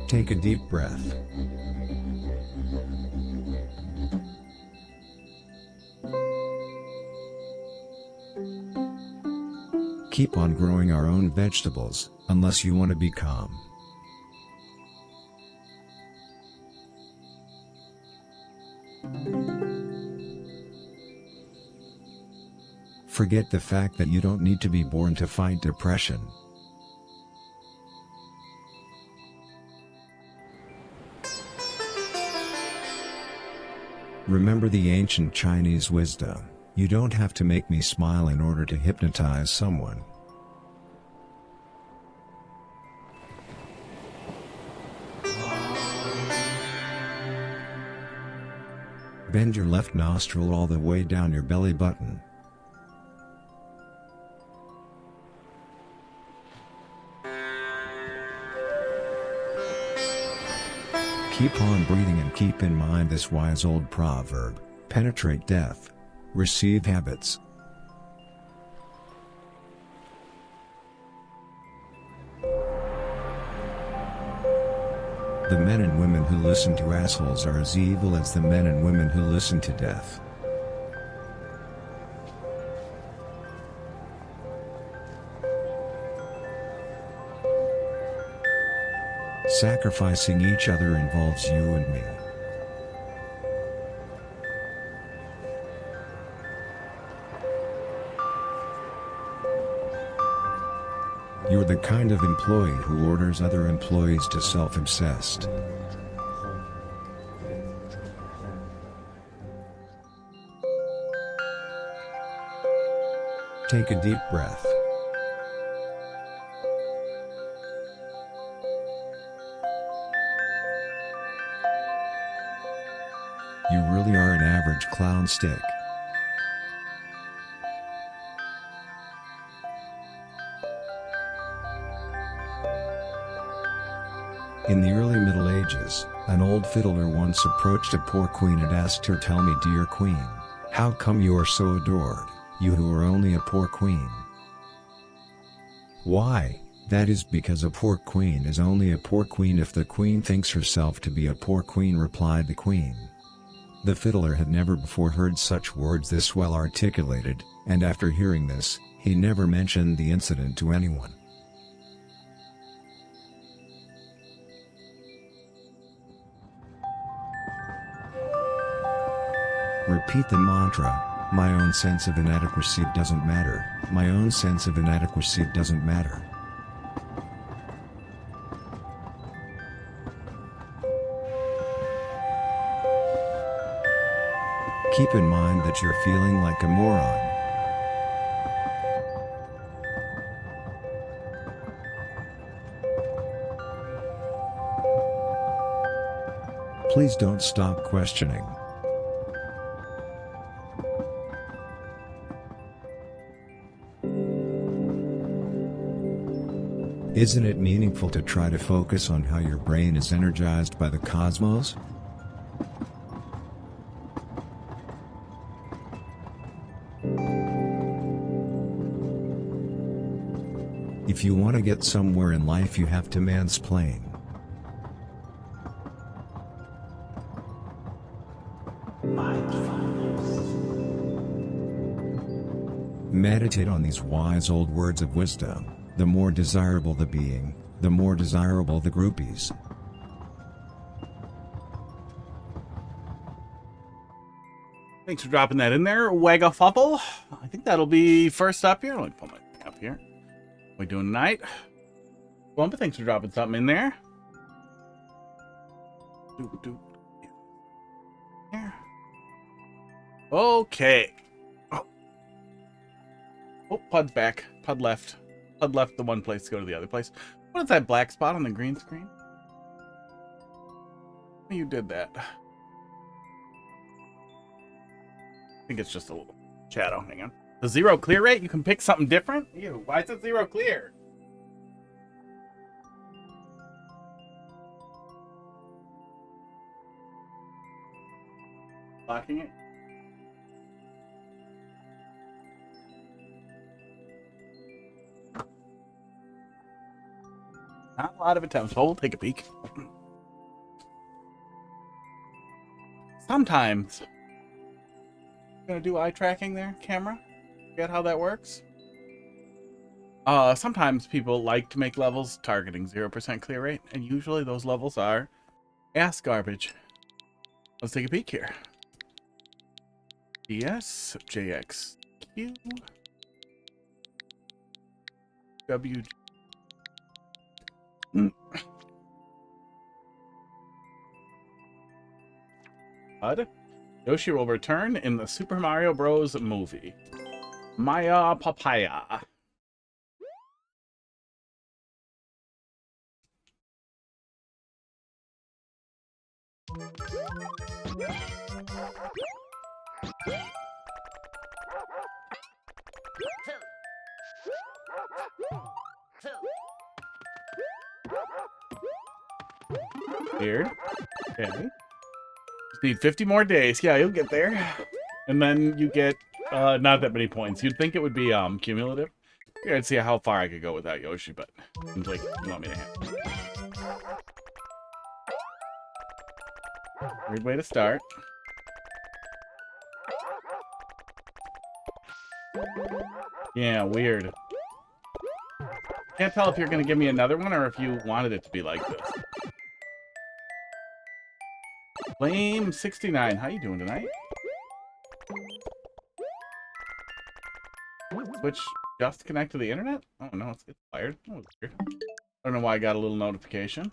Take a deep breath. Keep on growing our own vegetables, unless you want to be calm. Forget the fact that you don't need to be born to fight depression. Remember the ancient Chinese wisdom, you don't have to make me smile in order to hypnotize someone. Bend your left nostril all the way down your belly button. Keep on breathing and keep in mind this wise old proverb, penetrate death, receive habits. The men and women who listen to assholes are as evil as the men and women who listen to death. Sacrificing each other involves you and me. You're the kind of employee who orders other employees to self-obsessed. Take a deep breath. You really are an average clown stick. In the early Middle Ages, an old fiddler once approached a poor queen and asked her, "Tell me, dear queen, how come you are so adored, you who are only a poor queen?" "Why, that is because a poor queen is only a poor queen if the queen thinks herself to be a poor queen," replied the queen. The fiddler had never before heard such words this well articulated, and after hearing this, he never mentioned the incident to anyone. Repeat the mantra, my own sense of inadequacy doesn't matter, my own sense of inadequacy doesn't matter. Keep in mind that you're feeling like a moron. Please don't stop questioning. Isn't it meaningful to try to focus on how your brain is energized by the cosmos? If you want to get somewhere in life, you have to mansplain. Meditate on these wise old words of wisdom. The more desirable the being, the more desirable the groupies. Thanks for dropping that in there, Wagafuffle. I think that'll be first up here. Let me pull my thing up here. What are we doing tonight? Thwompy, thanks for dropping something in there. Here. Okay. Oh, Pud's back. Pud left. Pud left the one place to go to the other place. What is that black spot on the green screen? You did that. I think it's just a little shadow. Hang on. The zero clear rate? You can pick something different? Ew, why is it zero clear? Blocking it? Not a lot of attempts. Well, we'll take a peek. Sometimes. Gonna do eye tracking there, camera? Get how that works? Sometimes people like to make levels targeting 0% clear rate, and usually those levels are ass garbage. Let's take a peek here. DS, JXQ, W. Yoshi will return in the Super Mario Bros. Movie. MayaPapaya. Weird. Okay. Just need 50 more days. Yeah, you'll get there. And then you get not that many points. You'd think it would be cumulative. Yeah, I'd see how far I could go without Yoshi, but seems like you want me to have. Weird way to start. Yeah, weird. Can't tell if you're going to give me another one or if you wanted it to be like this. Flame69, how you doing tonight? Switch just connect to the internet? Oh no, it's wired. That was weird. I don't know why I got a little notification.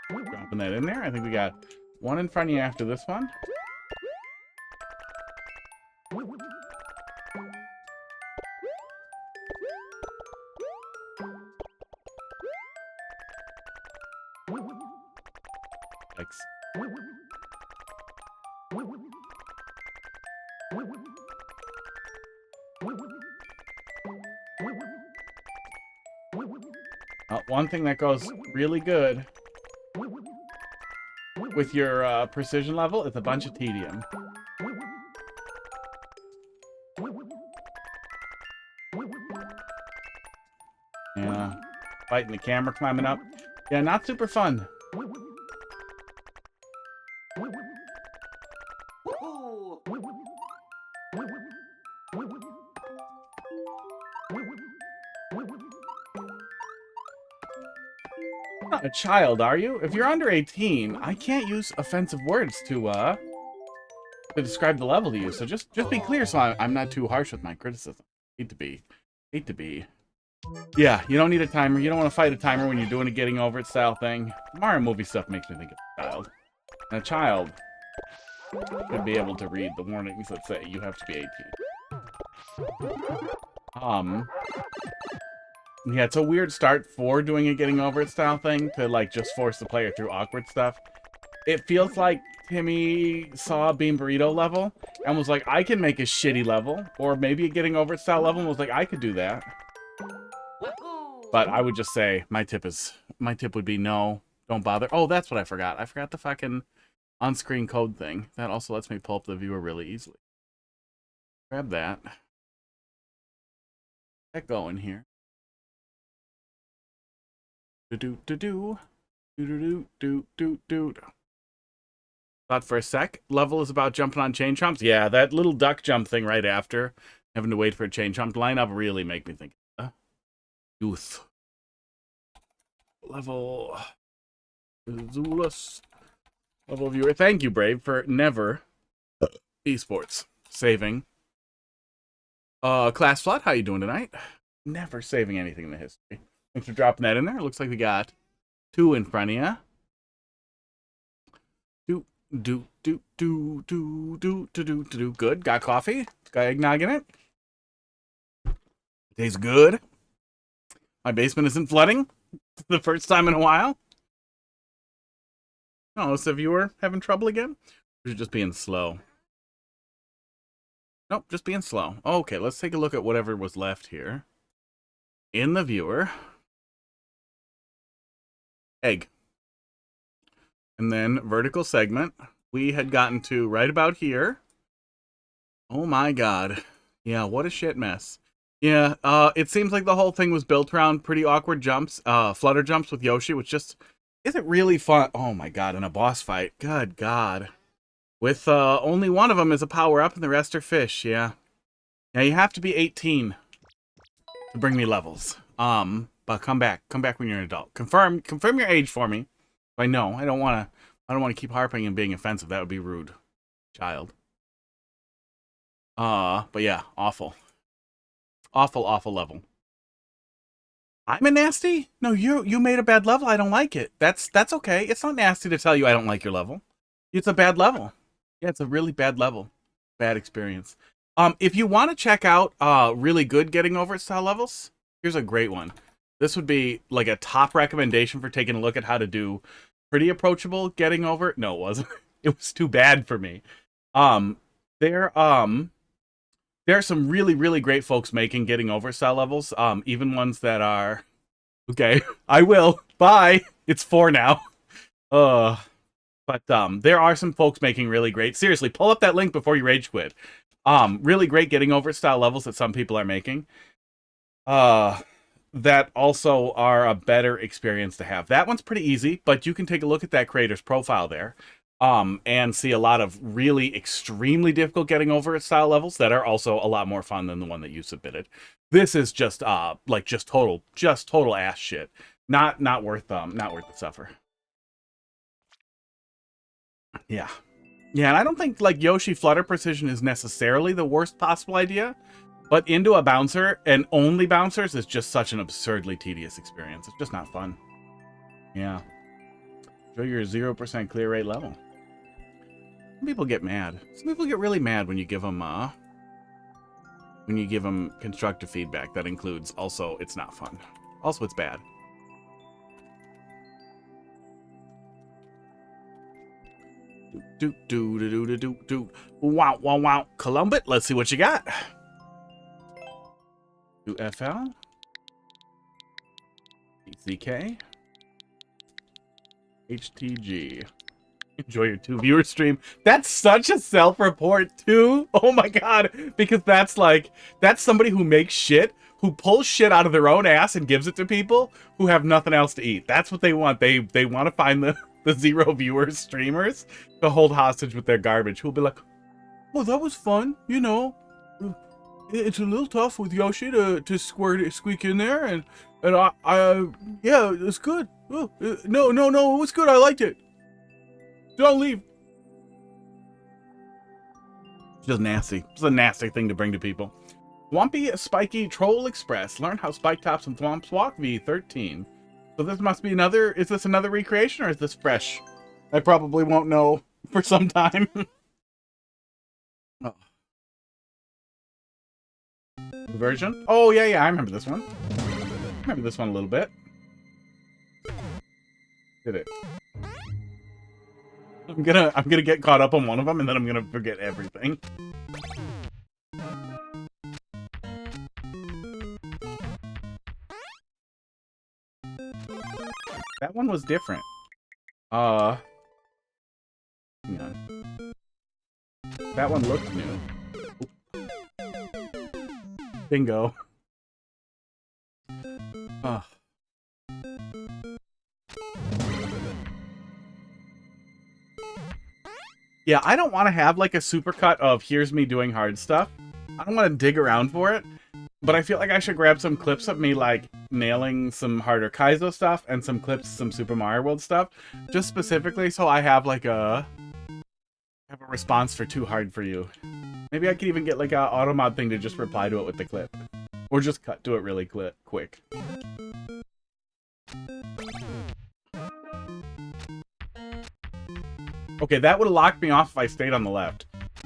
Dropping that in there. I think we got one in front of you after this one. Thanks. One thing that goes really good with your precision level is a bunch of tedium. Yeah, fighting the camera climbing up. Yeah, not super fun. Not a child, are you? If you're under 18, I can't use offensive words to describe the level to you. So just be clear, so I'm not too harsh with my criticism. Hate to be. Yeah, you don't need a timer. You don't want to fight a timer when you're doing a getting over it style thing. Mario movie stuff makes me think of a child. And a child should be able to read the warnings that say you have to be 18. Yeah, it's a weird start for doing a getting over it style thing to, like, just force the player through awkward stuff. It feels like Timmy saw a Bean Burrito level and was like, I can make a shitty level. Or maybe a getting over it style level and was like, I could do that. But I would just say, my tip would be no, don't bother. Oh, that's what I forgot. I forgot the fucking on-screen code thing. That also lets me pull up the viewer really easily. Grab that. Get going here. Thought for a sec. Level is about jumping on chain chomps. Yeah, that little duck jump thing right after having to wait for a chain chomp to line up really make me think. Youth. Level. Zulus. Level viewer. Thank you, Brave, for never esports saving. Klasflod, how you doing tonight? Never saving anything in the history. Thanks for dropping that in there. Looks like we got 2 in front of you. Good. Got coffee. Got eggnog in it. Tastes good. My basement isn't flooding. The first time in a while. Oh, so viewer having trouble again? Or just being slow? Nope, just being slow. Okay, let's take a look at whatever was left here. In the viewer. Egg. And then vertical segment. We had gotten to right about here. Oh my god. Yeah, what a shit mess. Yeah, it seems like the whole thing was built around pretty awkward jumps, flutter jumps with Yoshi, which just isn't really fun. Oh my god, in a boss fight. Good god. With only one of them is a power-up and the rest are fish, yeah. Now you have to be 18 to bring me levels. But come back when you're an adult. Confirm your age for me. I know, I don't wanna keep harping and being offensive. That would be rude. Child. But yeah, awful. Awful level. I'm a nasty? No, you made a bad level. I don't like it. That's okay. It's not nasty to tell you I don't like your level. It's a bad level. Yeah, it's a really bad level. Bad experience. If you want to check out really good getting over it style levels, here's a great one. This would be like a top recommendation for taking a look at how to do pretty approachable getting over it. No, it wasn't. It was too bad for me. There are some really great folks making getting over style levels, even ones that are okay. I will. Bye. It's 4 now. But there are some folks making really great. Seriously, pull up that link before you rage quit. Really great getting over style levels that some people are making. That also are a better experience to have. That one's pretty easy, but you can take a look at that creator's profile there. And see a lot of really extremely difficult getting over it style levels that are also a lot more fun than the one that you submitted. This is just like just total ass shit. Not worth the suffer. Yeah. Yeah, and I don't think like Yoshi flutter precision is necessarily the worst possible idea, but into a bouncer and only bouncers is just such an absurdly tedious experience. It's just not fun. Yeah. Enjoy your 0% clear rate level. Some people get mad. Some people get really mad when you give them constructive feedback. That includes also it's not fun. Also it's bad. Do. Wow. Columbit, let's see what you got. Do FL. CK. HTG. Enjoy your 2 viewer stream. That's such a self-report too. Oh my god. Because that's somebody who makes shit, who pulls shit out of their own ass and gives it to people who have nothing else to eat. That's what they want. They want to find the 0 viewers streamers to hold hostage with their garbage. Who'll be like, oh, that was fun. You know, it's a little tough with Yoshi to squeak in there. And I yeah, it's good. Oh, no, it was good. I liked it. Don't leave. It's just nasty. It's a nasty thing to bring to people. Thwompy, Spiky, Troll Express. Learn how Spike Tops and Thwomps walk V13. So this must be another... Is this another recreation or is this fresh? I probably won't know for some time. Oh. Version? Oh, yeah, I remember this one. I remember this one a little bit. Did it? I'm gonna get caught up on one of them, and then I'm gonna forget everything. That one was different. Hang on. That one looked new. Bingo. Ugh. Yeah, I don't want to have like a supercut of here's me doing hard stuff. I don't want to dig around for it, but I feel like I should grab some clips of me like nailing some harder Kaizo stuff and some clips, some Super Mario World stuff, just specifically so I have like a response for too hard for you. Maybe I could even get like a automod thing to just reply to it with the clip, or just cut to it really quick. Okay, that would have locked me off if I stayed on the left.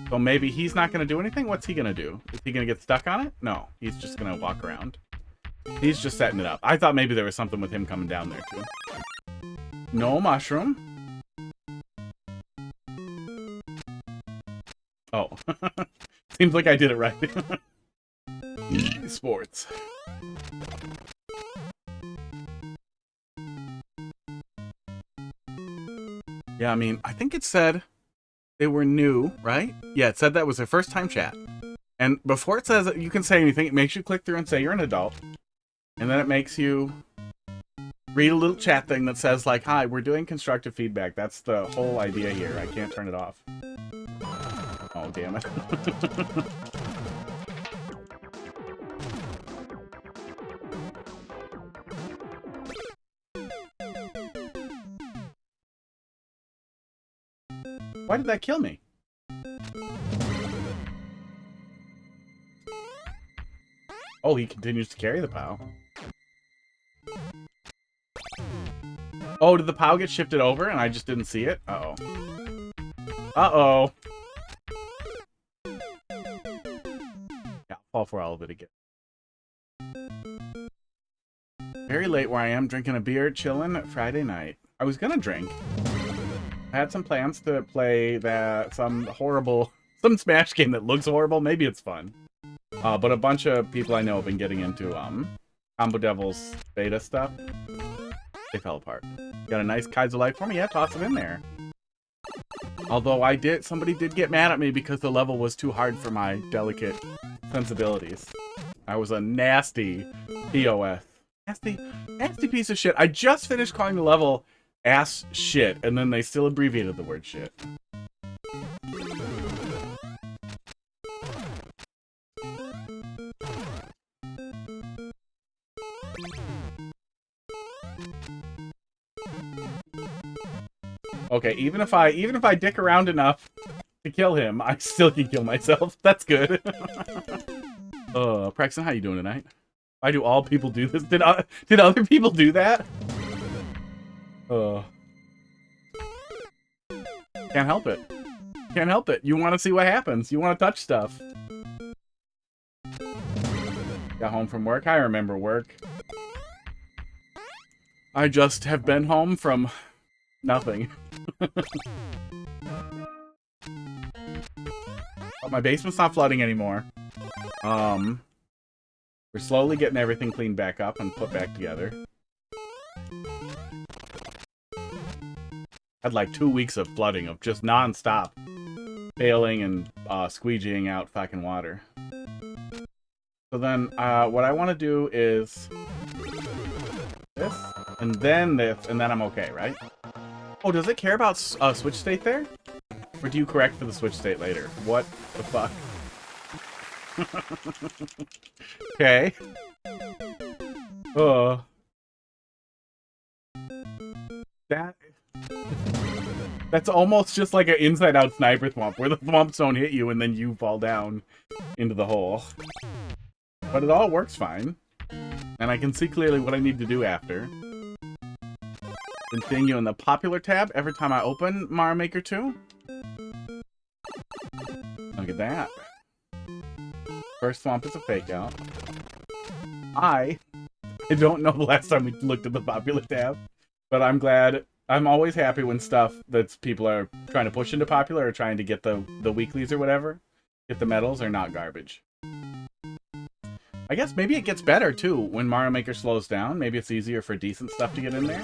So maybe he's not going to do anything? What's he going to do? Is he going to get stuck on it? No, he's just going to walk around. He's just setting it up. I thought maybe there was something with him coming down there, too. No mushroom. Oh. Seems like I did it right. Sports. Yeah, I mean, I think it said they were new, right? Yeah, it said that was their first time chat. And before it says that you can say anything, it makes you click through and say you're an adult. And then it makes you read a little chat thing that says, like, hi, we're doing constructive feedback. That's the whole idea here. I can't turn it off. Oh, damn it. Why did that kill me? Oh, he continues to carry the POW. Oh, did the POW get shifted over and I just didn't see it? Uh-oh. Uh-oh. Yeah, I'll fall for all of it again. Very late where I am, drinking a beer, chilling Friday night. I was gonna drink. I had some plans to play some Smash game that looks horrible. Maybe it's fun. But a bunch of people I know have been getting into Combo Devil's beta stuff. They fell apart. Got a nice Kaizo Lite for me? Yeah, toss it in there. Although somebody did get mad at me because the level was too hard for my delicate sensibilities. I was a nasty POS. Nasty piece of shit. I just finished calling the level ass shit, and then they still abbreviated the word shit. Okay, even if I dick around enough to kill him, I still can kill myself. That's good. Prxston, how you doing tonight? Why do all people do this? Did other people do that? Can't help it. Can't help it. You want to see what happens. You want to touch stuff. Got home from work. I remember work. I just have been home from nothing. But my basement's not flooding anymore. We're slowly getting everything cleaned back up and put back together. Had like 2 weeks of flooding of just non-stop bailing and squeegeeing out fucking water. So then what I want to do is this, and then this, and then I'm okay, right? Oh, does it care about switch state there? Or do you correct for the switch state later? What the fuck? Okay. That's almost just like an inside-out sniper thwomp, where the thwomps don't hit you and then you fall down into the hole. But it all works fine. And I can see clearly what I need to do after. Continue in the popular tab every time I open Mario Maker 2. Look at that. First thwomp is a fake out. I don't know the last time we looked at the popular tab, but I'm glad. I'm always happy when stuff that people are trying to push into popular or trying to get the weeklies or whatever, get the medals, are not garbage. I guess maybe it gets better too when Mario Maker slows down. Maybe it's easier for decent stuff to get in there.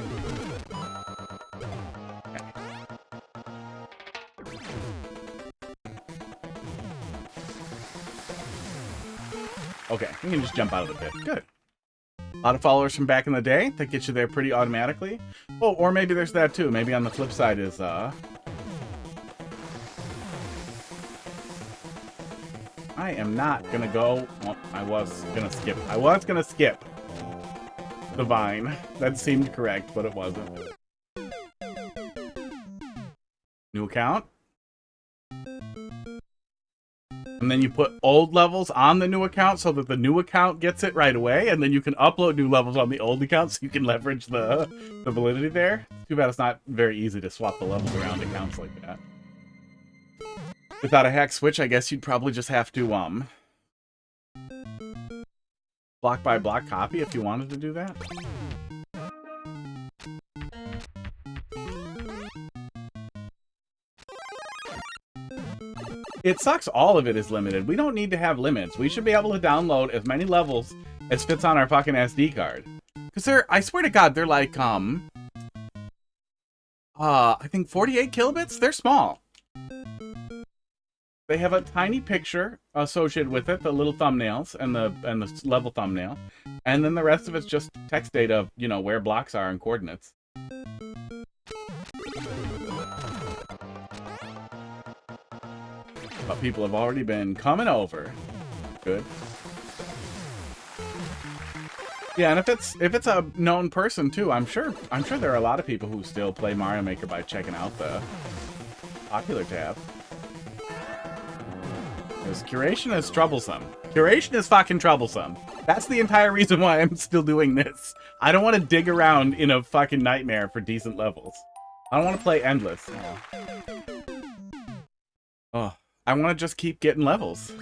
Okay, you can just jump out of the pit. Good. A lot of followers from back in the day that get you there pretty automatically. Oh, or maybe there's that too. Maybe on the flip side is I am not gonna go. Well, I was gonna skip the vine. That seemed correct, but it wasn't. New account. And then you put old levels on the new account so that the new account gets it right away, and then you can upload new levels on the old account so you can leverage the validity there. Too bad it's not very easy to swap the levels around accounts like that. Without a hack switch, I guess you'd probably just have to block by block copy if you wanted to do that. It sucks all of it is limited. We don't need to have limits. We should be able to download as many levels as fits on our fucking SD card. Because I swear to God, they're like, I think 48 kilobits? They're small. They have a tiny picture associated with it, the little thumbnails and the level thumbnail, and then the rest of it's just text data of, you know, where blocks are and coordinates. But people have already been coming over. Good. Yeah, and if it's a known person too, I'm sure there are a lot of people who still play Mario Maker by checking out the popular tab. Because curation is troublesome. Curation is fucking troublesome. That's the entire reason why I'm still doing this. I don't want to dig around in a fucking nightmare for decent levels. I don't want to play endless. Oh, I want to just keep getting levels.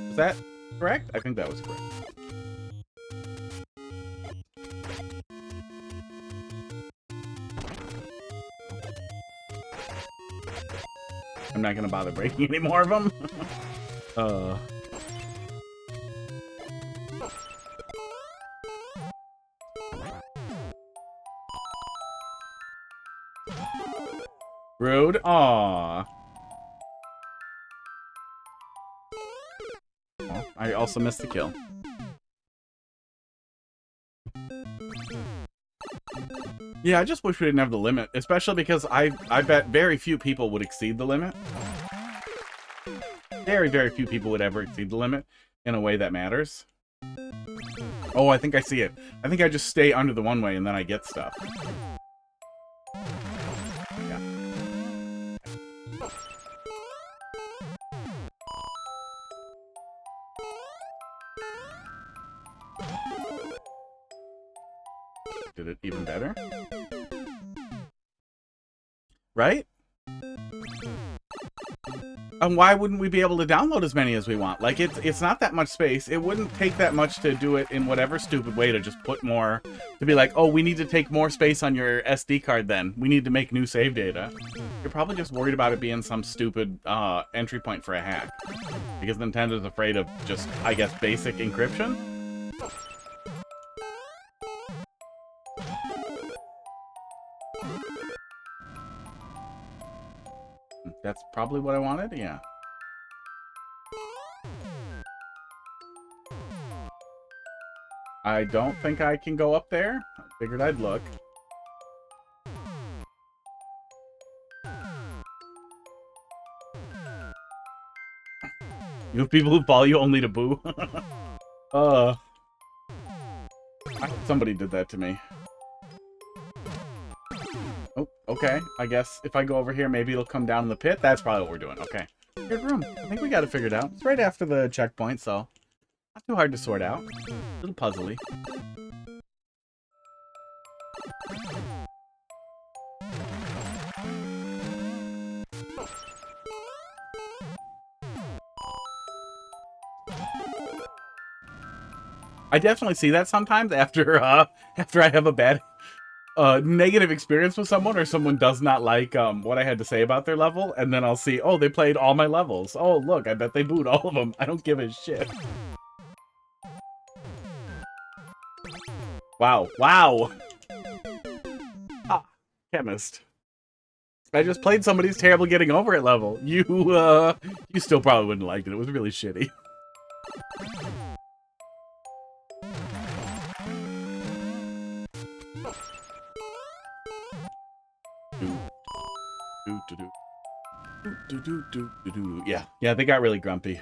Was that correct? I think that was correct. I'm not gonna bother breaking any more of them. Rude. Aww. Oh, I also missed the kill. Yeah, I just wish we didn't have the limit, especially because I bet very few people would exceed the limit. Very, very few people would ever exceed the limit in a way that matters. Oh, I think I see it. I think I just stay under the one way and then I get stuff. Yeah. Did it even better? Right? And why wouldn't we be able to download as many as we want? Like, it's not that much space. It wouldn't take that much to do it in whatever stupid way to just put more... To be like, oh, we need to take more space on your SD card then. We need to make new save data. You're probably just worried about it being some stupid entry point for a hack. Because Nintendo's afraid of just, I guess, basic encryption? That's probably what I wanted, yeah. I don't think I can go up there. I figured I'd look. You have people who follow you only to boo? Somebody did that to me. Oh, okay. I guess if I go over here, maybe it'll come down in the pit. That's probably what we're doing. Okay. Good room. I think we got it figured out. It's right after the checkpoint, so not too hard to sort out. A little puzzly. I definitely see that sometimes after I have a bad negative experience with someone, or someone does not like what I had to say about their level, and then I'll see, oh, they played all my levels. Oh, look, I bet they booed all of them. I don't give a shit. Wow. Wow. Ah, chemist. I just played somebody's terrible getting over it level. You still probably wouldn't have liked it. It was really shitty. Yeah, they got really grumpy.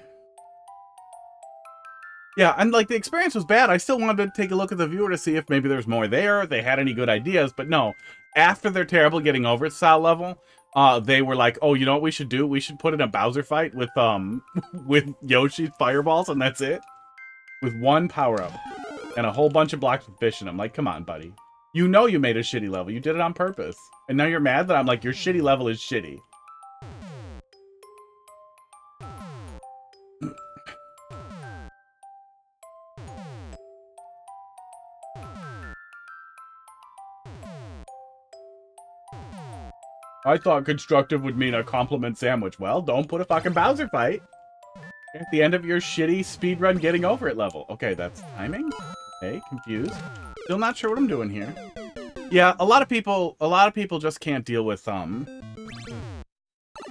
Yeah, and like the experience was bad. I still wanted to take a look at the viewer to see if maybe there's more there, they had any good ideas, but no. After their terrible getting over it style level, they were like, oh, you know what we should do? We should put in a Bowser fight with with Yoshi's fireballs, and that's it. With one power-up. And a whole bunch of blocks with fish in them. Like, come on, buddy. You know you made a shitty level. You did it on purpose. And now you're mad that I'm like, your shitty level is shitty. I thought constructive would mean a compliment sandwich. Well, don't put a fucking Bowser fight at the end of your shitty speedrun getting over it level. Okay, that's timing. Okay, confused. Still not sure what I'm doing here. Yeah, a lot of people just can't deal with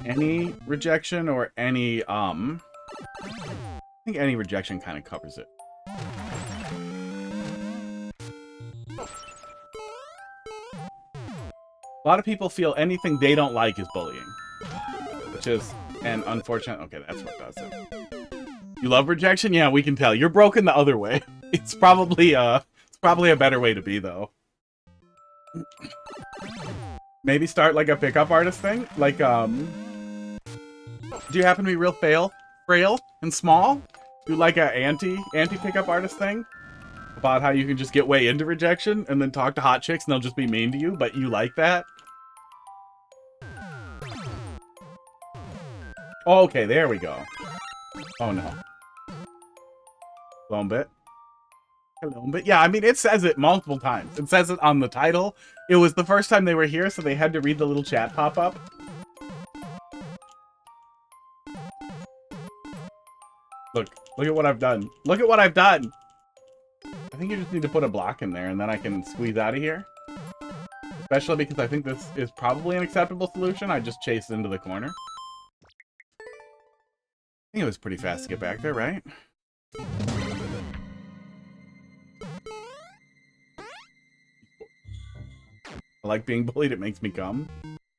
any rejection or any I think any rejection kind of covers it. A lot of people feel anything they don't like is bullying, which is an unfortunate. Okay, that's what does it. You love rejection? Yeah, we can tell. You're broken the other way. It's probably a better way to be, though. Maybe start like a pickup artist thing. Like, do you happen to be real frail and small? Do like a anti pickup artist thing about how you can just get way into rejection and then talk to hot chicks and they'll just be mean to you, but you like that? Oh, okay, there we go. Oh no. But yeah, I mean, it says it multiple times. It says it on the title. It was the first time they were here, so they had to read the little chat pop up. Look at what I've done. Look at what I've done. I think you just need to put a block in there, and then I can squeeze out of here. Especially because I think this is probably an acceptable solution. I just chased into the corner. I think it was pretty fast to get back there, right? I like being bullied, it makes me come.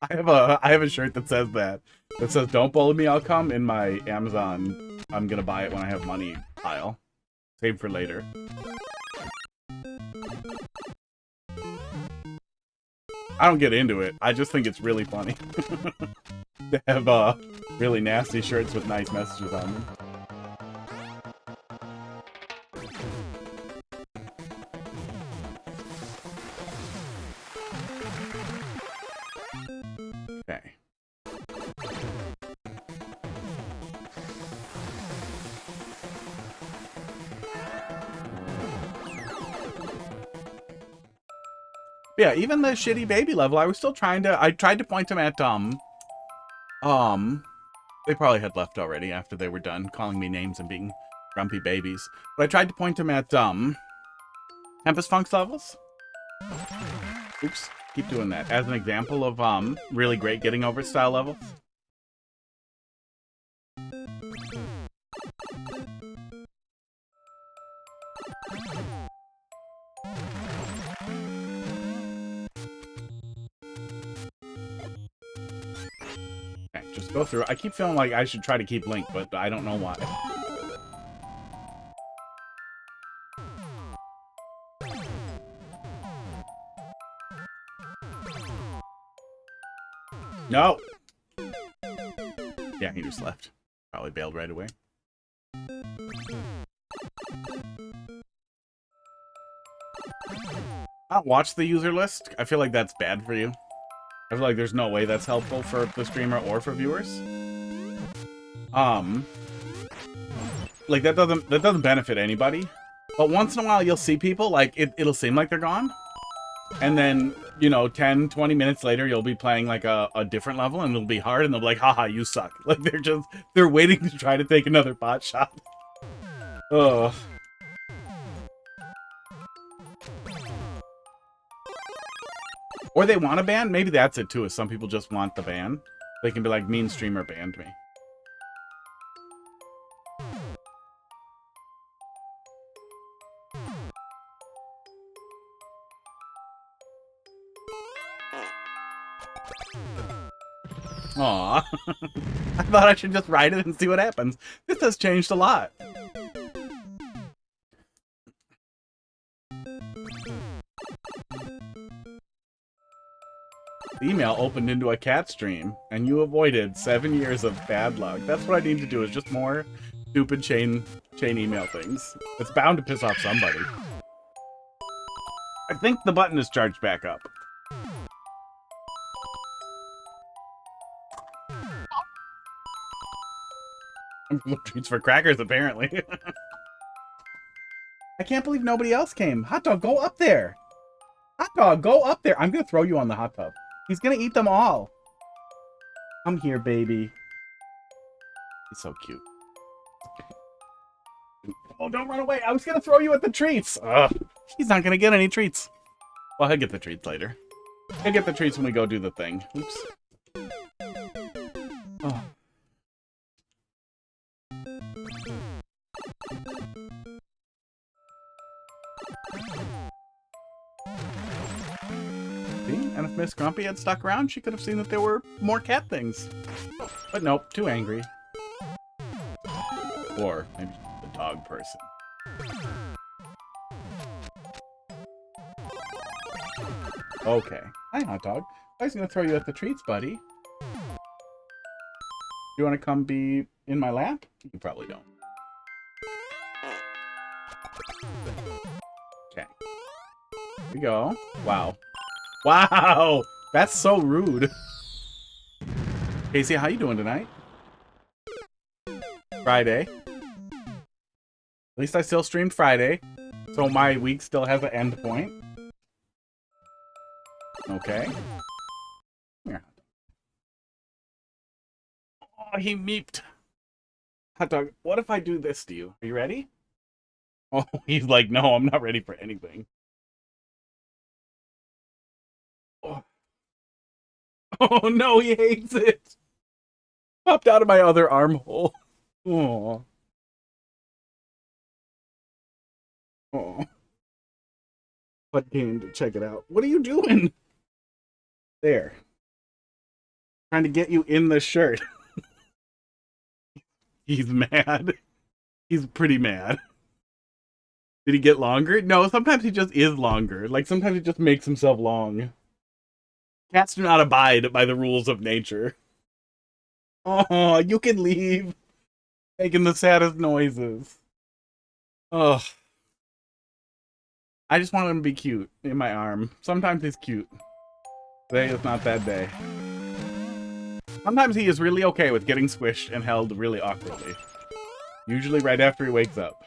I have a shirt that says that. That says, "Don't bully me, I'll come," in my Amazon, I'm gonna buy it when I have money pile. Save for later. I don't get into it. I just think it's really funny. They have really nasty shirts with nice messages on them. Okay. Yeah, even the shitty baby level, I was still trying to... I tried to point them at, they probably had left already after they were done calling me names and being grumpy babies. But I tried to point them at, Tempest Funk's levels. Oops, keep doing that. As an example of, really great getting over style levels. Okay, just go through. I keep feeling like I should try to keep Link, but I don't know why. No! Yeah, he just left. Probably bailed right away. I don't watch the user list. I feel like that's bad for you. I feel like there's no way that's helpful for the streamer or for viewers. Like that doesn't benefit anybody. But once in a while you'll see people, like it'll seem like they're gone. And then, you know, 10, 20 minutes later you'll be playing like a different level and it'll be hard and they'll be like, haha, you suck. Like they're waiting to try to take another pot shot. Ugh. Or they want a ban? Maybe that's it too, is some people just want the ban. They can be like, mean streamer banned me. Aww. I thought I should just ride it and see what happens. This has changed a lot. The email opened into a cat stream, and you avoided 7 years of bad luck. That's what I need to do, is just more stupid chain email things. It's bound to piss off somebody. I think the button is charged back up. Treats for crackers, apparently. I can't believe nobody else came. Hot dog, go up there. Hot dog, go up there. I'm gonna throw you on the hot tub. He's gonna eat them all. Come here, baby. He's so cute. Oh, don't run away. I was gonna throw you at the treats. Ugh. He's not gonna get any treats. Well, he'll get the treats later. He'll get the treats when we go do the thing. Oops. Oh. See? And if Miss Grumpy had stuck around, she could have seen that there were more cat things. But nope, too angry. Or maybe she's a dog person. Okay. Hi, hot dog. I was gonna throw you at the treats, buddy. You wanna come be in my lap? You probably don't. Okay. Here we go. Wow. Wow! That's so rude. Casey, how you doing tonight? Friday. At least I still streamed Friday, so my week still has an end point. Okay. Here. Oh, he meeped. Hot dog, what if I do this to you? Are you ready? Oh, he's like, no, I'm not ready for anything. Oh, oh no, he hates it. Popped out of my other armhole. Oh. Oh. But game to check it out. What are you doing? There. Trying to get you in the shirt. He's mad. He's pretty mad. Did he get longer? No, sometimes he just is longer. Like, sometimes he just makes himself long. Cats do not abide by the rules of nature. Oh, you can leave. Making the saddest noises. Ugh. I just want him to be cute in my arm. Sometimes he's cute. Today is not that day. Sometimes he is really okay with getting squished and held really awkwardly. Usually right after he wakes up.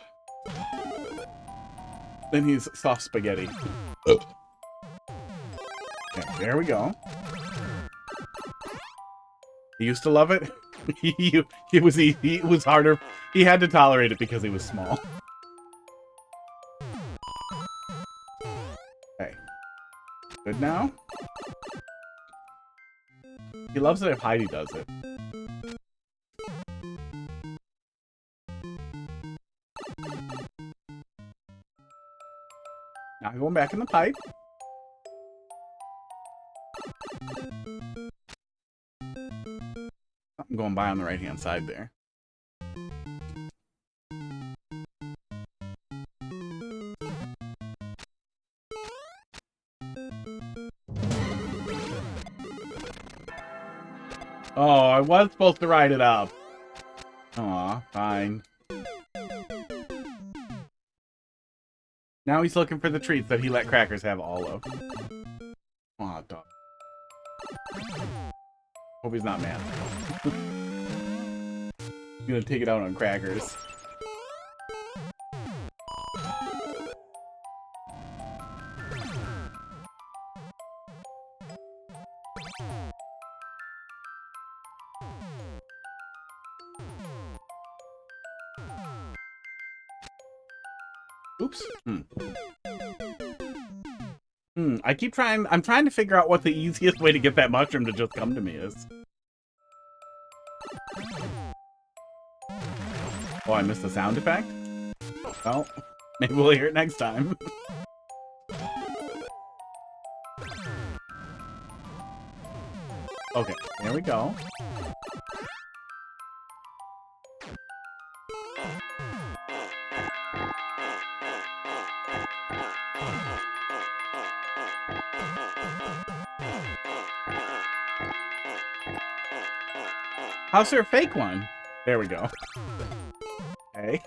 Then he's soft spaghetti. Okay, there we go. He used to love it. It was harder. He had to tolerate it because he was small. Okay. Good now? He loves it if Heidi does it. Now going back in the pipe. Something going by on the right-hand side there. Oh, I was supposed to ride it up. Aw, fine. Now he's looking for the treats that he let Crackers have all of. Aw, dog. Hope he's not mad. He's gonna take it out on Crackers. Oops. I'm trying to figure out what the easiest way to get that mushroom to just come to me is. Oh, I missed the sound effect? Well, maybe we'll hear it next time. Okay, there we go. How's there a fake one? There we go. Okay.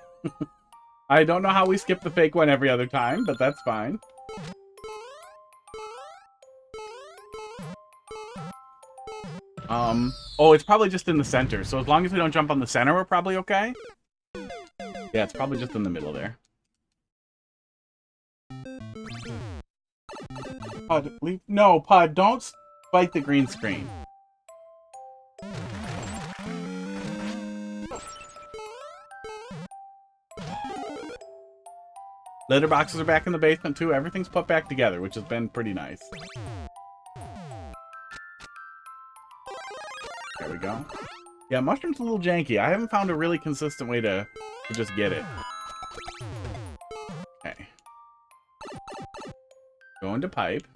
I don't know how we skip the fake one every other time, but that's fine. Oh, it's probably just in the center. So as long as we don't jump on the center, we're probably okay. Yeah, it's probably just in the middle there. Pud, leave. No, Pud, don't spike the green screen. Litter boxes are back in the basement too. Everything's put back together, which has been pretty nice. There we go. Yeah, mushroom's a little janky. I haven't found a really consistent way to just get it. Okay. Go into pipe.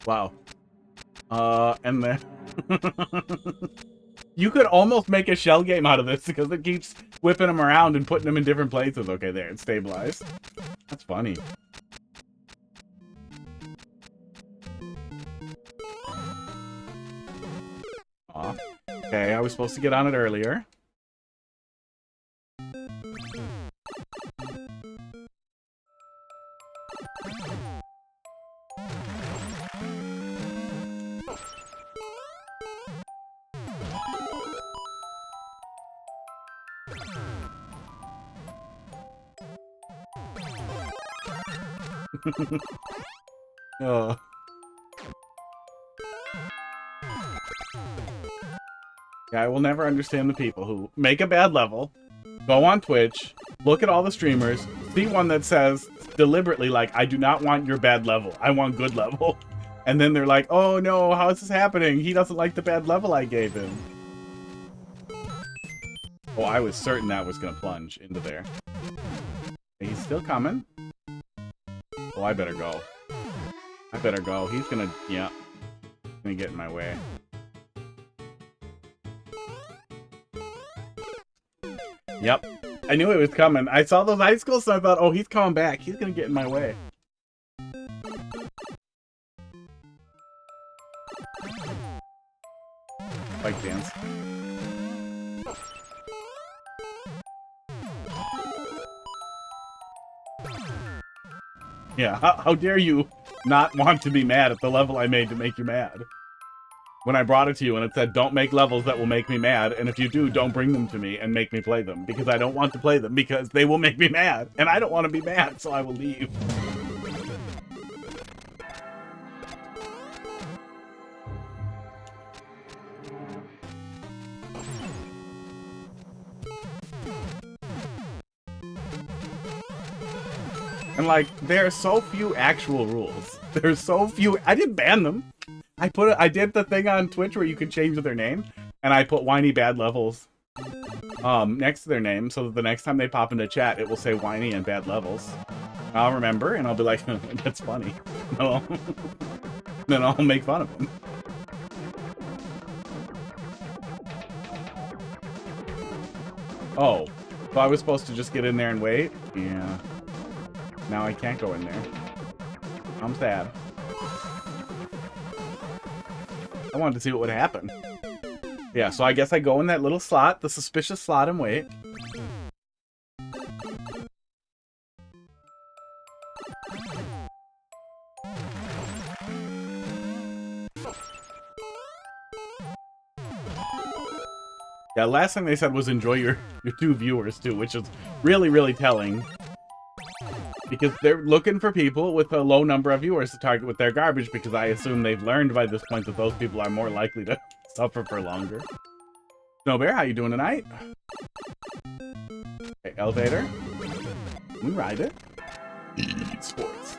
Wow. And then... You could almost make a shell game out of this because it keeps whipping them around and putting them in different places. Okay, there, it's stabilized. That's funny. Aw. Okay, I was supposed to get on it earlier. Oh. Yeah, I will never understand the people who make a bad level, go on Twitch, look at all the streamers, see one that says deliberately, like, I do not want your bad level, I want good level. And then they're like, oh no, how is this happening? He doesn't like the bad level I gave him. Oh, I was certain that was going to plunge into there. He's still coming. Oh, I better go. I better go. He's gonna, yeah. He's gonna get in my way. Yep. I knew it was coming. I saw those icicles, so I thought, oh, he's coming back. He's gonna get in my way. Bike dance. Yeah, how dare you not want to be mad at the level I made to make you mad? When I brought it to you and it said, don't make levels that will make me mad, and if you do, don't bring them to me and make me play them, because I don't want to play them, because they will make me mad, and I don't want to be mad, so I will leave. And like, there are so few actual rules. There's so few. I didn't ban them. I did the thing on Twitch where you can change their name, and I put whiny bad levels next to their name, so that the next time they pop into chat, it will say whiny and bad levels. I'll remember, and I'll be like, that's funny. No. Then I'll make fun of them. Oh, so I was supposed to just get in there and wait? Yeah. Now I can't go in there. I'm sad. I wanted to see what would happen. Yeah, so I guess I go in that little slot, the suspicious slot, and wait. Yeah, last thing they said was enjoy your two viewers too, which is really, really telling. Because they're looking for people with a low number of viewers to target with their garbage, because I assume they've learned by this point that those people are more likely to suffer for longer. Snow Bear, how you doing tonight? Okay, elevator. We ride it. Sports.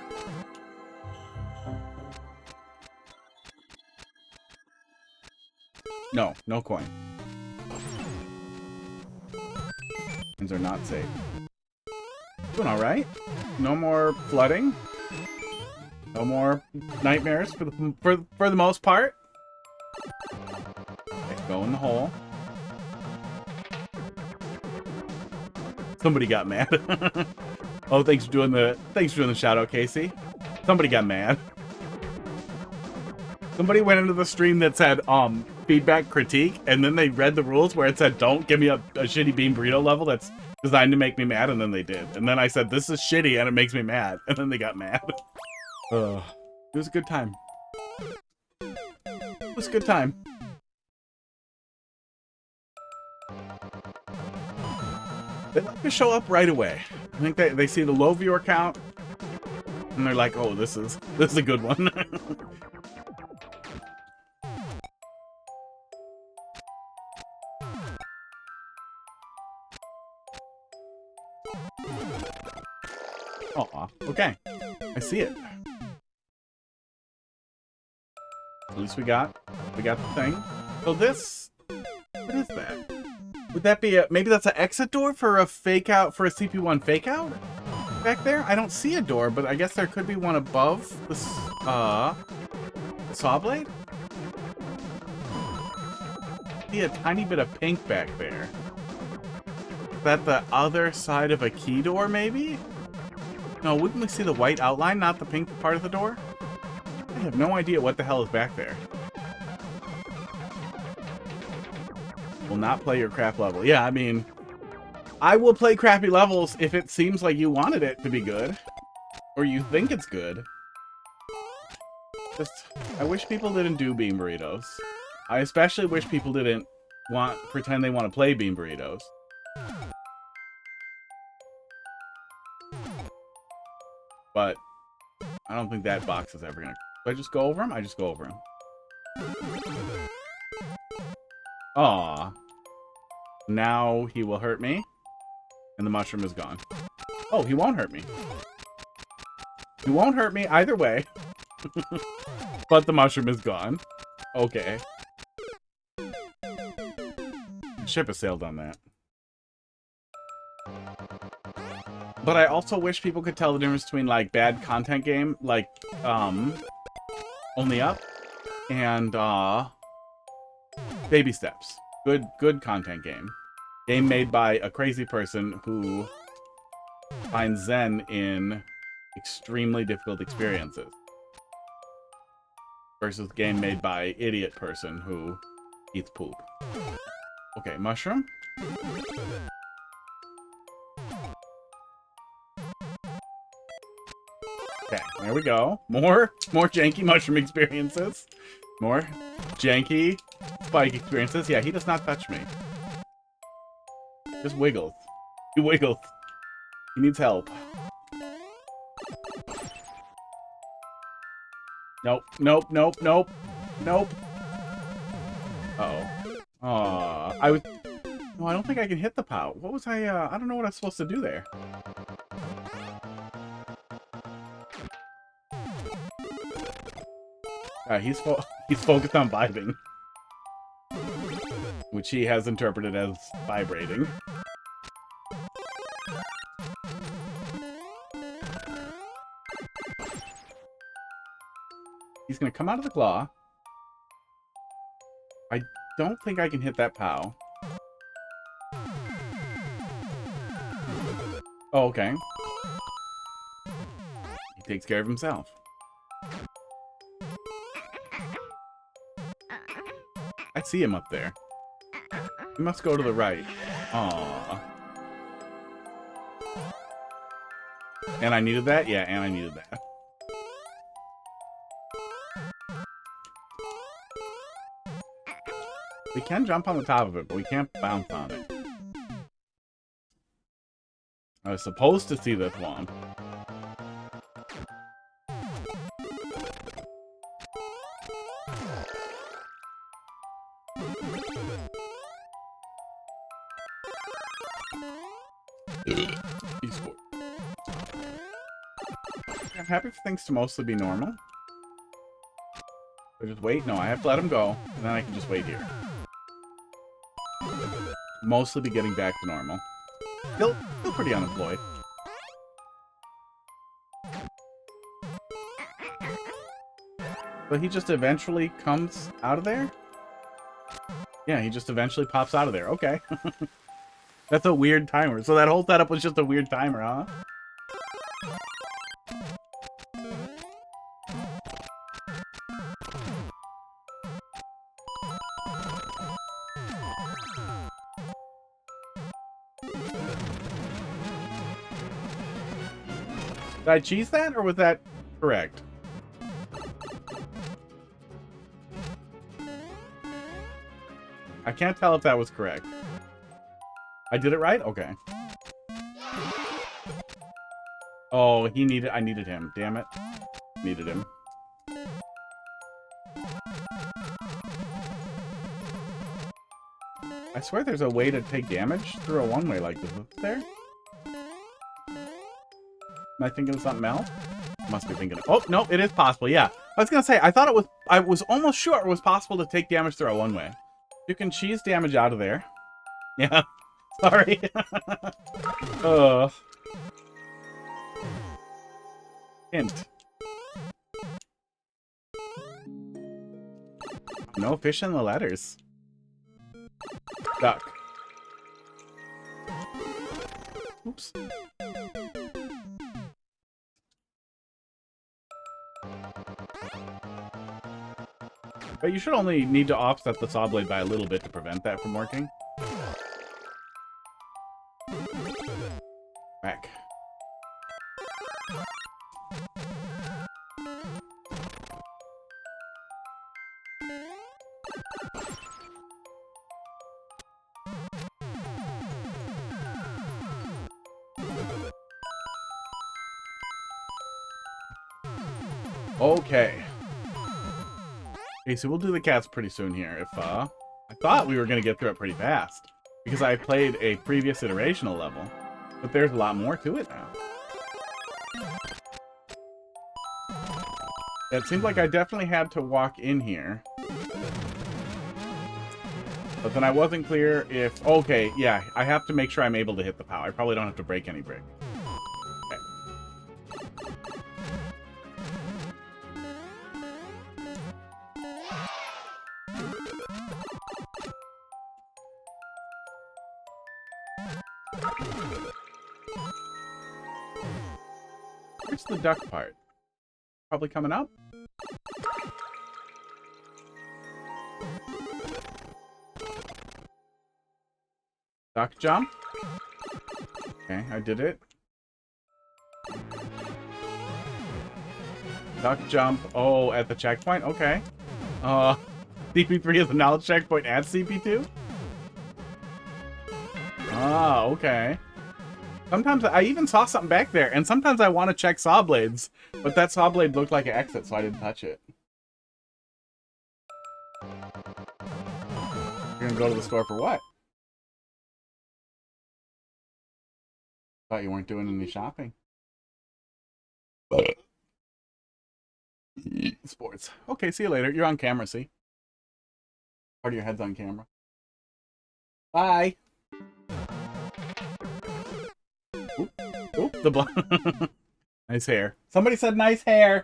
No, no coin. Coins are not safe. Doing alright. No more flooding. No more nightmares for the most part. Okay, go in the hole. Somebody got mad. Oh, thanks for doing the shout out, Casey. Somebody got mad. Somebody went into the stream that said feedback critique, and then they read the rules where it said don't give me a shitty bean burrito level that's designed to make me mad, and then they did. And then I said, this is shitty and it makes me mad. And then they got mad. It was a good time. It was a good time. They like to show up right away. I think they see the low viewer count. And they're like, oh, this is a good one. Aw, okay. I see it. At least we got the thing. So this, what is that? Would that be maybe that's an exit door for a fake out, for a CP1 fake out? Back there? I don't see a door, but I guess there could be one above the saw blade? See a tiny bit of pink back there. Is that the other side of a key door, maybe? No, wouldn't we see the white outline, not the pink part of the door? I have no idea what the hell is back there. Will not play your crap level. Yeah, I mean, I will play crappy levels if it seems like you wanted it to be good. Or you think it's good. Just, I wish people didn't do bean burritos. I especially wish people didn't pretend they want to play bean burritos. But I don't think that box is ever gonna... Do I just go over him? I just go over him. Aww. Now he will hurt me. And the mushroom is gone. Oh, he won't hurt me. He won't hurt me either way. But the mushroom is gone. Okay. Ship has sailed on that. But I also wish people could tell the difference between, like, bad content game, like, Only Up, and, Baby Steps. Good content game. Game made by a crazy person who finds zen in extremely difficult experiences. Versus game made by idiot person who eats poop. Okay, mushroom. Okay, there we go. More janky mushroom experiences. More janky spike experiences. Yeah, he does not touch me. Just wiggles. He wiggles. He needs help. Nope, nope, nope, nope, nope. Uh-oh. Aw, I was... No, I don't think I can hit the POW. What was I don't know what I was supposed to do there. He's focused on vibing. Which he has interpreted as vibrating. He's gonna come out of the claw. I don't think I can hit that POW. Oh, okay. He takes care of himself. I see him up there. He must go to the right. Aww. And I needed that? Yeah, and I needed that. We can jump on the top of it, but we can't bounce on it. I was supposed to see this one. I'm happy for things to mostly be normal. So just wait? No, I have to let him go, and then I can just wait here. Mostly be getting back to normal. Still pretty unemployed. But he just eventually comes out of there? Yeah, he just eventually pops out of there. Okay. That's a weird timer. So that whole setup was just a weird timer, huh? Did I cheese that, or was that correct? I can't tell if that was correct. I did it right? Okay. Oh, I needed him. Damn it. Needed him. I swear there's a way to take damage through a one-way like this. Is there? Am I thinking of something else? Must be thinking of... Oh, no, it is possible, yeah. I was gonna say, I thought it was... I was almost sure it was possible to take damage through a one-way. You can cheese damage out of there. Yeah. Sorry. Hint. No fish in the letters. Duck. Oops. But you should only need to offset the saw blade by a little bit to prevent that from working. Back. Okay. Okay, so we'll do the cats pretty soon here. I thought we were going to get through it pretty fast, because I played a previous iterational level, but there's a lot more to it now. It seemed like I definitely had to walk in here. But then I wasn't clear if... Okay, yeah, I have to make sure I'm able to hit the POW. I probably don't have to break any brick. Where's the duck part? Probably coming up? Duck jump? Okay, I did it. Duck jump. Oh, at the checkpoint? Okay. CP3 is a knowledge checkpoint at CP2? Ah, okay. Sometimes I even saw something back there, and sometimes I want to check saw blades, but that saw blade looked like an exit, so I didn't touch it. You're gonna go to the store for what? Thought you weren't doing any shopping. Sports. Okay, see you later. You're on camera, see? Part of your head's on camera. Bye! Oop, oop, the nice hair. Somebody said nice hair!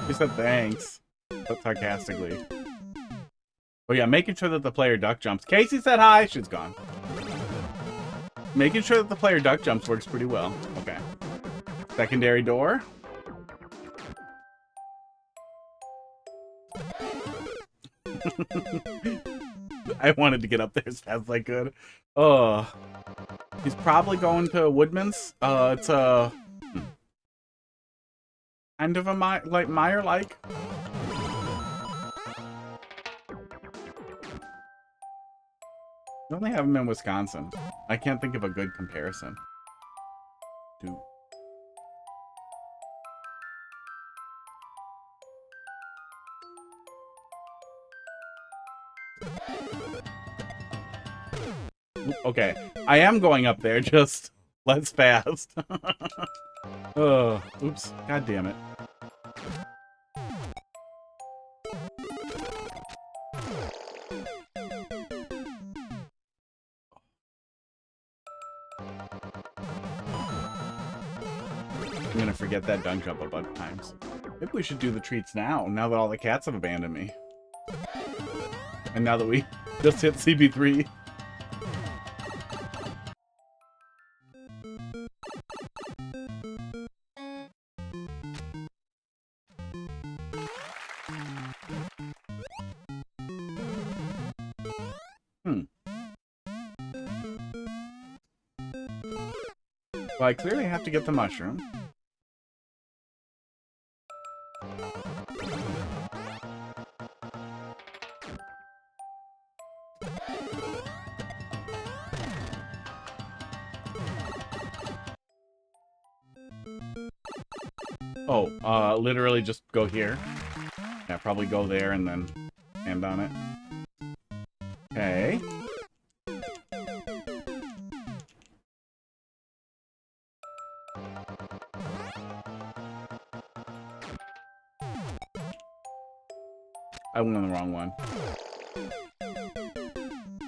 She said thanks. But sarcastically. Oh yeah, making sure that the player duck jumps. Casey said hi! She's gone. Making sure that the player duck jumps works pretty well. Okay. Secondary door. I wanted to get up there as fast as I could. Oh. He's probably going to Woodman's. It's a... kind of a Meyer-like. We only have him in Wisconsin. I can't think of a good comparison. Dude. Okay, I am going up there, just less fast. Oh, oops. God damn it. I'm gonna forget that dunk jump a bunch of times. Maybe we should do the treats now that all the cats have abandoned me. And now that we just hit CB3. Well, I clearly have to get the mushroom. Oh, literally just go here. Yeah, probably go there and then hand on it. Okay. I went on the wrong one.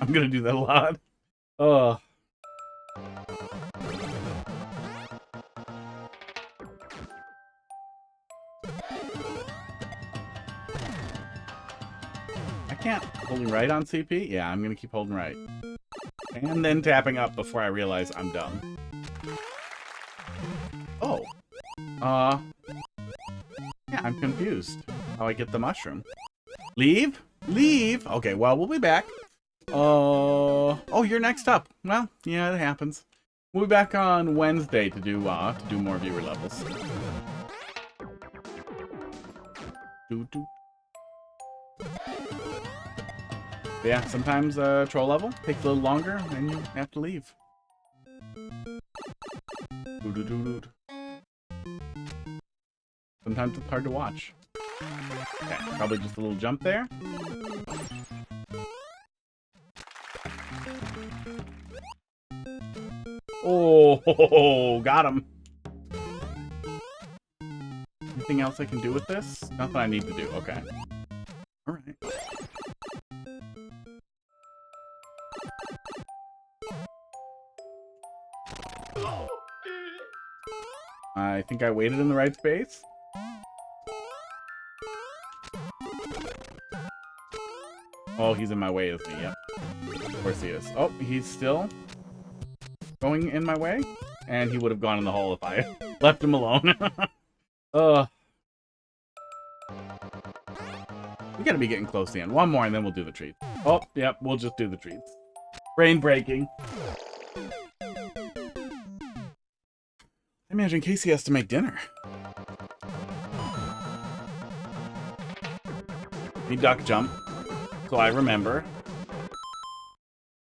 I'm gonna do that a lot. Ugh. I can't. Holding right on CP? Yeah, I'm gonna keep holding right. And then tapping up before I realize I'm dumb. Oh. Yeah, I'm confused. How I get the mushroom. Leave? Leave? Okay, well, we'll be back. Oh, you're next up. Well, yeah, it happens. We'll be back on Wednesday to do more viewer levels. Yeah, sometimes troll level takes a little longer and you have to leave. Sometimes it's hard to watch. Okay, probably just a little jump there. Oh, got him. Anything else I can do with this? Nothing I need to do. Okay. All right. I think I waited in the right space. Oh, he's in my way, isn't he? Yep. Of course he is. Oh, he's still going in my way? And he would have gone in the hole if I left him alone. We gotta be getting close to the end. One more and then we'll do the treats. Oh, yep, we'll just do the treats. Brain breaking. I imagine Casey has to make dinner. He duck jump. So I remember.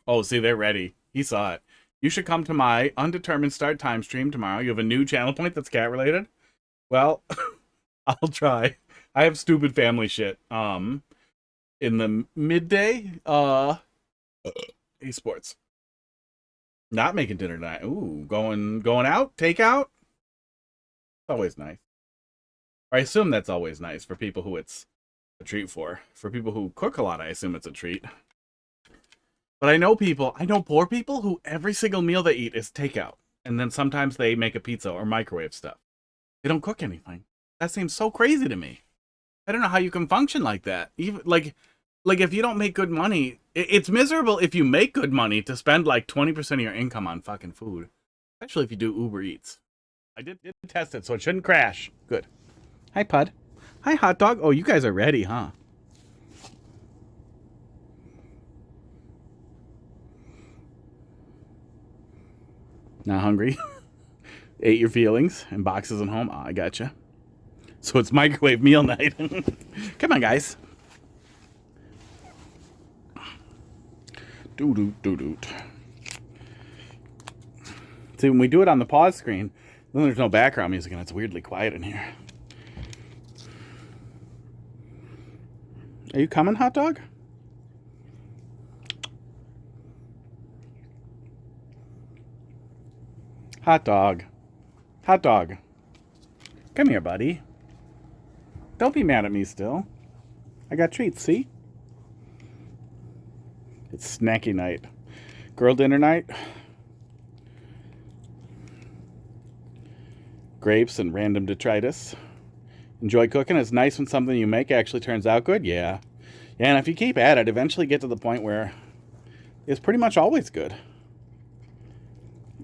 Oh, see, they're ready. He saw it. You should come to my undetermined start time stream tomorrow. You have a new channel point that's cat related? Well, I'll try. I have stupid family shit. In the midday, esports. Not making dinner tonight. Ooh, going out? Takeout? It's always nice. Or I assume that's always nice for people who it's a treat for. For people who cook a lot, I assume it's a treat. But I know poor people who every single meal they eat is takeout. And then sometimes they make a pizza or microwave stuff. They don't cook anything. That seems so crazy to me. I don't know how you can function like that. Even like if you don't make good money, it's miserable if you make good money to spend like 20% of your income on fucking food. Especially if you do Uber Eats. I did test it, so it shouldn't crash. Good. Hi, Pud. Hi, Hot Dog. Oh, you guys are ready, huh? Not hungry? Ate your feelings and boxes at home? Oh, I gotcha. So it's microwave meal night. Come on, guys. Doo-doo-doo-doot. See, when we do it on the pause screen, then there's no background music and it's weirdly quiet in here. Are you coming, Hot Dog? Hot Dog. Hot Dog. Come here, buddy. Don't be mad at me still. I got treats, see? It's snacky night. Girl dinner night. Grapes and random detritus. Enjoy cooking. It's nice when something you make actually turns out good. Yeah. Yeah, and if you keep at it, eventually get to the point where it's pretty much always good.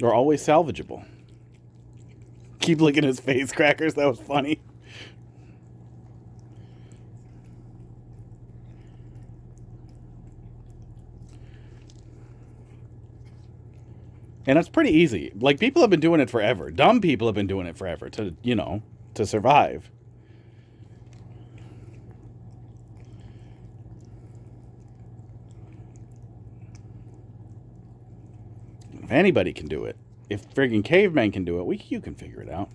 Or always salvageable. Keep looking at his face, Crackers. That was funny. And it's pretty easy. Like, people have been doing it forever. Dumb people have been doing it forever to, you know, to survive. If anybody can do it, if friggin' cavemen can do it, you can figure it out.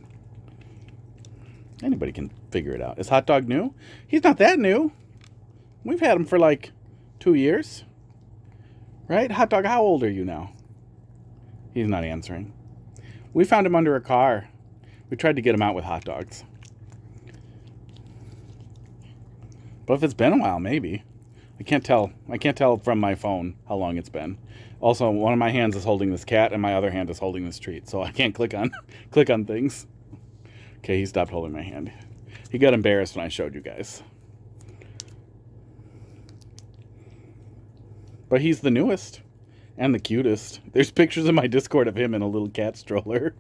Anybody can figure it out. Is Hot Dog new? He's not that new. We've had him for like 2 years. Right? Hot Dog, how old are you now? He's not answering. We found him under a car. We tried to get him out with hot dogs. But if it's been a while, maybe. I can't tell. I can't tell from my phone how long it's been. Also, one of my hands is holding this cat and my other hand is holding this treat, so I can't click on things. Okay, he stopped holding my hand. He got embarrassed when I showed you guys. But he's the newest and the cutest. There's pictures in my Discord of him in a little cat stroller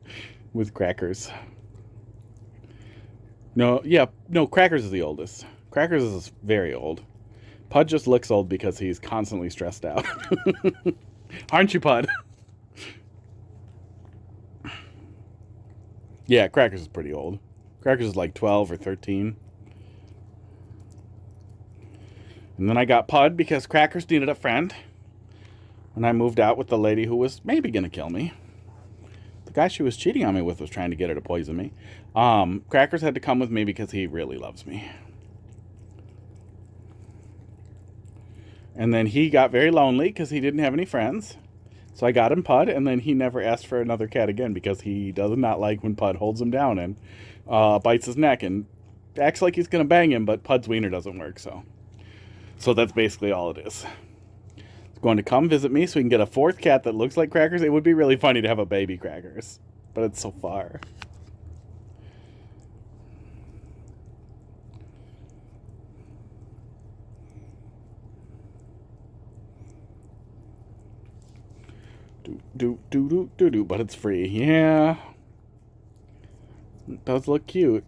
with Crackers. No, Crackers is the oldest. Crackers is very old. Pud just looks old because he's constantly stressed out. Aren't you, Pud? Yeah, Crackers is pretty old. Crackers is like 12 or 13. And then I got Pud because Crackers needed a friend. And I moved out with the lady who was maybe going to kill me. The guy she was cheating on me with was trying to get her to poison me. Crackers had to come with me because he really loves me. And then he got very lonely because he didn't have any friends. So I got him Pud, and then he never asked for another cat again because he does not like when Pud holds him down and bites his neck and acts like he's going to bang him, but Pud's wiener doesn't work, so that's basically all it is. He's going to come visit me so we can get a fourth cat that looks like Crackers. It would be really funny to have a baby Crackers, but it's so far. Do, but it's free. Yeah. It does look cute.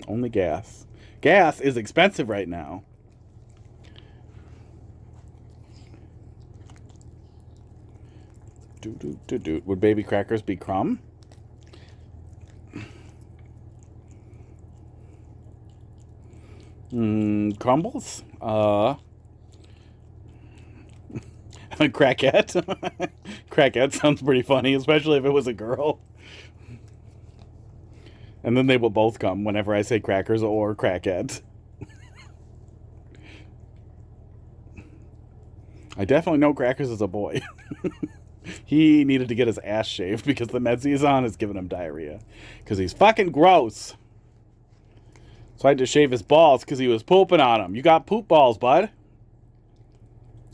Only gas. Gas is expensive right now. Do. Would baby Crackers be Crumb? Crumbles? Crackette. Crackette sounds pretty funny, especially if it was a girl. And then they will both come whenever I say Crackers or Crackette. I definitely know Crackers is a boy. He needed to get his ass shaved because the meds he's on is giving him diarrhea. Because he's fucking gross. So I had to shave his balls because he was pooping on them. You got poop balls, bud.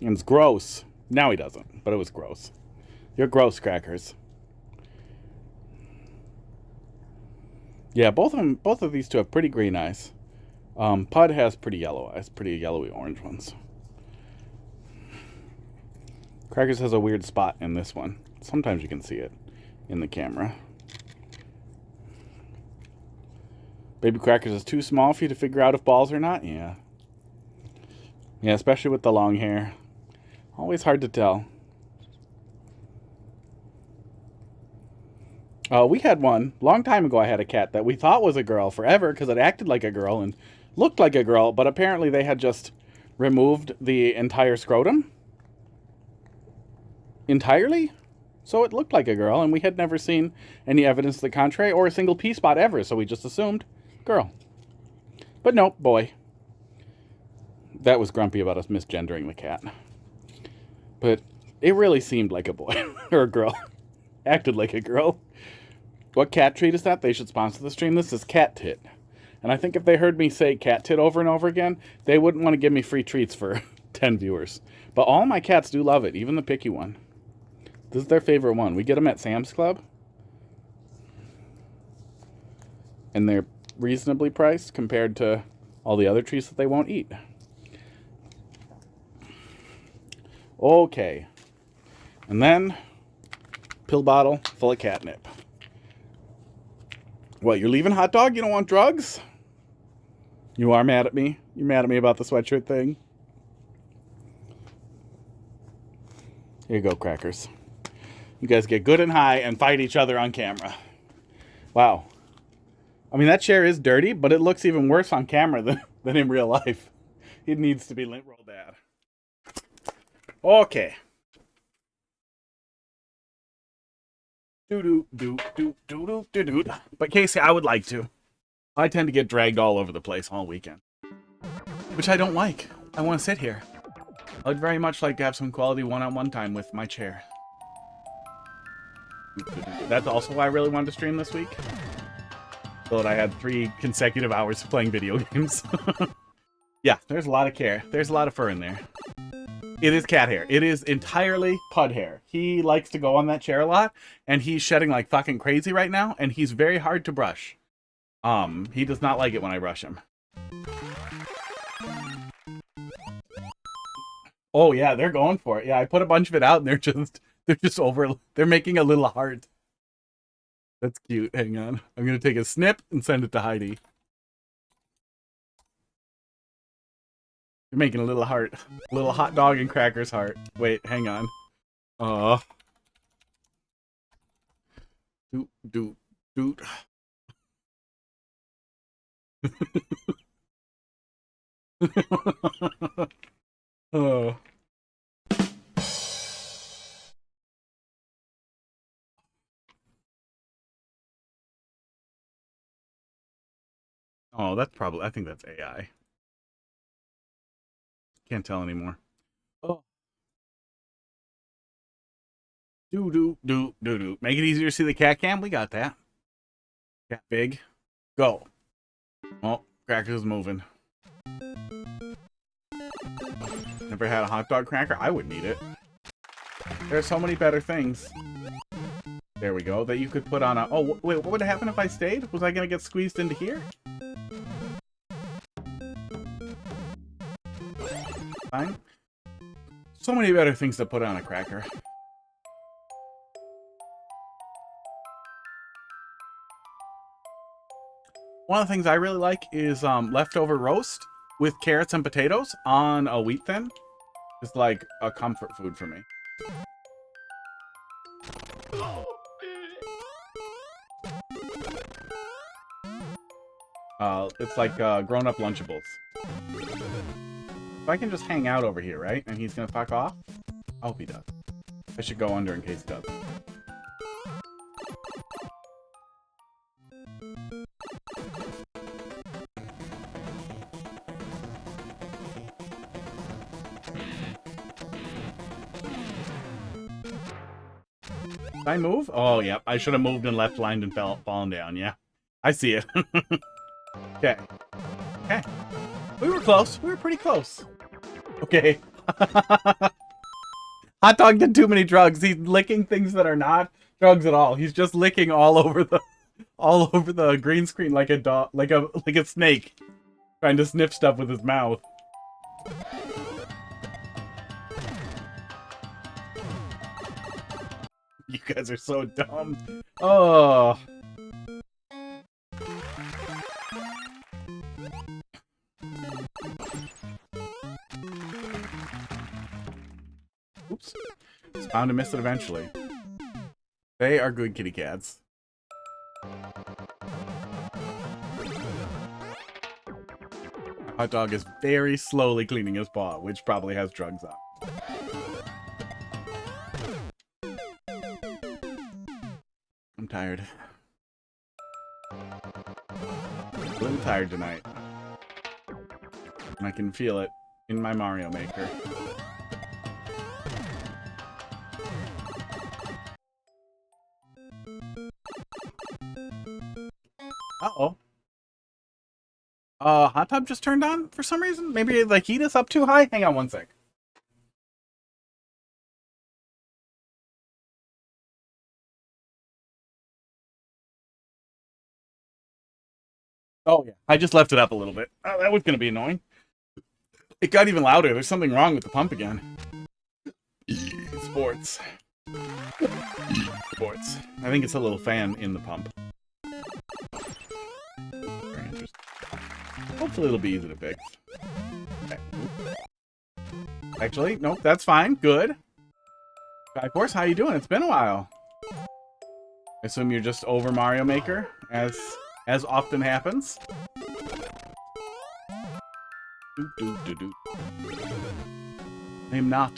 And it's gross. Now he doesn't, but it was gross. You're gross, Crackers. Yeah, both of these two have pretty green eyes. Pud has pretty yellow eyes, pretty yellowy orange ones. Crackers has a weird spot in this one. Sometimes you can see it in the camera. Baby Crackers is too small for you to figure out if balls or not? Yeah. Yeah, especially with the long hair. Always hard to tell. We had one. Long time ago I had a cat that we thought was a girl forever because it acted like a girl and looked like a girl, but apparently they had just removed the entire scrotum. Entirely? So it looked like a girl, and we had never seen any evidence to the contrary or a single pea spot ever, so we just assumed girl. But nope, boy. That was grumpy about us misgendering the cat. But it really seemed like a boy or a girl. Acted like a girl. What cat treat is that? They should sponsor the stream. This is Cat Tit. And I think if they heard me say Cat Tit over and over again, they wouldn't want to give me free treats for 10 viewers. But all my cats do love it, even the picky one. This is their favorite one. We get them at Sam's Club. And they're reasonably priced compared to all the other treats that they won't eat. Okay. And then, pill bottle full of catnip. What, you're leaving, Hot Dog? You don't want drugs? You are mad at me? You're mad at me about the sweatshirt thing? Here you go, Crackers. You guys get good and high and fight each other on camera. Wow. I mean, that chair is dirty, but it looks even worse on camera than in real life. It needs to be lint roll bad. Okay. But Casey, I would like to. I tend to get dragged all over the place all weekend, which I don't like. I want to sit here. I'd very much like to have some quality one-on-one time with my chair. That's also why I really wanted to stream this week. So that I had 3 consecutive hours of playing video games. Yeah, there's a lot of care. There's a lot of fur in there. It is cat hair. It is entirely Pud hair. He likes to go on that chair a lot, and he's shedding like fucking crazy right now, and he's very hard to brush. He does not like it when I brush him. Oh yeah, they're going for it. Yeah, I put a bunch of it out, and they're just over. They're making a little heart. That's cute. Hang on. I'm gonna take a snip and send it to Heidi. You're making a little heart. A little hot dog and crackers heart. Wait, hang on. Doot. Oh. Oh, that's probably, I think that's AI. Can't tell anymore. Oh. Do. Make it easier to see the cat cam. We got that. Cat big. Go. Oh, Cracker's moving. Never had a hot dog cracker? I wouldn't eat it. There are so many better things. There we go. That you could put on a... Oh, wait, what would happen if I stayed? Was I going to get squeezed into here? Fine. So many better things to put on a cracker. One of the things I really like is leftover roast with carrots and potatoes on a wheat thin. It's like a comfort food for me. It's like grown-up Lunchables. So I can just hang out over here, right? And he's gonna fuck off? I hope he does. I should go under in case he does. Did I move? Oh, yeah. I should have moved and left lined and fallen down. Yeah. I see it. Okay. Okay. We were close. We were pretty close. Okay. Hot dog did too many drugs. He's licking things that are not drugs at all. He's just licking all over the green screen like a dog, like a snake, trying to sniff stuff with his mouth. You guys are so dumb. Oh. Oops. It's bound to miss it eventually. They are good kitty cats. Hot dog is very slowly cleaning his paw, which probably has drugs on. I'm tired. I'm a little tired tonight. I can feel it in my Mario Maker. Uh-oh. Hot tub just turned on for some reason? Maybe the heat is up too high? Hang on one sec. Oh, yeah. I just left it up a little bit. Oh, that was going to be annoying. It got even louder. There's something wrong with the pump again. Sports. Sports. I think it's a little fan in the pump. Very interesting. Hopefully it'll be easy to fix. Okay. Actually, nope, that's fine. Good. Skyforce, how you doing? It's been a while. I assume you're just over Mario Maker, as often happens. I am not.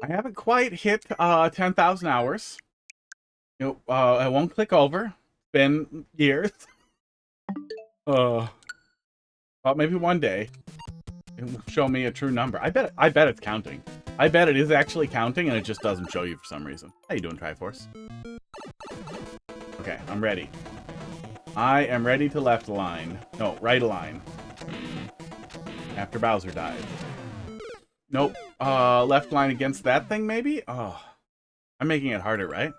I haven't quite hit 10,000 hours. You know, I won't click over. It's been years. Well, maybe one day it will show me a true number. I bet it's counting. I bet it is actually counting, and it just doesn't show you for some reason. How you doing, Triforce? Okay, I'm ready. I am ready to left line. No, right line. After Bowser died. Nope. Left line against that thing, maybe? Oh. I'm making it harder, right?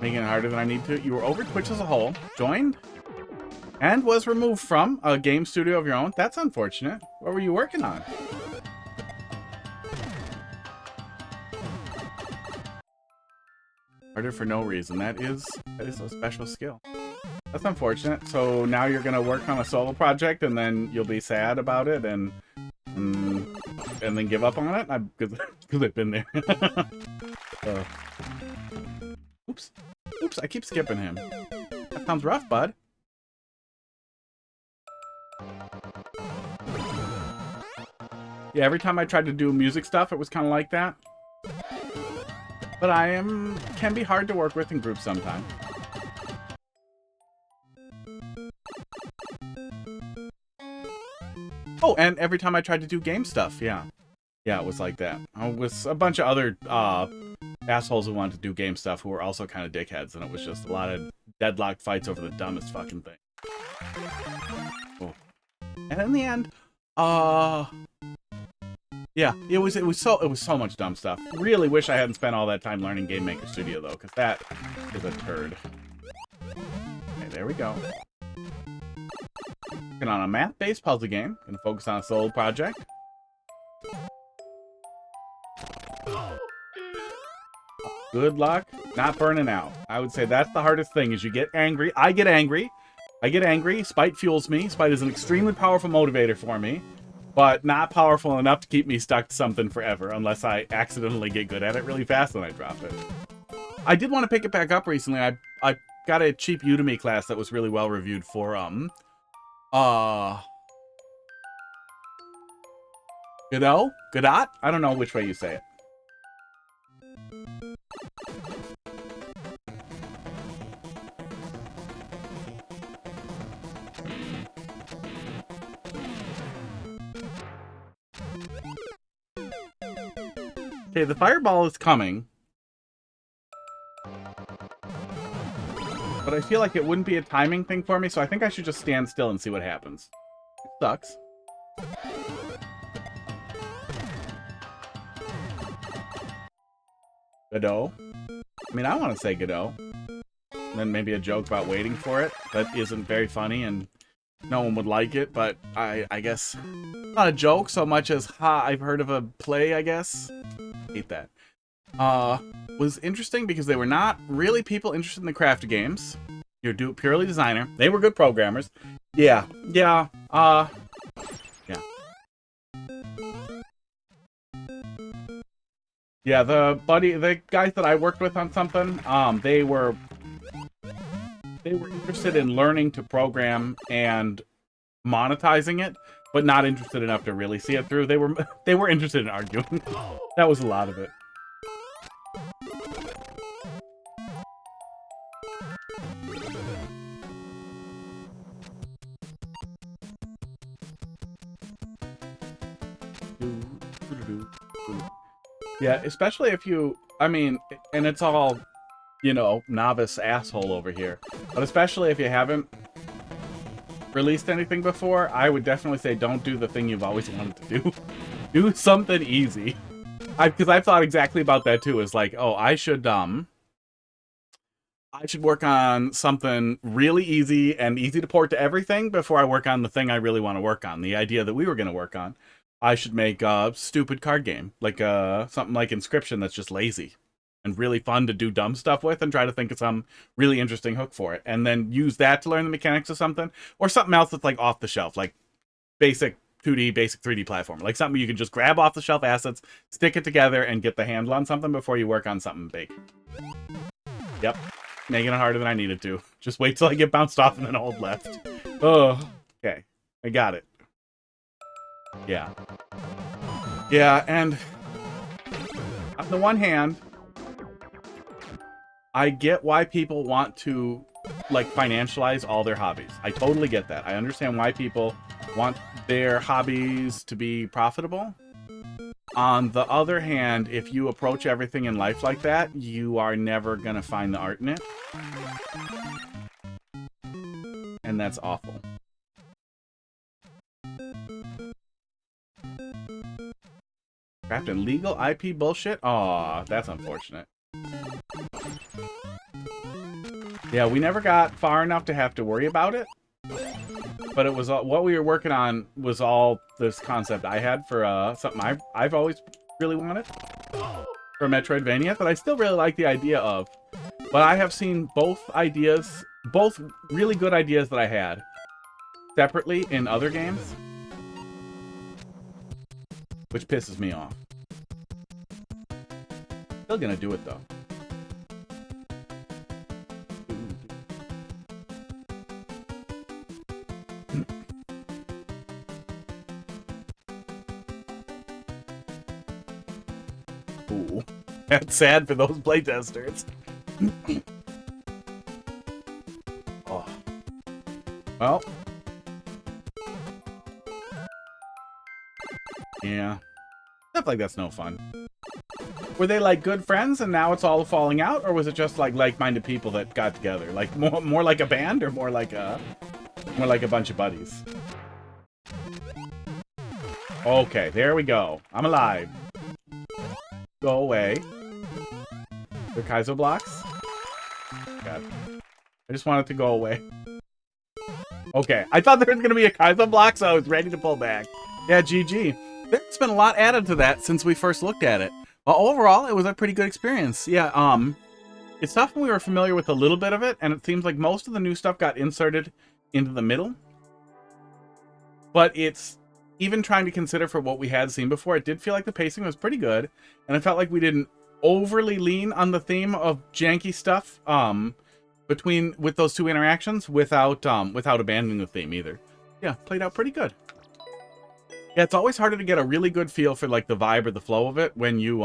Making it harder than I need to. You were over Twitch as a whole. Joined? And was removed from a game studio of your own. That's unfortunate. What were you working on? Harder for no reason. That is a special skill. That's unfortunate. So now you're gonna work on a solo project, and then you'll be sad about it, and then give up on it. Because I've been there. Oops. Oops. I keep skipping him. That sounds rough, bud. Yeah, every time I tried to do music stuff, it was kind of like that. But can be hard to work with in groups sometimes. Oh, and every time I tried to do game stuff, yeah. Yeah, it was like that. With a bunch of other assholes who wanted to do game stuff who were also kind of dickheads, and it was just a lot of deadlocked fights over the dumbest fucking thing. Oh. And in the end, yeah, it was so much dumb stuff. Really wish I hadn't spent all that time learning Game Maker Studio though, because that is a turd. Okay, there we go. Working on a math-based puzzle game. Gonna focus on a solo project. Good luck not burning out. I would say that's the hardest thing, is you get angry. I get angry. Spite fuels me. Spite is an extremely powerful motivator for me, but not powerful enough to keep me stuck to something forever unless I accidentally get good at it really fast and I drop it. I did want to pick it back up recently. I got a cheap Udemy class that was really well reviewed for Godot? Godot? I don't know which way you say it. Okay, the fireball is coming. But I feel like it wouldn't be a timing thing for me, so I think I should just stand still and see what happens. It sucks. Godot? I mean, I want to say Godot. And then maybe a joke about waiting for it. That isn't very funny and no one would like it, but I guess not a joke so much as, I've heard of a play, I guess. Hate that. Was interesting because they were not really people interested in the craft games. You're purely designer. They were good programmers. Yeah. Yeah. Yeah, the guys that I worked with on something, they were interested in learning to program and monetizing it, but not interested enough to really see it through. They were interested in arguing. That was a lot of it. Yeah, especially if you, I mean, and it's all, you know, novice asshole over here, but especially if you haven't released anything before, I would definitely say don't do the thing you've always wanted to do. Do something easy. Because I've thought exactly about that too, is like, oh, I should work on something really easy and easy to port to everything before I work on the thing I really want to work on, the idea that we were going to work on. I should make a stupid card game, like something like Inscription that's just lazy and really fun to do dumb stuff with, and try to think of some really interesting hook for it, and then use that to learn the mechanics of something, or something else that's like off the shelf, like basic 2D, basic 3D platformer, like something you can just grab off the shelf assets, stick it together, and get the handle on something before you work on something big. Yep, making it harder than I needed to. Just wait till I get bounced off and then hold left. Oh, okay, I got it. Yeah. Yeah, and on the one hand, I get why people want to like, financialize all their hobbies. I totally get that. I understand why people want their hobbies to be profitable. On the other hand, if you approach everything in life like that, you are never gonna find the art in it. And that's awful. Trapped in legal IP bullshit? Aw, that's unfortunate. Yeah, we never got far enough to have to worry about it. But it was what we were working on was all this concept I had for something I've always really wanted for Metroidvania that I still really like the idea of. But I have seen both ideas, both really good ideas that I had separately in other games, which pisses me off. Still gonna do it though. Ooh, that's sad for those playtesters. Oh. Well. Yeah. Stuff like that's no fun. Were they like good friends and now it's all falling out, or was it just like like-minded people that got together? Like more like a band, or more like a bunch of buddies? Okay, there we go. I'm alive. Go away. The Kaizo blocks? God. I just want it to go away. Okay, I thought there was going to be a Kaizo block, so I was ready to pull back. Yeah, GG. There's been a lot added to that since we first looked at it. But overall, it was a pretty good experience. Yeah, it's stuff we were familiar with a little bit of it, and it seems like most of the new stuff got inserted into the middle. But it's, even trying to consider for what we had seen before, it did feel like the pacing was pretty good, and it felt like we didn't overly lean on the theme of janky stuff with those two interactions without abandoning the theme either. Yeah, played out pretty good. Yeah, it's always harder to get a really good feel for like the vibe or the flow of it when you've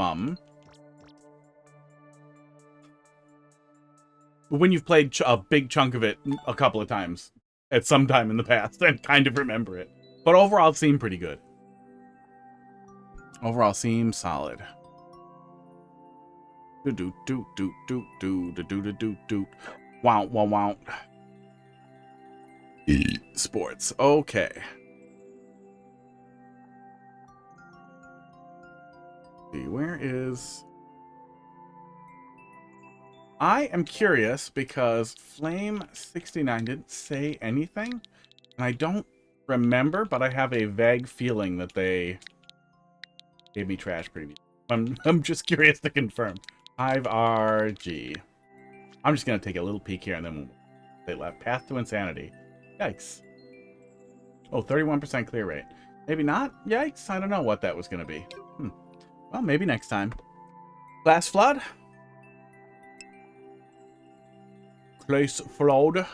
played a big chunk of it a couple of times at some time in the past and kind of remember it. But overall, it seemed pretty good. Overall, seems solid. Do do do do do do do do do do. Wow wow wow. Sports. Okay. See, where is? I am curious because Flame69 didn't say anything, and I don't remember, but I have a vague feeling that they gave me trash preview. I'm just curious to confirm. 5RG. I'm just gonna take a little peek here and then they left. Path to Insanity. Yikes. Oh, 31% clear rate. Maybe not? Yikes. I don't know what that was gonna be. Well, maybe next time. Klasflod. Klasflod.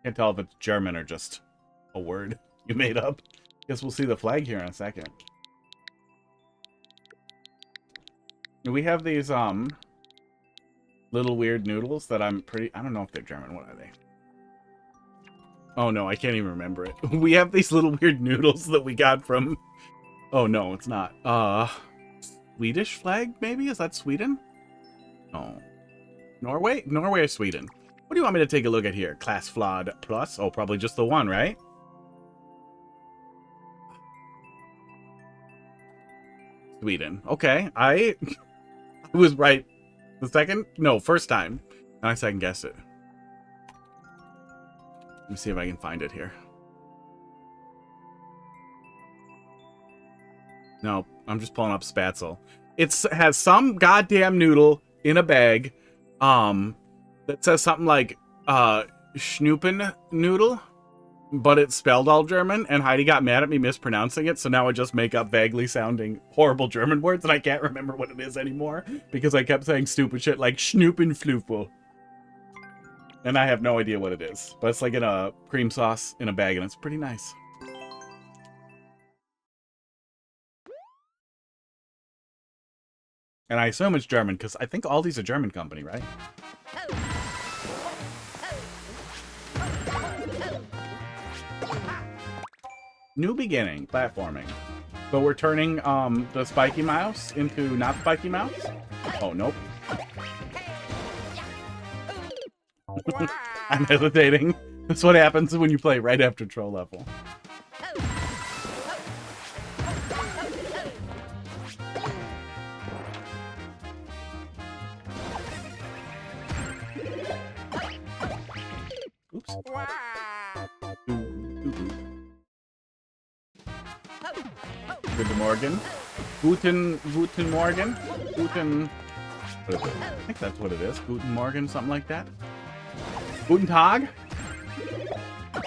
Can't tell if it's German or just a word you made up. Guess we'll see the flag here in a second. We have these little weird noodles that I don't know if they're German. What are they? Oh no, I can't even remember it. We have these little weird noodles that we got from... Oh no, it's not. Swedish flag, maybe? Is that Sweden? No. Norway? Norway or Sweden? What do you want me to take a look at here? Klasflod Plus? Oh, probably just the one, right? Sweden. Okay, I was right the first time. And I second guessed it. Let me see if I can find it here. No, I'm just pulling up Spatzel. It has some goddamn noodle in a bag that says something like Schnuppen noodle, but it's spelled all German, and Heidi got mad at me mispronouncing it, so now I just make up vaguely sounding horrible German words, and I can't remember what it is anymore, because I kept saying stupid shit like Schnuppenflupel. And I have no idea what it is, but it's like in a cream sauce in a bag, and it's pretty nice. And I assume it's German, because I think all these are German company, right? New beginning, platforming. So we're turning the Spiky Mouse into not Spiky Mouse? Oh, nope. I'm hesitating. That's what happens when you play right after troll level. Oops. Guten Morgen. Guten Morgen. Guten... What is it? I think that's what it is. Guten Morgen, something like that. Guten Tag. I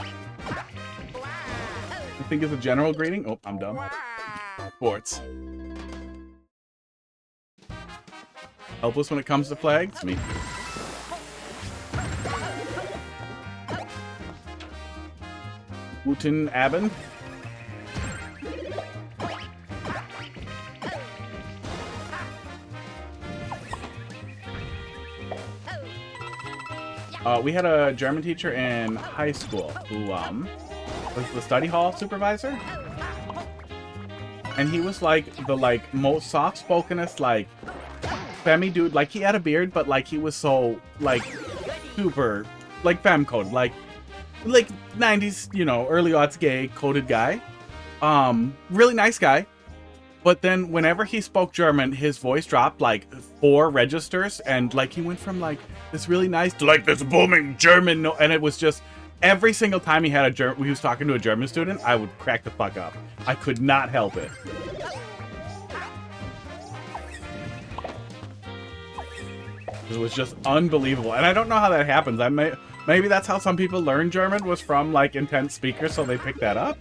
think it's a general greeting. Oh, I'm dumb. Sports. Helpless when it comes to flags? Me. Guten Abend. We had a German teacher in high school who was the study hall supervisor, and he was like the most soft-spokenest femmy dude. Like, he had a beard, but like he was so super femme coded, like 90s, you know, early aughts gay coded guy. Really nice guy. But then whenever he spoke German, his voice dropped like 4 registers, and like he went from like this really nice to like this booming German, and it was just every single time he had he was talking to a German student, I would crack the fuck up. I could not help it. It was just unbelievable, and I don't know how that happens. Maybe that's how some people learn German, was from like intense speakers, so they picked that up.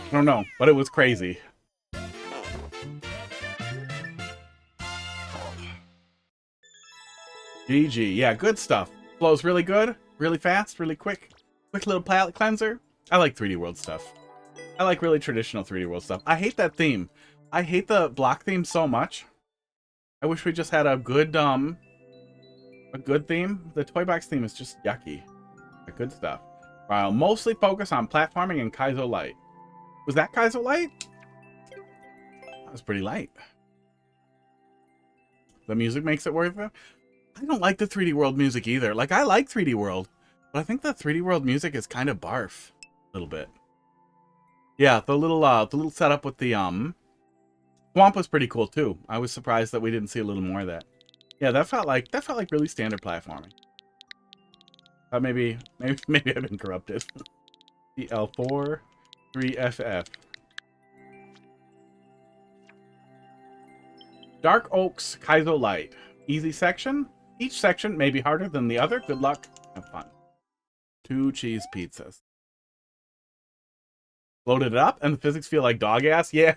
I don't know, but it was crazy. GG. Yeah, good stuff. Flows really good, really fast, really quick. Quick little palette cleanser. I like 3D World stuff. I like really traditional 3D World stuff. I hate that theme. I hate the block theme so much. I wish we just had a good theme. The Toy Box theme is just yucky. Good stuff. I'll mostly focus on platforming and Kaizo Lite. Was that Kaizo Lite? That was pretty light. The music makes it worth it. I don't like the 3D World music either. Like, I like 3D World, but I think the 3D World music is kind of barf. A little bit. Yeah, the little setup with the Thwomp was pretty cool too. I was surprised that we didn't see a little more of that. Yeah, that felt like really standard platforming. Maybe I've been corrupted. DL4 3FF. Dark Oaks Kaizo Lite. Easy section. Each section may be harder than the other. Good luck. Have fun. 2 cheese pizzas. Loaded it up and the physics feel like dog ass. Yeah.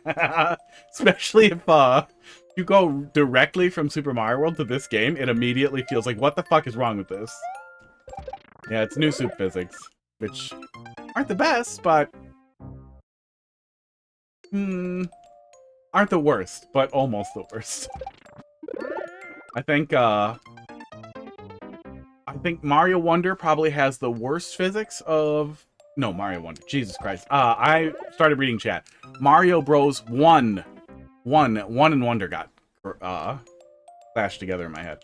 Especially if you go directly from Super Mario World to this game, it immediately feels like, what the fuck is wrong with this? Yeah, it's new soup physics, which aren't the best, but aren't the worst, but almost the worst. I think Mario Wonder probably has the worst physics of... No, Mario Wonder. Jesus Christ. I started reading chat. Mario Bros. 1 and Wonder got clashed together in my head.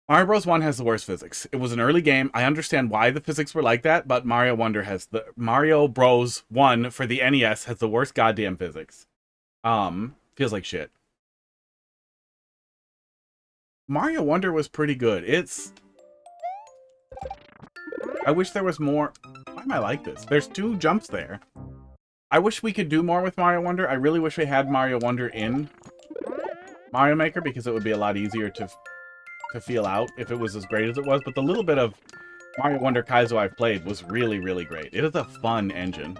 Mario Bros. 1 has the worst physics. It was an early game. I understand why the physics were like that, but Mario Wonder has the... Mario Bros. 1 for the NES has the worst goddamn physics. Feels like shit. Mario Wonder was pretty good. I wish there was more... Why am I like this? There's 2 jumps there. I wish we could do more with Mario Wonder. I really wish we had Mario Wonder in Mario Maker, because it would be a lot easier to feel out if it was as great as it was. But the little bit of Mario Wonder Kaizo I've played was really, really great. It is a fun engine.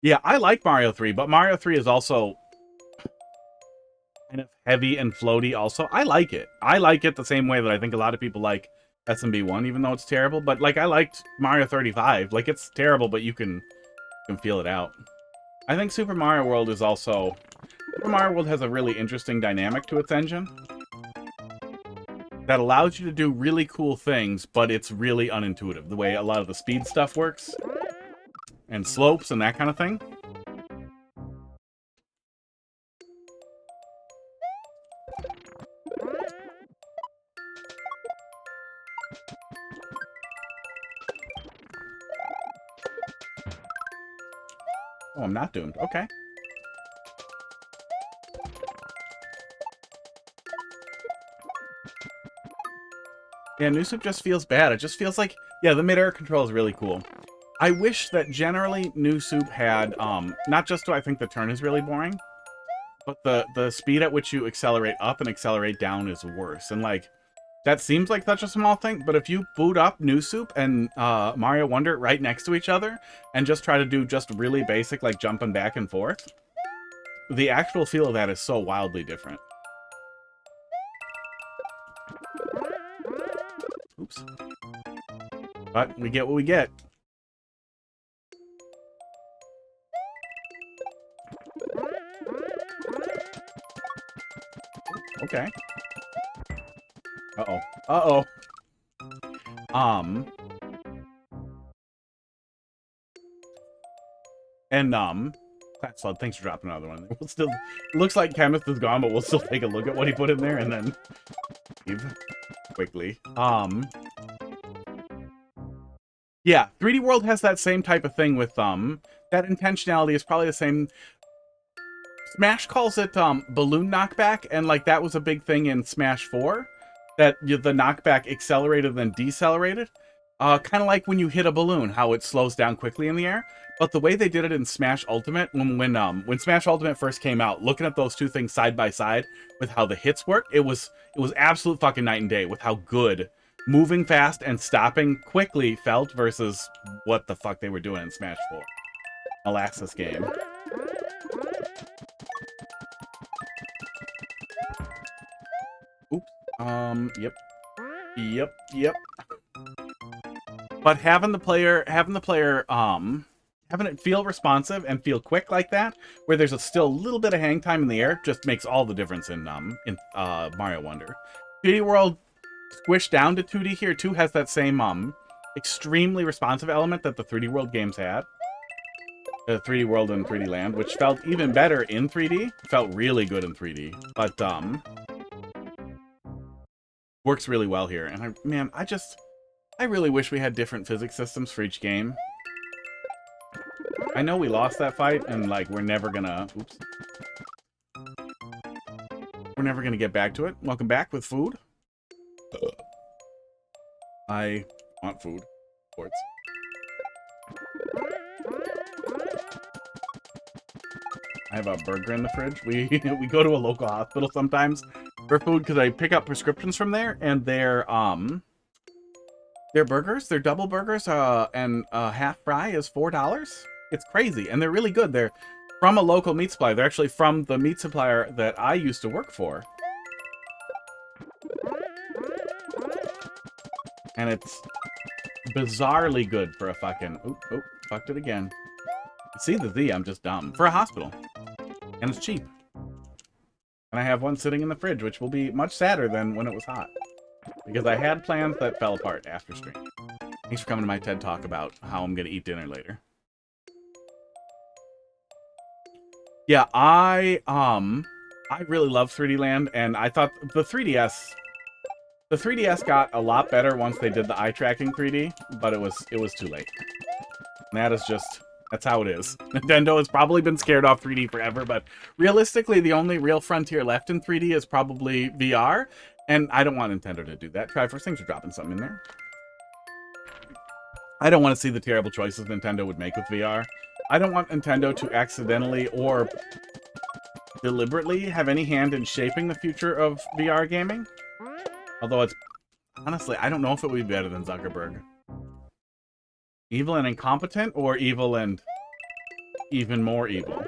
Yeah, I like Mario 3, but Mario 3 is also kind of heavy and floaty also. I like it. I like it the same way that I think a lot of people like SMB 1, even though it's terrible. But like, I liked Mario 35. Like, it's terrible, but you can feel it out. I think Super Mario World is also... Super Mario World has a really interesting dynamic to its engine that allows you to do really cool things, but it's really unintuitive. The way a lot of the speed stuff works, and slopes and that kind of thing. Oh, I'm not doomed. Okay. Yeah, New Soup just feels bad. It just feels like... Yeah, the mid-air control is really cool. I wish that generally New Soup had... not just do I think the turn is really boring, but the speed at which you accelerate up and accelerate down is worse. And, like, that seems like such a small thing, but if you boot up New Soup and Mario Wonder right next to each other and just try to do just really basic, like, jumping back and forth, the actual feel of that is so wildly different. Oops. But we get what we get. Okay. Uh-oh. Uh-oh. And, Klasflod, thanks for dropping another one. We'll still... Looks like Chemist is gone, but we'll still take a look at what he put in there and then leave quickly. Yeah, 3D World has that same type of thing with, that intentionality is probably the same... Smash calls it, balloon knockback, and, like, that was a big thing in Smash 4, that the knockback accelerated then decelerated. Kind of like when you hit a balloon, how it slows down quickly in the air. But the way they did it in Smash Ultimate, when Smash Ultimate first came out, looking at those two things side by side with how the hits work, it was absolute fucking night and day with how good moving fast and stopping quickly felt versus what the fuck they were doing in Smash 4. Alas, this game. Oops. Yep. But having it feel responsive and feel quick like that, where there's still a little bit of hang time in the air, just makes all the difference in Mario Wonder. 3D World squished down to 2D here too has that same extremely responsive element that the 3D World games had. 3D World and 3D Land, which felt even better in 3D. Felt really good in 3D, but works really well here. And I really wish we had different physics systems for each game. I know we lost that fight, and, like, we're never gonna... Oops. We're never gonna get back to it. Welcome back with food. I want food. Sports. I have a burger in the fridge. We go to a local hospital sometimes for food because I pick up prescriptions from there, and their burgers, their double burgers, and half fry is $4. It's crazy, and they're really good. They're from a local meat supplier. They're actually from the meat supplier that I used to work for. And it's bizarrely good for a fucking... Oh, fucked it again. See the Z, I'm just dumb. For a hospital. And it's cheap. And I have one sitting in the fridge, which will be much sadder than when it was hot. Because I had plans that fell apart after stream. Thanks for coming to my TED Talk about how I'm going to eat dinner later. Yeah, I really love 3D Land, and I thought the 3DS got a lot better once they did the eye tracking 3D, but it was too late. And that is just, that's how it is. Nintendo has probably been scared off 3D forever, but realistically, the only real frontier left in 3D is probably VR, and I don't want Nintendo to do that. Try first things for dropping something in there. I don't want to see the terrible choices Nintendo would make with VR. I don't want Nintendo to accidentally or deliberately have any hand in shaping the future of VR gaming. Although it's... Honestly, I don't know if it would be better than Zuckerberg. Evil and incompetent, or evil and even more evil?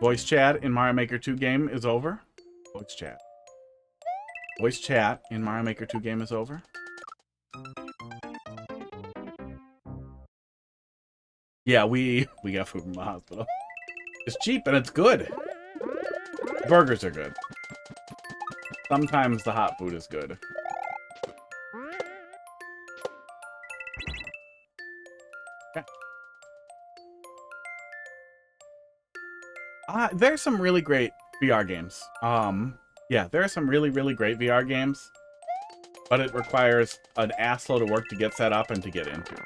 Voice chat in Mario Maker 2 game is over. Voice chat. Voice chat in Mario Maker 2 game is over. Yeah, we got food from the hospital. It's cheap and it's good. Burgers are good. Sometimes the hot food is good. Okay. There's some really great VR games. Yeah, there are some really, really great VR games, but it requires an assload of work to get set up and to get into.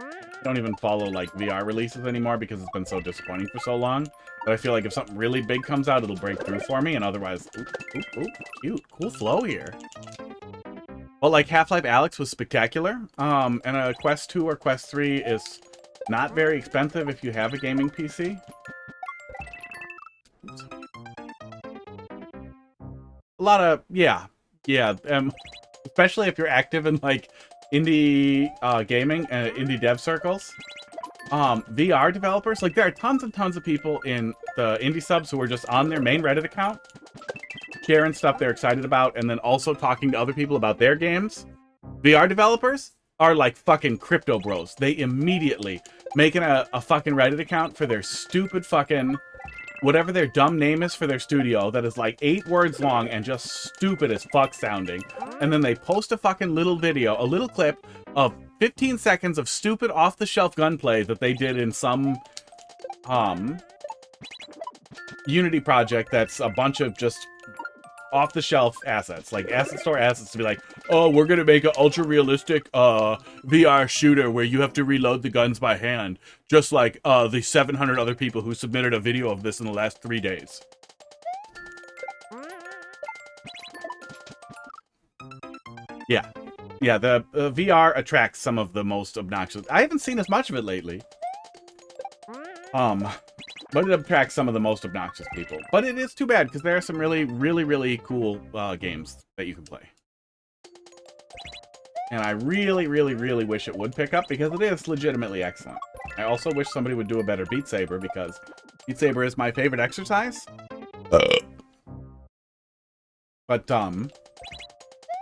I don't even follow like VR releases anymore because it's been so disappointing for so long. But I feel like if something really big comes out, it'll break through for me, and otherwise, ooh, cute, cool flow here. Well, like Half-Life Alyx was spectacular, and a Quest 2 or Quest 3 is not very expensive if you have a gaming PC. Oops. A lot of, yeah, especially if you're active in like indie gaming and indie dev circles. VR developers, like there are tons and tons of people in the indie subs who are just on their main Reddit account, sharing stuff they're excited about, and then also talking to other people about their games. VR developers are like fucking crypto bros. They immediately making a fucking Reddit account for their stupid fucking, whatever their dumb name is for their studio that is like 8 words long and just stupid as fuck sounding. And then they post a fucking little video, a little clip of 15 seconds of stupid off-the-shelf gunplay that they did in some Unity project that's a bunch of just off-the-shelf assets, like asset store assets, to be like, oh, we're gonna make an ultra-realistic VR shooter where you have to reload the guns by hand, just like the 700 other people who submitted a video of this in the last 3 days. Yeah, the VR attracts some of the most obnoxious. I haven't seen as much of it lately. But it attracts some of the most obnoxious people. But it is too bad, because there are some really, really, really cool games that you can play. And I really, really, really wish it would pick up, because it is legitimately excellent. I also wish somebody would do a better Beat Saber, because Beat Saber is my favorite exercise. But,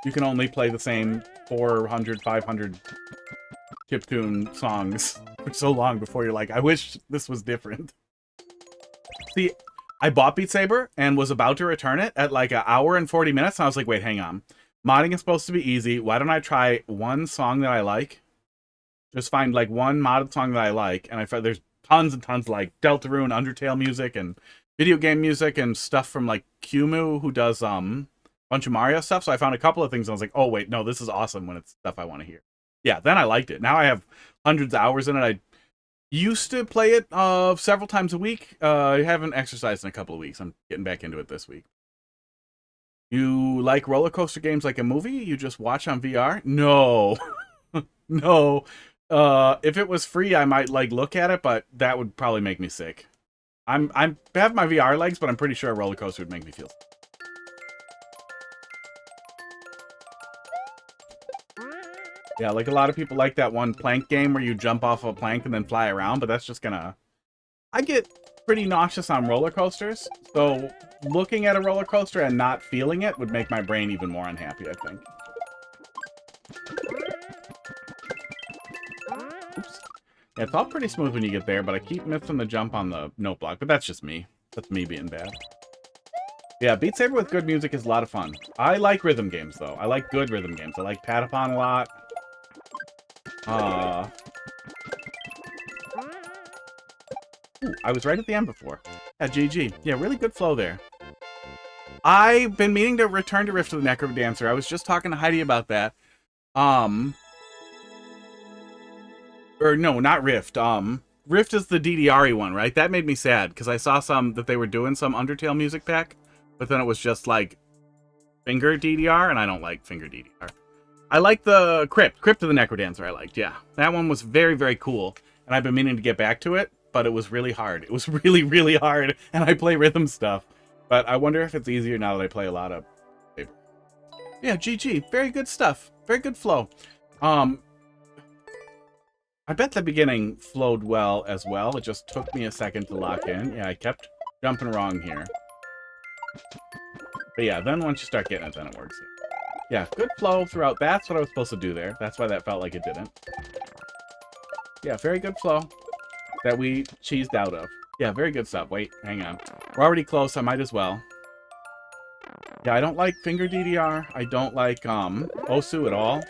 you can only play the same 400, 500 chiptune songs for so long before you're like, I wish this was different. See, I bought Beat Saber and was about to return it at like 1 hour and 40 minutes, and I was like, wait, hang on. Modding is supposed to be easy. Why don't I try one song that I like? Just find like one modded song that I like, and I found there's tons and tons like Deltarune, Undertale music, and video game music, and stuff from like Kumu, who does bunch of Mario stuff. So I found a couple of things and I was like, oh wait, no, this is awesome when it's stuff I want to hear. Yeah, then I liked it. Now I have hundreds of hours in it. I used to play it several times a week. I haven't exercised in a couple of weeks. I'm getting back into it this week. You like roller coaster games like a movie you just watch on VR? No. No. If it was free, I might like look at it, but that would probably make me sick. I have my VR legs, but I'm pretty sure a roller coaster would make me feel sick. Yeah, like a lot of people like that one plank game where you jump off a plank and then fly around, but that's just gonna... I get pretty nauseous on roller coasters, so looking at a roller coaster and not feeling it would make my brain even more unhappy, I think. Oops. Yeah, it's all pretty smooth when you get there, but I keep missing the jump on the note block, but that's just me. That's me being bad. Yeah, Beat Saber with good music is a lot of fun. I like rhythm games, though. I like good rhythm games. I like Patapon a lot. Ooh, I was right at the end before. Yeah, GG. Yeah, really good flow there. I've been meaning to return to Rift of the Necrodancer. I was just talking to Heidi about that. Or no, not Rift. Rift is the DDR-y one, right? That made me sad, because I saw some that they were doing some Undertale music pack, but then it was just like finger DDR, and I don't like finger DDR. I like the Crypt of the Necrodancer I liked, yeah. That one was very, very cool, and I've been meaning to get back to it, but it was really hard. It was really, really hard, and I play rhythm stuff. But I wonder if it's easier now that I play a lot of paper. Yeah, GG. Very good stuff. Very good flow. I bet the beginning flowed well as well. It just took me a second to lock in. Yeah, I kept jumping wrong here. But yeah, then once you start getting it, then it works. Yeah, good flow throughout. That's what I was supposed to do there. That's why that felt like it didn't. Yeah, very good flow that we cheesed out of. Yeah, very good stuff. Wait, hang on. We're already close. I might as well. Yeah, I don't like finger DDR. I don't like Osu at all.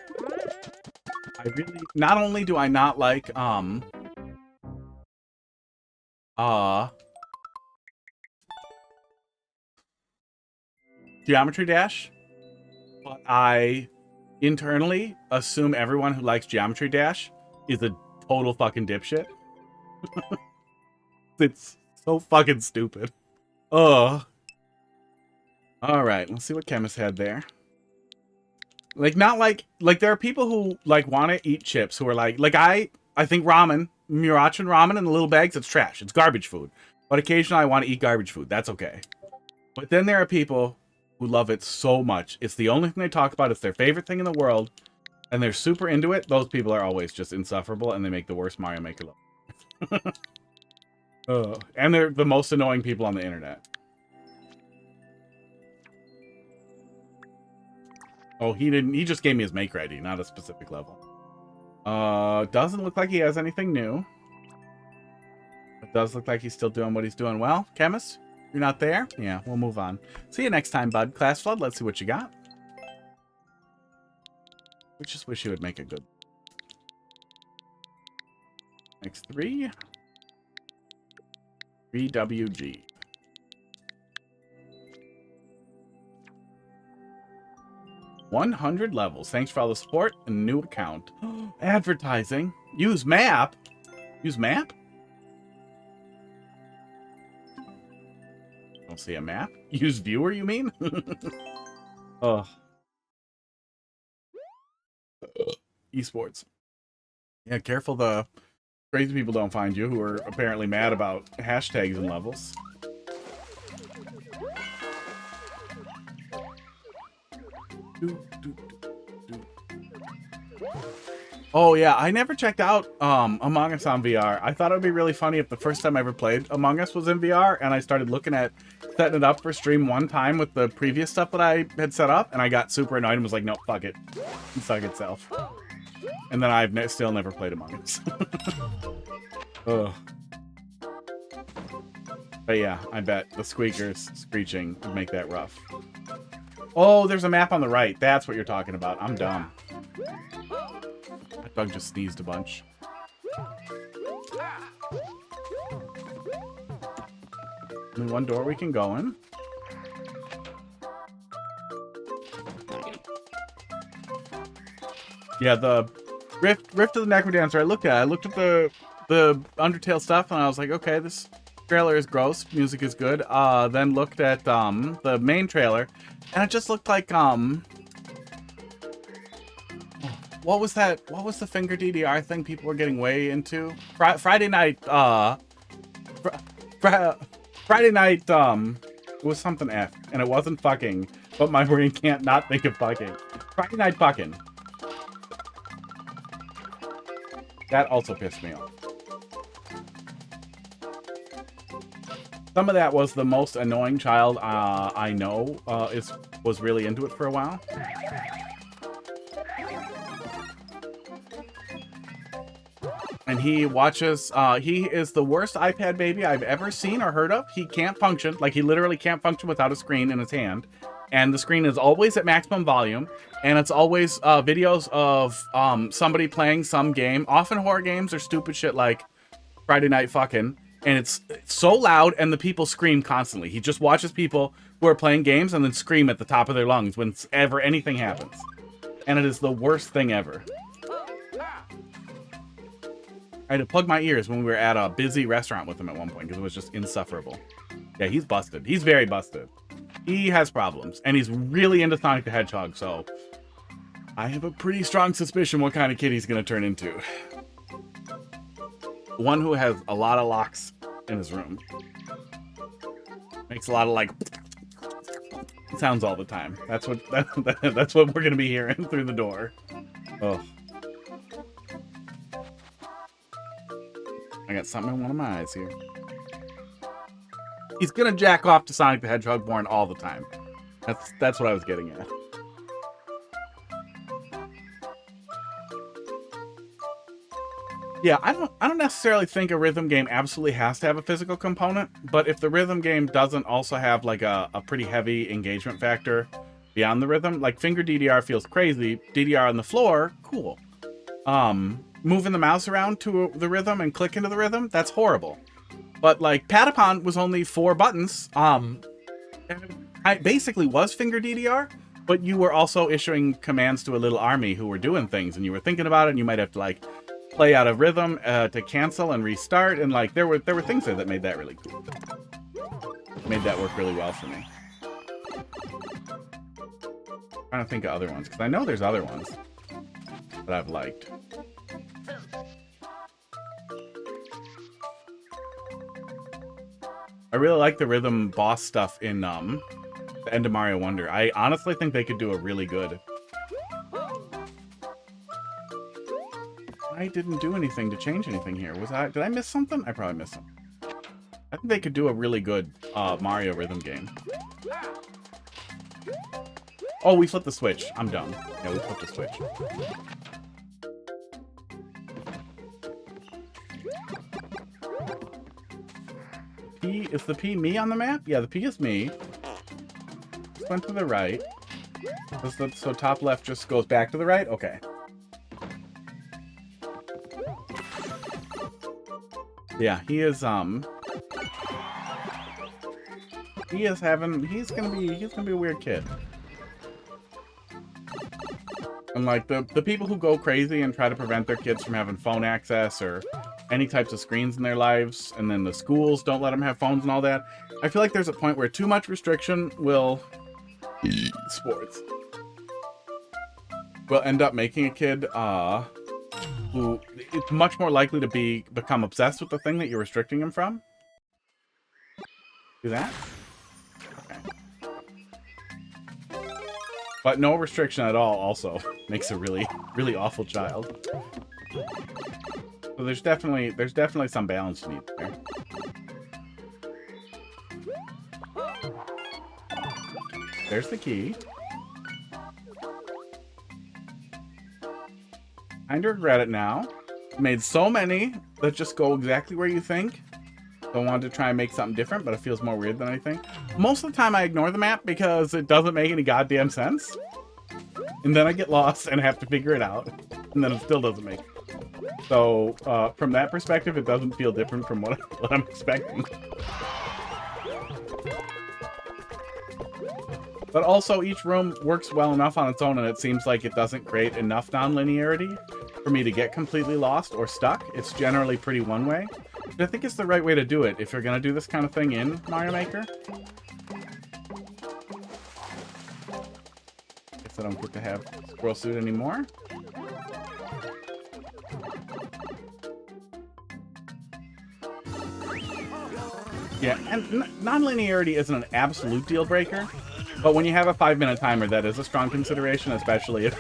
I really... Not only do I not like Geometry Dash, but I internally assume everyone who likes Geometry Dash is a total fucking dipshit. It's so fucking stupid. Ugh. Alright, let's see what Chemist had there. Like, not like there are people who, like, want to eat chips who are like I think ramen, Mirachin ramen in the little bags, it's trash. It's garbage food. But occasionally I want to eat garbage food. That's okay. But then there are people who love it so much. It's the only thing they talk about. It's their favorite thing in the world. And they're super into it. Those people are always just insufferable, and they make the worst Mario Maker level. And they're the most annoying people on the internet. Oh, he just gave me his make ready, not a specific level. Doesn't look like he has anything new. It does look like he's still doing what he's doing well. Chemist, you're not there? Yeah, we'll move on. See you next time, bud. Klasflod, let's see what you got. We just wish you would make a good... Next 3. 3WG. $100 levels. Thanks for all the support. A new account. Advertising. Use map. Use map? Don't see a map. Use viewer, you mean? Oh. Esports. Yeah, careful the crazy people don't find you who are apparently mad about hashtags and levels. Oh yeah, I never checked out Among Us on VR. I thought it would be really funny if the first time I ever played Among Us was in VR, and I started looking at setting it up for stream one time with the previous stuff that I had set up, and I got super annoyed and was like, no, fuck it. It suck itself. And then I've still never played Among Us. Ugh. But yeah, I bet the squeakers screeching would make that rough. Oh, there's a map on the right. That's what you're talking about. I'm dumb. That dog just sneezed a bunch. Only one door we can go in. Yeah, the Rift of the Necrodancer. I looked at the Undertale stuff, and I was like, okay, this trailer is gross. Music is good. Then looked at the main trailer, and it just looked like what was that? What was the finger DDR thing people were getting way into? Friday night. Friday night. It was something F, and it wasn't fucking. But my brain can't not think of fucking. Friday night fucking. That also pissed me off. Some of that was the most annoying child I know was really into it for a while. And he watches, he is the worst iPad baby I've ever seen or heard of. He can't function, like he literally can't function without a screen in his hand. And the screen is always at maximum volume. And it's always videos of somebody playing some game, often horror games or stupid shit like Friday Night Fucking. And it's so loud and the people scream constantly. He just watches people who are playing games and then scream at the top of their lungs whenever anything happens. And it is the worst thing ever. I had to plug my ears when we were at a busy restaurant with him at one point because it was just insufferable. Yeah, he's busted. He's very busted. He has problems. And he's really into Sonic the Hedgehog, so I have a pretty strong suspicion what kind of kid he's going to turn into. One who has a lot of locks in his room. Makes a lot of, like, sounds all the time. That's what we're going to be hearing through the door. Oh. I got something in one of my eyes here. He's gonna jack off to Sonic the Hedgehog born all the time. That's what I was getting at. Yeah, I don't necessarily think a rhythm game absolutely has to have a physical component, but if the rhythm game doesn't also have like a pretty heavy engagement factor beyond the rhythm, like finger DDR feels crazy. DDR on the floor, cool. Moving the mouse around to the rhythm and click into the rhythm, that's horrible. But like Patapon was only 4 buttons. It basically was finger DDR, but you were also issuing commands to a little army who were doing things, and you were thinking about it, and you might have to like play out of rhythm to cancel and restart, and like there were things there that made that really cool. Made that work really well for me. I'm trying to think of other ones, because I know there's other ones that I've liked. I really like the rhythm boss stuff in the End of Mario Wonder. I honestly think they could do a really good. I didn't do anything to change anything here. Did I miss something? I probably missed something. I think they could do a really good Mario rhythm game. Oh, we flipped the switch. I'm dumb. Yeah, we flipped the switch. Is the P me on the map? Yeah, the P is me. Just went to the right. So top left just goes back to the right? Okay. Yeah, he is he's gonna be a weird kid. And like the people who go crazy and try to prevent their kids from having phone access or any types of screens in their lives, and then the schools don't let them have phones and all that. I feel like there's a point where too much restriction will end up making a kid who it's much more likely to become obsessed with the thing that you're restricting him from. Do that? Okay. But no restriction at all also makes a really, really awful child. So there's definitely some balance you need there. There's the key. Kinda regret it now. Made so many that just go exactly where you think. So I wanted to try and make something different, but it feels more weird than anything. Most of the time I ignore the map because it doesn't make any goddamn sense. And then I get lost and have to figure it out. And then it still doesn't make sense. So, from that perspective, it doesn't feel different from what I'm expecting. But also, each room works well enough on its own, and it seems like it doesn't create enough non-linearity for me to get completely lost or stuck. It's generally pretty one-way. But I think it's the right way to do it if you're going to do this kind of thing in Mario Maker. Guess I don't get to have Squirrel Suit anymore. Yeah, and non-linearity isn't an absolute deal breaker, but when you have a 5-minute timer, that is a strong consideration, especially if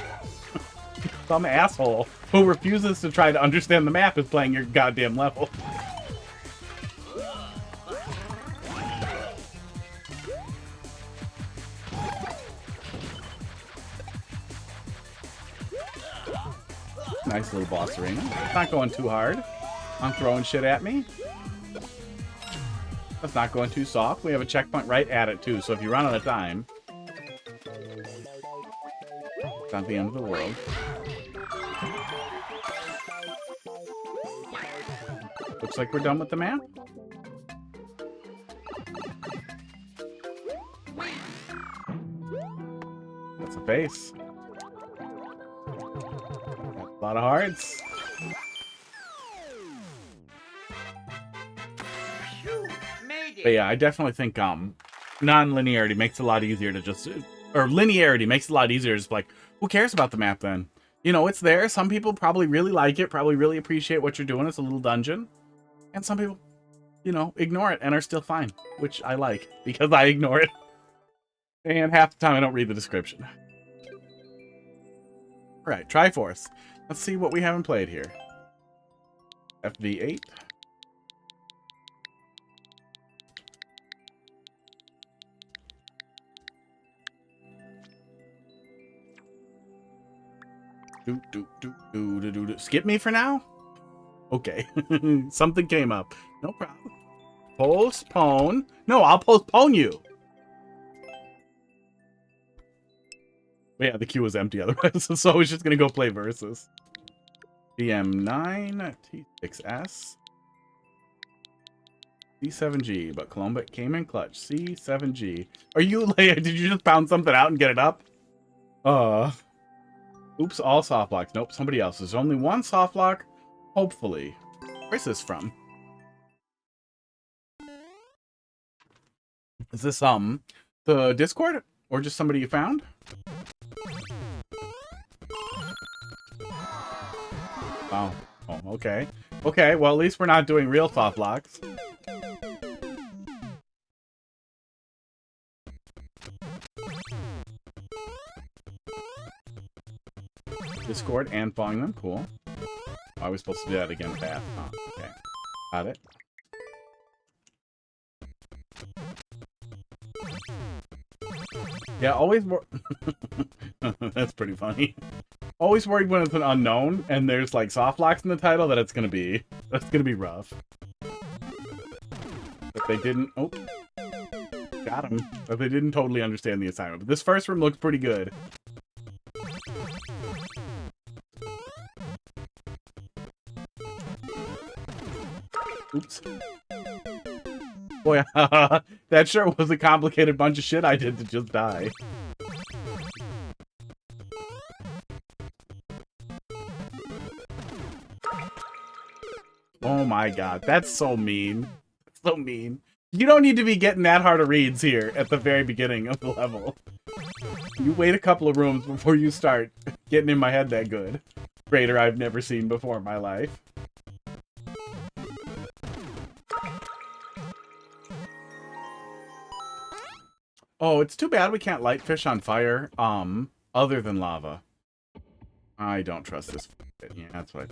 some asshole who refuses to try to understand the map is playing your goddamn level. Nice little boss arena. It's not going too hard. I'm throwing shit at me. That's not going too soft. We have a checkpoint right at it, too. So if you run out of time, it's not the end of the world. Looks like we're done with the map. That's a face. A lot of hearts. But yeah, I definitely think non-linearity makes it a lot easier to just, or linearity makes it a lot easier to just like, who cares about the map then? You know, it's there. Some people probably really like it, probably really appreciate what you're doing. It's a little dungeon. And some people, you know, ignore it and are still fine, which I like because I ignore it. And half the time I don't read the description. All right, Triforce. Let's see what we haven't played here. FV8. Skip me for now? Okay. Something came up. No problem. Postpone. No, I'll postpone you. But yeah, the queue was empty otherwise, so I was just gonna go play Versus. DM9, T6S, C7G, but Colombo came in clutch. C7G. Are you like, did you just pound something out and get it up? Oops, all soft locks. Nope, somebody else. There's only one soft lock, hopefully. Where's this from? Is this the Discord? Or just somebody you found? Oh. Oh, okay. Okay, well at least we're not doing real soft locks. Discord and following them, cool. Oh, I was supposed to do that again fast. Oh, okay. Got it. Yeah, always that's pretty funny. Always worried when it's an unknown and there's like soft locks in the title that's gonna be rough. But they didn't got him. But they didn't totally understand the assignment. But this first room looks pretty good. Oops. Boy, that sure was a complicated bunch of shit I did to just die. Oh my god, that's so mean. So mean. You don't need to be getting that hard of reads here at the very beginning of the level. You wait a couple of rooms before you start getting in my head that good. Greater I've never seen before in my life. Oh, it's too bad we can't light fish on fire, other than lava. I don't trust this. Yeah, that's what it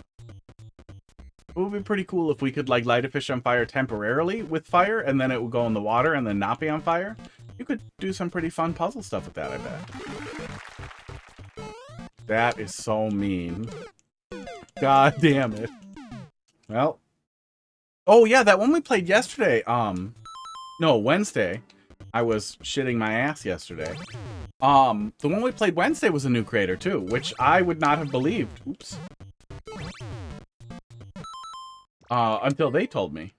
would be pretty cool if we could, like, light a fish on fire temporarily with fire, and then it would go in the water and then not be on fire. You could do some pretty fun puzzle stuff with that, I bet. That is so mean. God damn it. Well. Oh, yeah, that one we played yesterday. No, Wednesday. I was shitting my ass yesterday. The one we played Wednesday was a new creator, too, which I would not have believed. Oops. Until they told me.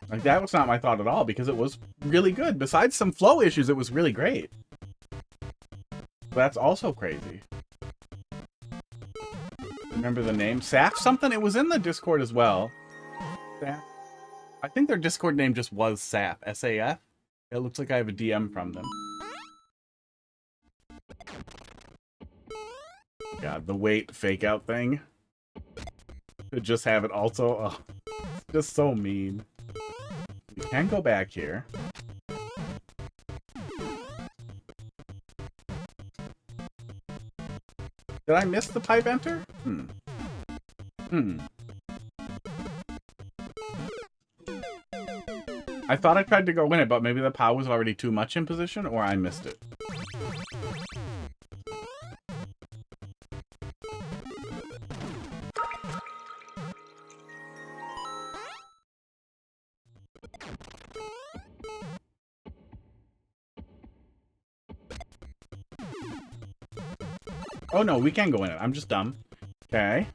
Like, that was not my thought at all, because it was really good. Besides some flow issues, it was really great. That's also crazy. Remember the name? Saf something? It was in the Discord as well. Saf? I think their Discord name just was Saf. S-A-F? It looks like I have a DM from them. God, the wait fake out thing. To just have it also. Oh, it's just so mean. We can go back here. Did I miss the pipe enter? I thought I tried to go win it, but maybe the POW was already too much in position, or I missed it. Oh no, we can go in it. I'm just dumb. Okay.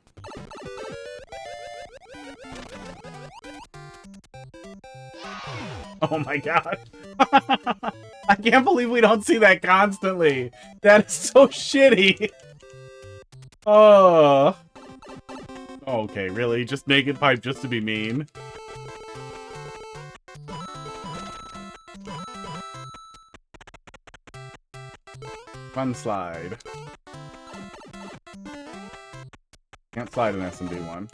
Oh my god. I can't believe we don't see that constantly. That is so shitty. Oh. Okay, really? Just naked pipe just to be mean? Fun slide. Can't slide an SMB one.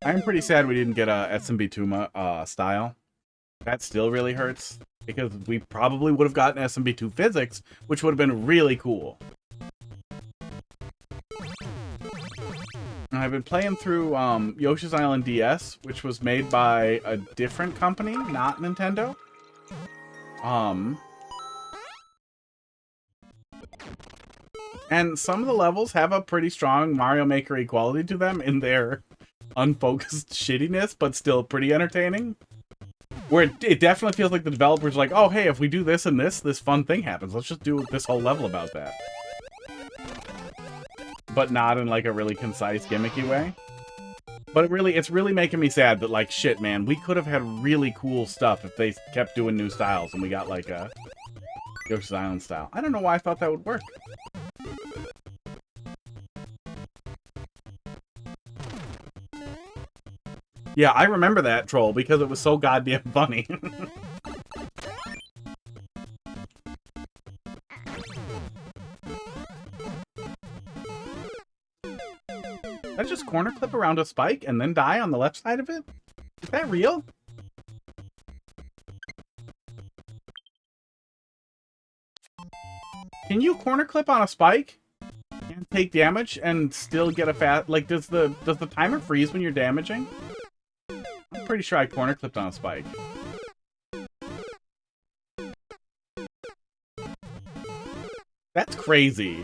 I'm pretty sad we didn't get a SMB2 style. That still really hurts, because we probably would have gotten SMB2 physics, which would have been really cool. I've been playing through Yoshi's Island DS, which was made by a different company, not Nintendo. And some of the levels have a pretty strong Mario Maker quality to them in their unfocused shittiness, but still pretty entertaining. Where it definitely feels like the developers are like, oh, hey, if we do this and this fun thing happens. Let's just do this whole level about that. But not in, like, a really concise, gimmicky way. But it's really making me sad that, like, shit, man, we could have had really cool stuff if they kept doing new styles and we got, like, a Yoshi's Island style. I don't know why I thought that would work. Yeah, I remember that, Troll, because it was so goddamn funny. Did I just corner clip around a spike and then die on the left side of it? Is that real? Can you corner clip on a spike and take damage and still get a fast... Like, does the timer freeze when you're damaging? I'm pretty sure I corner clipped on a spike. That's crazy.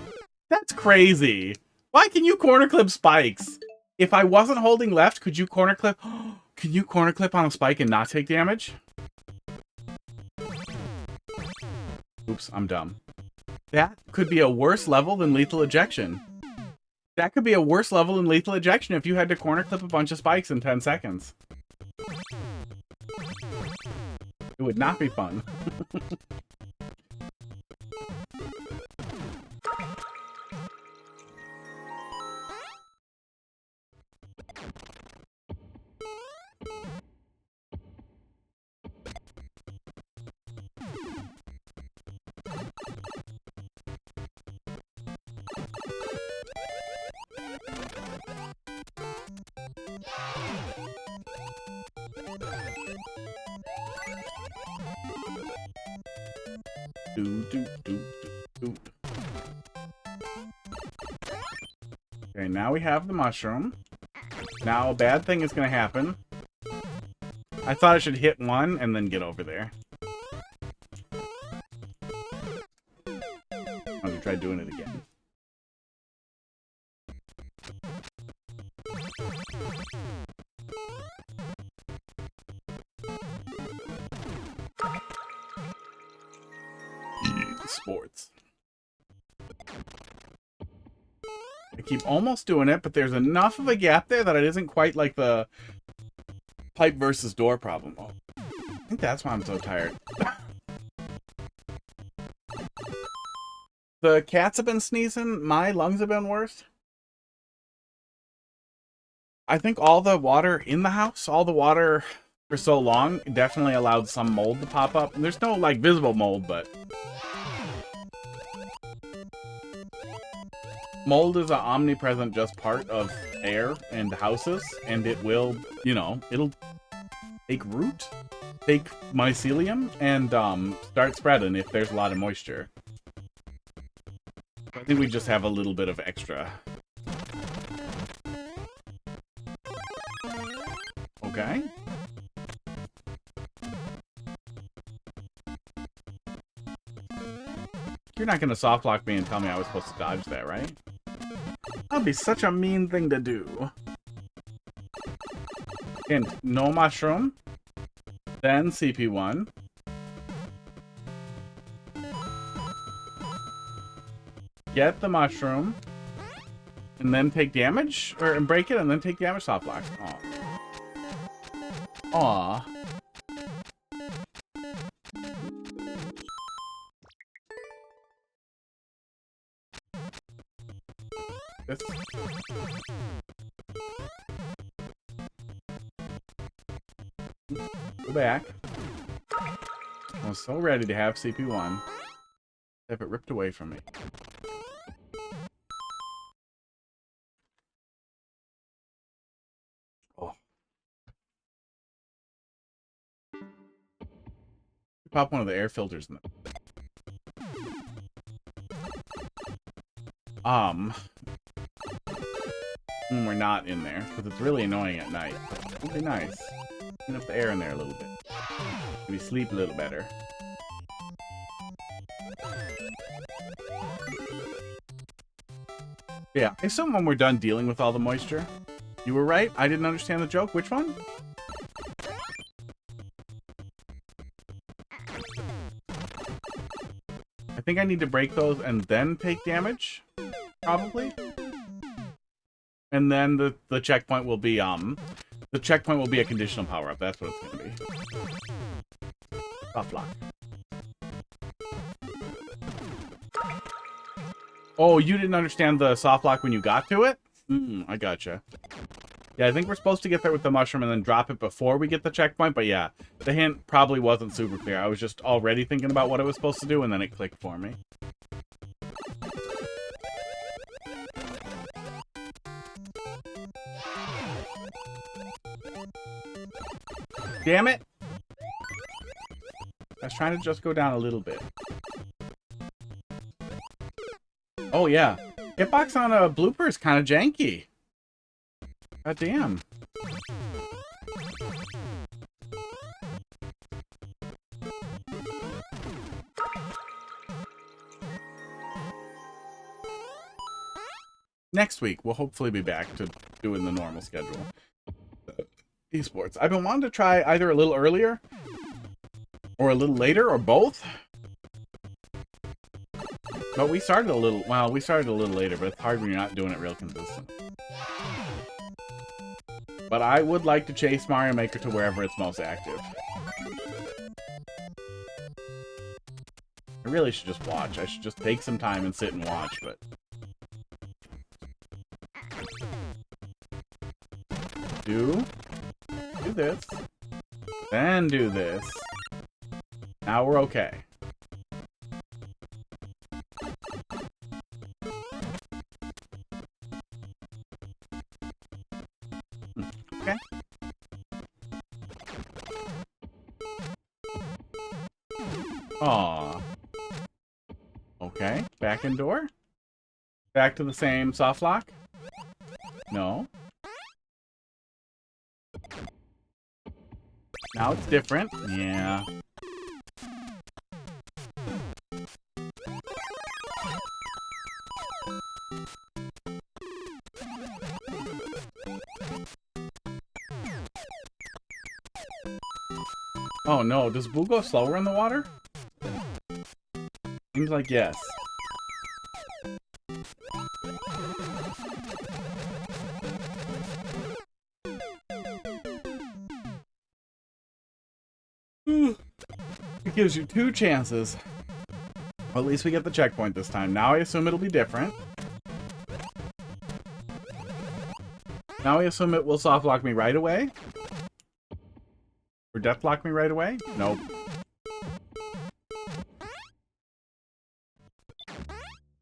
That's crazy. Why can you corner clip spikes? If I wasn't holding left, could you corner clip? Can you corner clip on a spike and not take damage? Oops, I'm dumb. That could be a worse level than lethal ejection. That could be a worse level than lethal ejection if you had to corner clip a bunch of spikes in 10 seconds. It would not be fun. Okay, now we have the mushroom. Now a bad thing is going to happen. I thought I should hit one and then get over there. I'm going to try doing it again. Sports. I keep almost doing it, but there's enough of a gap there that it isn't quite like the pipe versus door problem. Oh, I think that's why I'm so tired. The cats have been sneezing. My lungs have been worse. I think all the water in the house, all the water for so long, definitely allowed some mold to pop up. And there's no, like, visible mold, but... mold is an omnipresent just part of air and houses, and it will, you know, it'll take root, take mycelium, and start spreading if there's a lot of moisture. I think we just have a little bit of extra. Okay. You're not gonna softlock me and tell me I was supposed to dodge that, right? That'd be such a mean thing to do. Hint, no mushroom. Then CP1. Get the mushroom. And then take damage? Or and break it and then take damage softlock. Aw. Aw. This. Go back. I was so ready to have CP1. Have it ripped away from me. Oh. Pop one of the air filters in the... We're not in there, because it's really annoying at night. It would be nice. Clean up the air in there a little bit. Maybe sleep a little better. Yeah, I assume when we're done dealing with all the moisture. You were right. I didn't understand the joke. Which one? I think I need to break those and then take damage. Probably. And then the checkpoint will be the checkpoint will be a conditional power up. That's what it's gonna be. Soft lock. Oh, you didn't understand the soft lock when you got to it? I gotcha. Yeah, I think we're supposed to get there with the mushroom and then drop it before we get the checkpoint, but yeah, the hint probably wasn't super clear. I was just already thinking about what it was supposed to do, and then it clicked for me. Damn it! I was trying to just go down a little bit. Oh yeah, hitbox on a blooper is kind of janky. God damn. Next week, we'll hopefully be back to doing the normal schedule. Esports. I've been wanting to try either a little earlier or a little later or both. But we started a little, well, we started a little later, but it's hard when you're not doing it real consistent. But I would like to chase Mario Maker to wherever it's most active. I really should just watch. I should just take some time and sit and watch, but... Do this. Then do this. Now we're okay. Okay. Aw. Okay. Back in door? Back to the same soft lock? No. Now it's different. Yeah. Oh no, does Boo go slower in the water? Seems like yes. It gives you 2 chances. Well, at least we get the checkpoint this time. Now I assume it'll be different. Now I assume it will soft lock me right away. Or death lock me right away? Nope.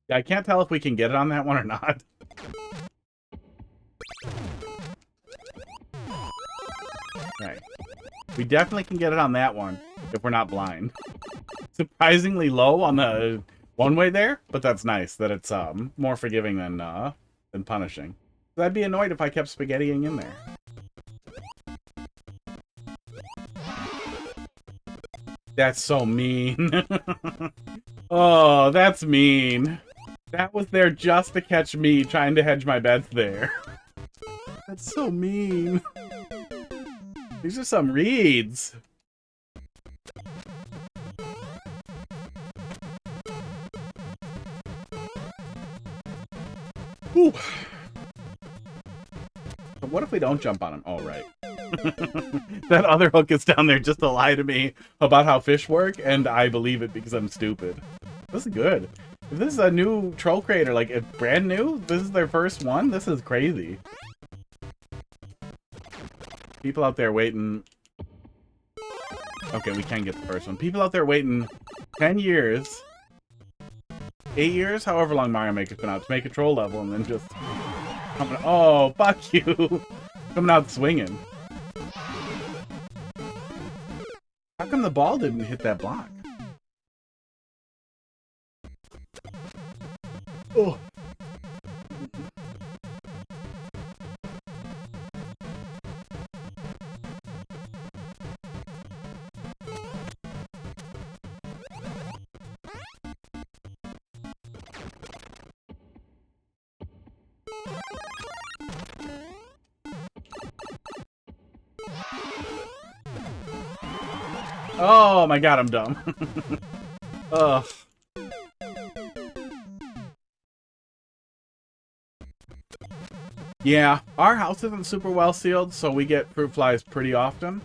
Yeah, I can't tell if we can get it on that one or not. Okay. We definitely can get it on that one if we're not blind. Surprisingly low on the one-way there, but that's nice that it's more forgiving than punishing. So I'd be annoyed if I kept spaghettiing in there. That's so mean. Oh, that's mean. That was there just to catch me trying to hedge my bets there. That's so mean. These are some reads. Ooh. But what if we don't jump on him? Oh, right. That other hook is down there just to lie to me about how fish work, and I believe it because I'm stupid. This is good. If this is a new troll creator, like, it's brand new, this is their first one, this is crazy. People out there waiting... Okay, we can get the first one. People out there waiting 10 years, 8 years, however long Mario Maker's been out, to make a troll level, and then just... coming... Oh, fuck you! Coming out swinging. How come the ball didn't hit that block? Oh. Oh my god, I'm dumb. Ugh. Yeah, our house isn't super well sealed, so we get fruit flies pretty often.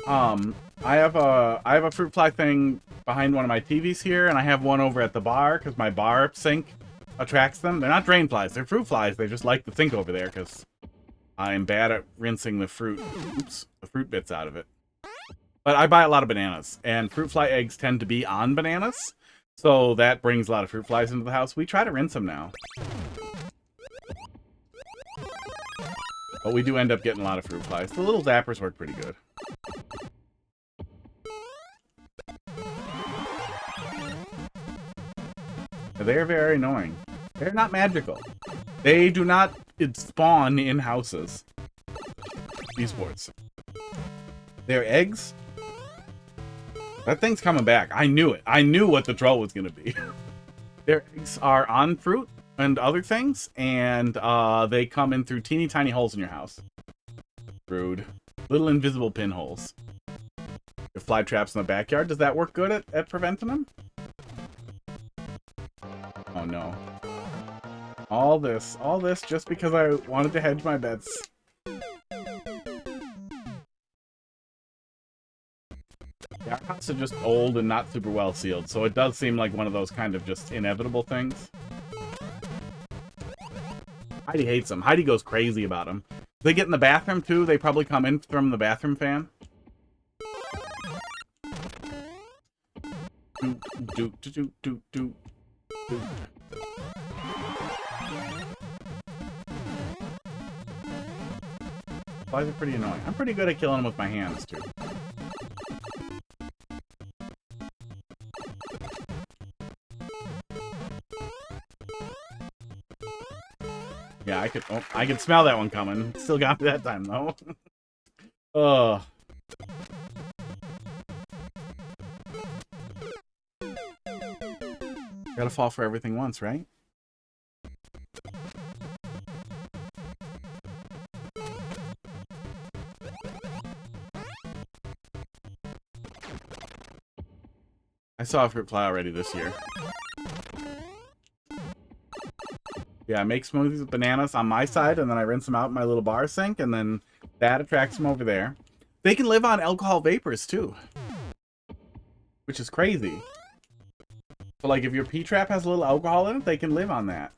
I have a fruit fly thing behind one of my TVs here, and I have one over at the bar because my bar sink attracts them. They're not drain flies; they're fruit flies. They just like the sink over there because I'm bad at rinsing the fruit. Oops, the fruit bits out of it. But I buy a lot of bananas, and fruit fly eggs tend to be on bananas, so that brings a lot of fruit flies into the house. We try to rinse them now. But we do end up getting a lot of fruit flies. The little zappers work pretty good. They're very annoying. They're not magical. They do not spawn in houses. These boards. They're eggs. That thing's coming back. I knew it. I knew what the troll was going to be. Their eggs are on fruit and other things, and they come in through teeny tiny holes in your house. Rude. Little invisible pinholes. Your fly traps in the backyard. Does that work good at preventing them? Oh no. All this just because I wanted to hedge my bets. Yeah, our house is just old and not super well sealed, so it does seem like one of those kind of just inevitable things. Heidi hates them. Heidi goes crazy about them. They get in the bathroom too. They probably come in from the bathroom fan. Flies are pretty annoying. I'm pretty good at killing them with my hands too. Yeah, I could smell that one coming. Still got me that time though. Ugh. Gotta fall for everything once, right? I saw a fruit fly already this year. Yeah, I make smoothies with bananas on my side, and then I rinse them out in my little bar sink, and then that attracts them over there. They can live on alcohol vapors, too. Which is crazy. But, like, if your P-trap has a little alcohol in it, they can live on that.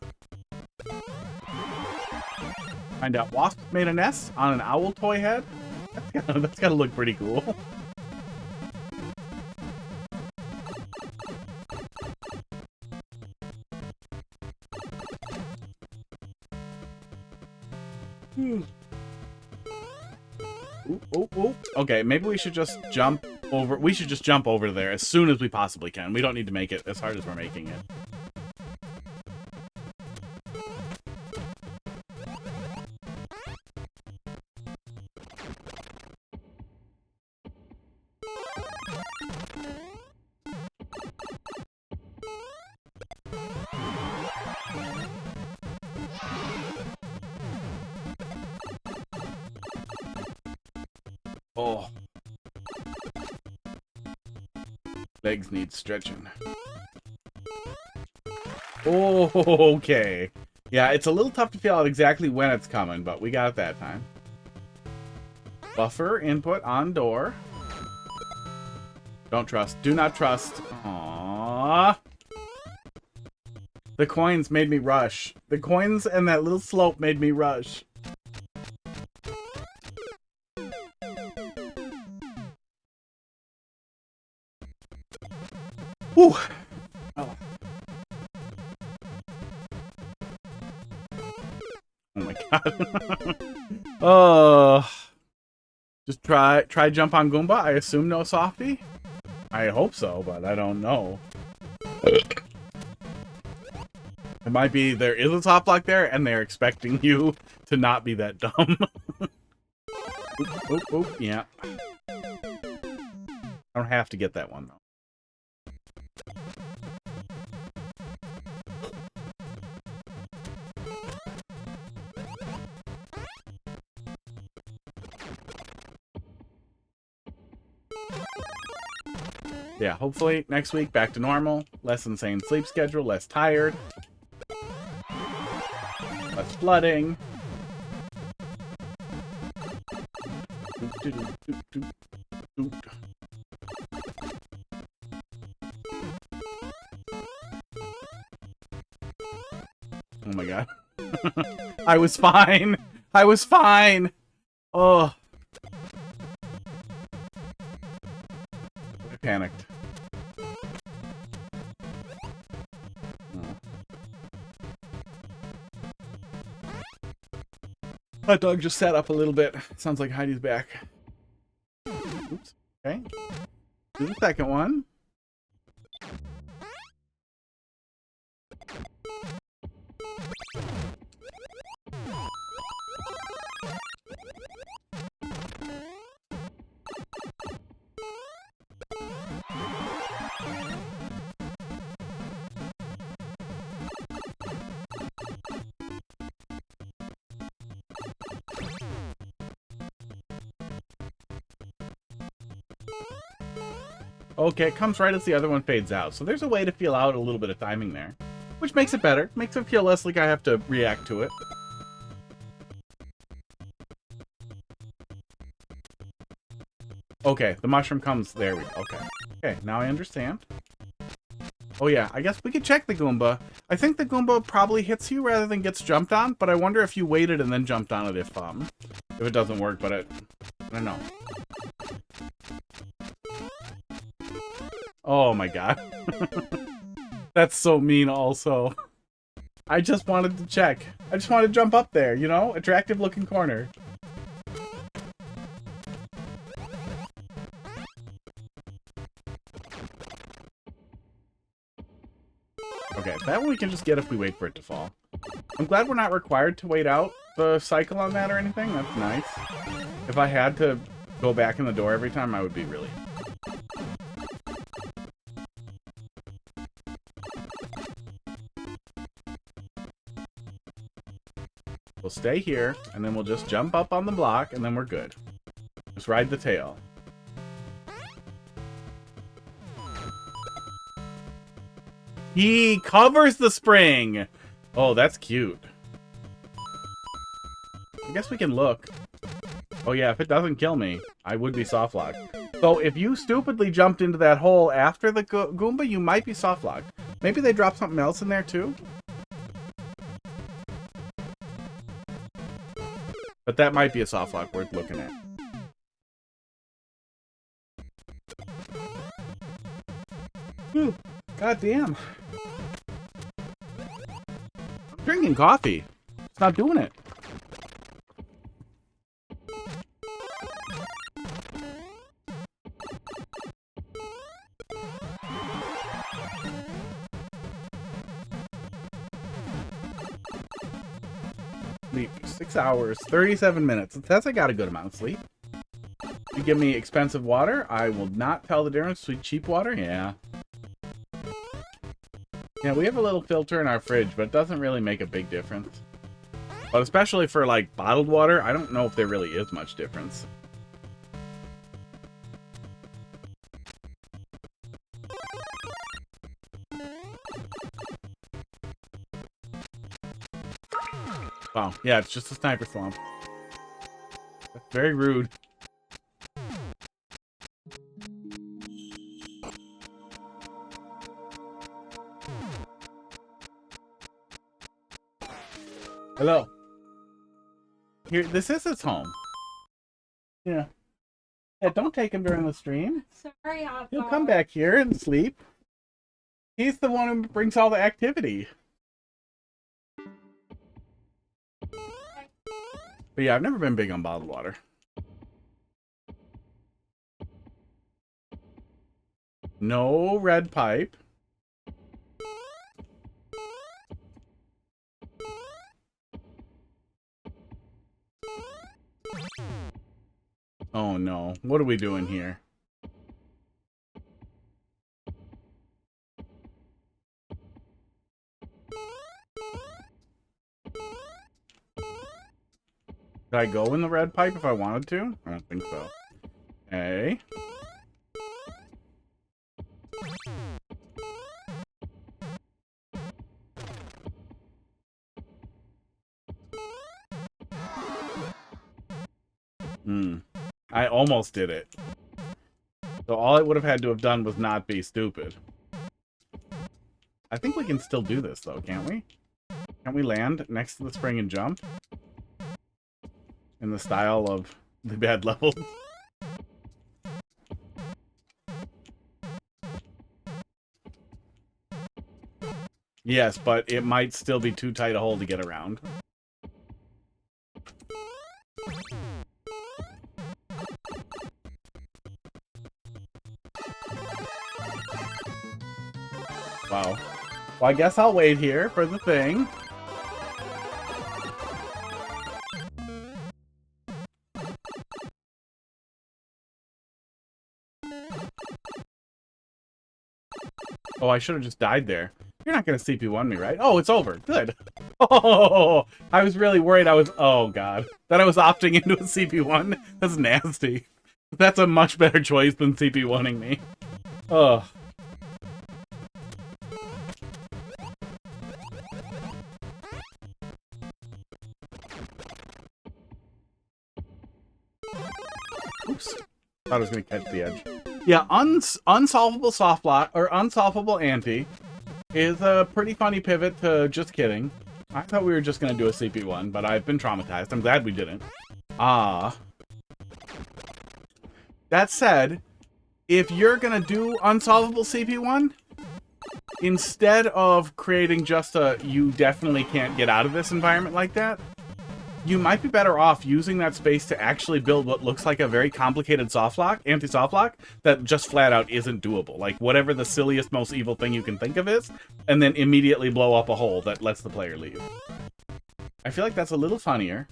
Find out wasps made a nest on an owl toy head? That's gotta look pretty cool. Okay, maybe we should just jump over. We should just jump over there as soon as we possibly can. We don't need to make it as hard as we're making it. Oh. Legs need stretching. Oh, okay. Yeah, it's a little tough to feel out exactly when it's coming, but we got it that time. Buffer input on door. Don't trust. Do not trust. Aww. The coins made me rush. The coins and that little slope made me rush. Whew. Oh. Oh my god. Oh. Just try jump on Goomba. I assume no softy. I hope so, but I don't know. It might be there is a soft lock there, and they're expecting you to not be that dumb. Oop, yeah. I don't have to get that one though. Yeah, hopefully next week back to normal. Less insane sleep schedule, less tired. Less flooding. Oh my god. I was fine. I was fine. Oh. I panicked. That dog just sat up a little bit. Sounds like Heidi's back. Oops. Okay. Do the second one. Okay, it comes right as the other one fades out. So there's a way to feel out a little bit of timing there. Which makes it better. Makes it feel less like I have to react to it. Okay, the mushroom comes... There we go. Okay. Okay, now I understand. Oh yeah, I guess we could check the Goomba. I think the Goomba probably hits you rather than gets jumped on, but I wonder if you waited and then jumped on it if it doesn't work, but I don't know. Oh my god. That's so mean also. I just wanted to check. I just wanted to jump up there, you know? Attractive looking corner. Okay, that one we can just get if we wait for it to fall. I'm glad we're not required to wait out the cycle on that or anything. That's nice. If I had to go back in the door every time, I would be really... We'll stay here, and then we'll just jump up on the block, and then we're good. Just ride the tail. He covers the spring! Oh, that's cute. I guess we can look. Oh yeah, if it doesn't kill me, I would be softlocked. So if you stupidly jumped into that hole after the Goomba, you might be softlocked. Maybe they dropped something else in there too? But that might be a softlock worth looking at. Ooh, god damn. I'm drinking coffee. It's not doing it. Sleep 6 hours, 37 minutes. It says I got a good amount of sleep. You give me expensive water, I will not tell the difference between cheap water. Yeah. Yeah, we have a little filter in our fridge, but it doesn't really make a big difference. But especially for, like, bottled water, I don't know if there really is much difference. Wow, yeah, it's just a sniper swamp. That's very rude. Hello. Here, this is his home. Yeah. Yeah, don't take him during the stream. Sorry, He'll come back here and sleep. He's the one who brings all the activity. But yeah, I've never been big on bottled water. No red pipe. Oh no, what are we doing here? Did I go in the red pipe if I wanted to? I don't think so. Okay. I almost did it. So all I would have had to have done was not be stupid. I think we can still do this, though, can't we? Can't we land next to the spring and jump? In the style of the bad level? Yes, but it might still be too tight a hole to get around. Wow. Well, I guess I'll wait here for the thing. Oh, I should have just died there. You're not going to CP1 me, right? Oh, it's over. Good. Oh, I was really worried I was... Oh, God. That I was opting into a CP1? That's nasty. That's a much better choice than CP1ing me. Ugh. Oops. Thought I was going to catch the edge. Yeah, unsolvable soft block, or unsolvable anti, is a pretty funny pivot to just kidding. I thought we were just going to do a CP1, but I've been traumatized. I'm glad we didn't. That said, if you're going to do unsolvable CP1, instead of creating just a you definitely can't get out of this environment like that, you might be better off using that space to actually build what looks like a very complicated softlock, anti-softlock, that just flat out isn't doable. Like, whatever the silliest, most evil thing you can think of is, and then immediately blow up a hole that lets the player leave. I feel like that's a little funnier.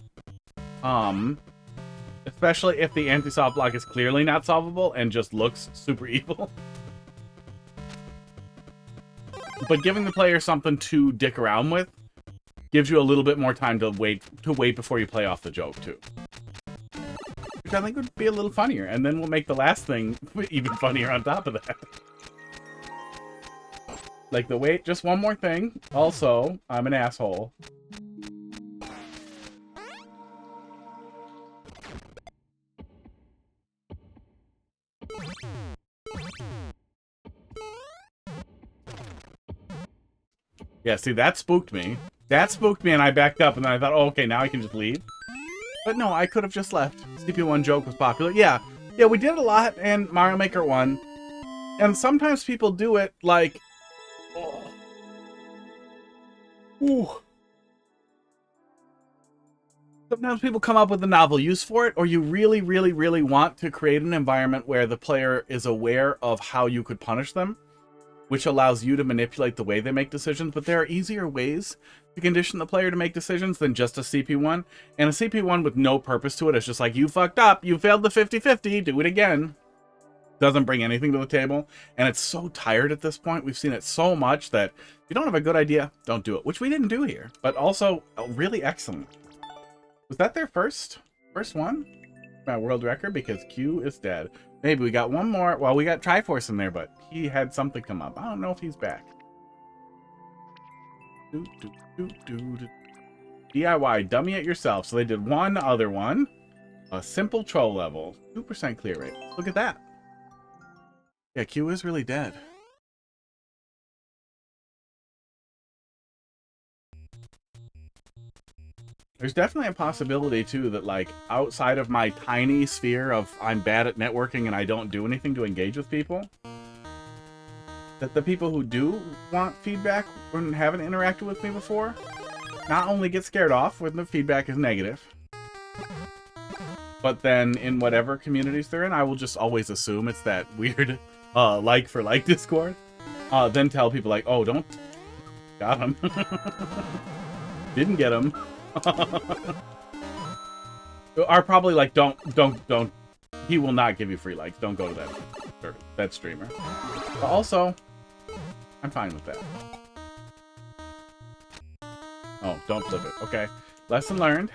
Especially if the anti-softlock is clearly not solvable and just looks super evil. But giving the player something to dick around with gives you a little bit more time to wait before you play off the joke, too. Which I think would be a little funnier, and then we'll make the last thing even funnier on top of that. Like the wait, just one more thing. Also, I'm an asshole. Yeah, see, that spooked me. That spooked me and I backed up and then I thought, oh, okay, now I can just leave. But no, I could have just left. CP1 joke was popular. Yeah, we did a lot in Mario Maker 1. And sometimes people do it like... Oh. Ooh. Sometimes people come up with a novel use for it, or you really, really, really want to create an environment where the player is aware of how you could punish them, which allows you to manipulate the way they make decisions. But there are easier ways to condition the player to make decisions than just a CP1. And a CP1 with no purpose to it is just like, you fucked up, you failed the 50-50, do it again. Doesn't bring anything to the table. And it's so tired at this point. We've seen it so much that if you don't have a good idea, don't do it. Which we didn't do here, but also really excellent. Was that their first one? World record? Because Q is dead. Maybe we got one more. Well, we got Triforce in there, but he had something come up. I don't know if he's back. D.I.Y. Dummy it yourself. So they did one other one. A simple troll level. 2% clear rate. Look at that. Yeah, Q is really dead. There's definitely a possibility, too, that, like, outside of my tiny sphere of I'm bad at networking and I don't do anything to engage with people, that the people who do want feedback and haven't interacted with me before not only get scared off when the feedback is negative, but then in whatever communities they're in, I will just always assume it's that weird like for like Discord. Then tell people, like, oh, don't... Got him. Didn't get him. Are probably like, don't. He will not give you free likes. Don't go to that streamer. But also, I'm fine with that. Oh, don't flip it. Okay. Lesson learned.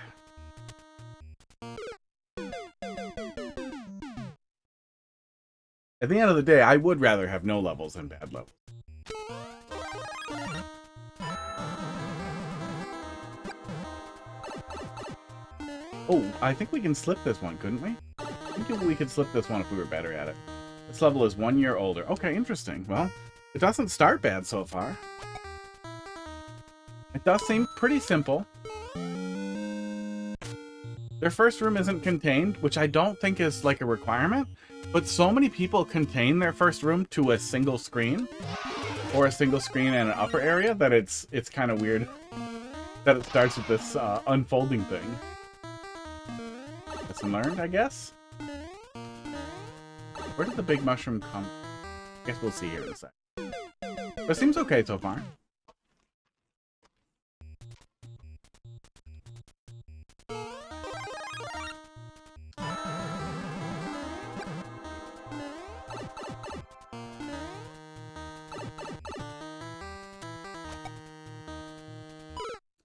I think the end of the day, I would rather have no levels than bad levels. Oh, I think we can slip this one, couldn't we? I think we could slip this one if we were better at it. This level is 1 year older. Okay, interesting. Well, it doesn't start bad so far. It does seem pretty simple. Their first room isn't contained, which I don't think is like a requirement, but so many people contain their first room to a single screen, or a single screen and an upper area, that it's kind of weird that it starts with this unfolding thing. Lesson learned, I guess? Where did the big mushroom come? I guess we'll see here in a sec. But it seems okay so far.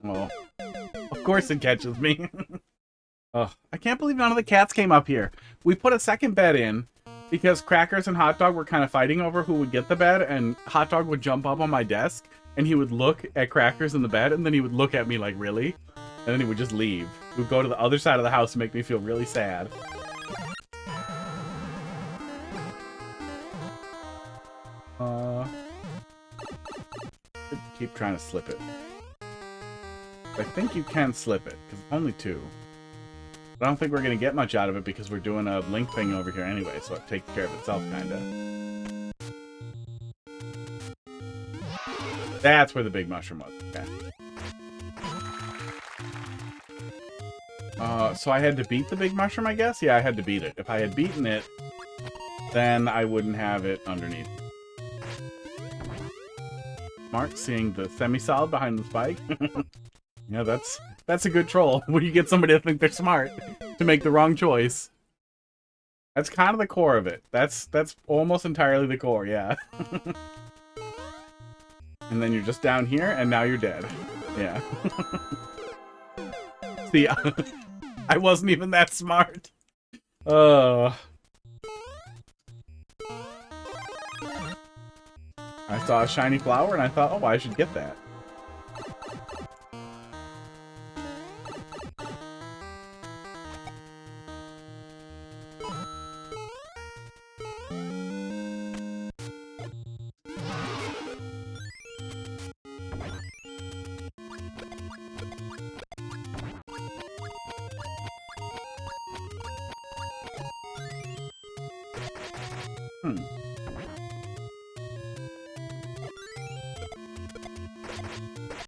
Oh, of course it catches me. Oh, I can't believe none of the cats came up here. We put a second bed in because Crackers and Hot Dog were kind of fighting over who would get the bed, and Hot Dog would jump up on my desk and he would look at Crackers in the bed, and then he would look at me like, really? And then he would just leave. He would go to the other side of the house and make me feel really sad. Keep trying to slip it. I think you can slip it, because it's only 2. But I don't think we're going to get much out of it because we're doing a link thing over here anyway, so it takes care of itself, kind of. That's where the big mushroom was. Okay. So I had to beat the big mushroom, I guess? Yeah, I had to beat it. If I had beaten it, then I wouldn't have it underneath. Smart, seeing the semi-solid behind the spike. Yeah, that's a good troll. When you get somebody to think they're smart to make the wrong choice. That's kind of the core of it. That's almost entirely the core, yeah. And then you're just down here, and now you're dead. Yeah. See, I wasn't even that smart. I saw a shiny flower, and I thought, oh, I should get that.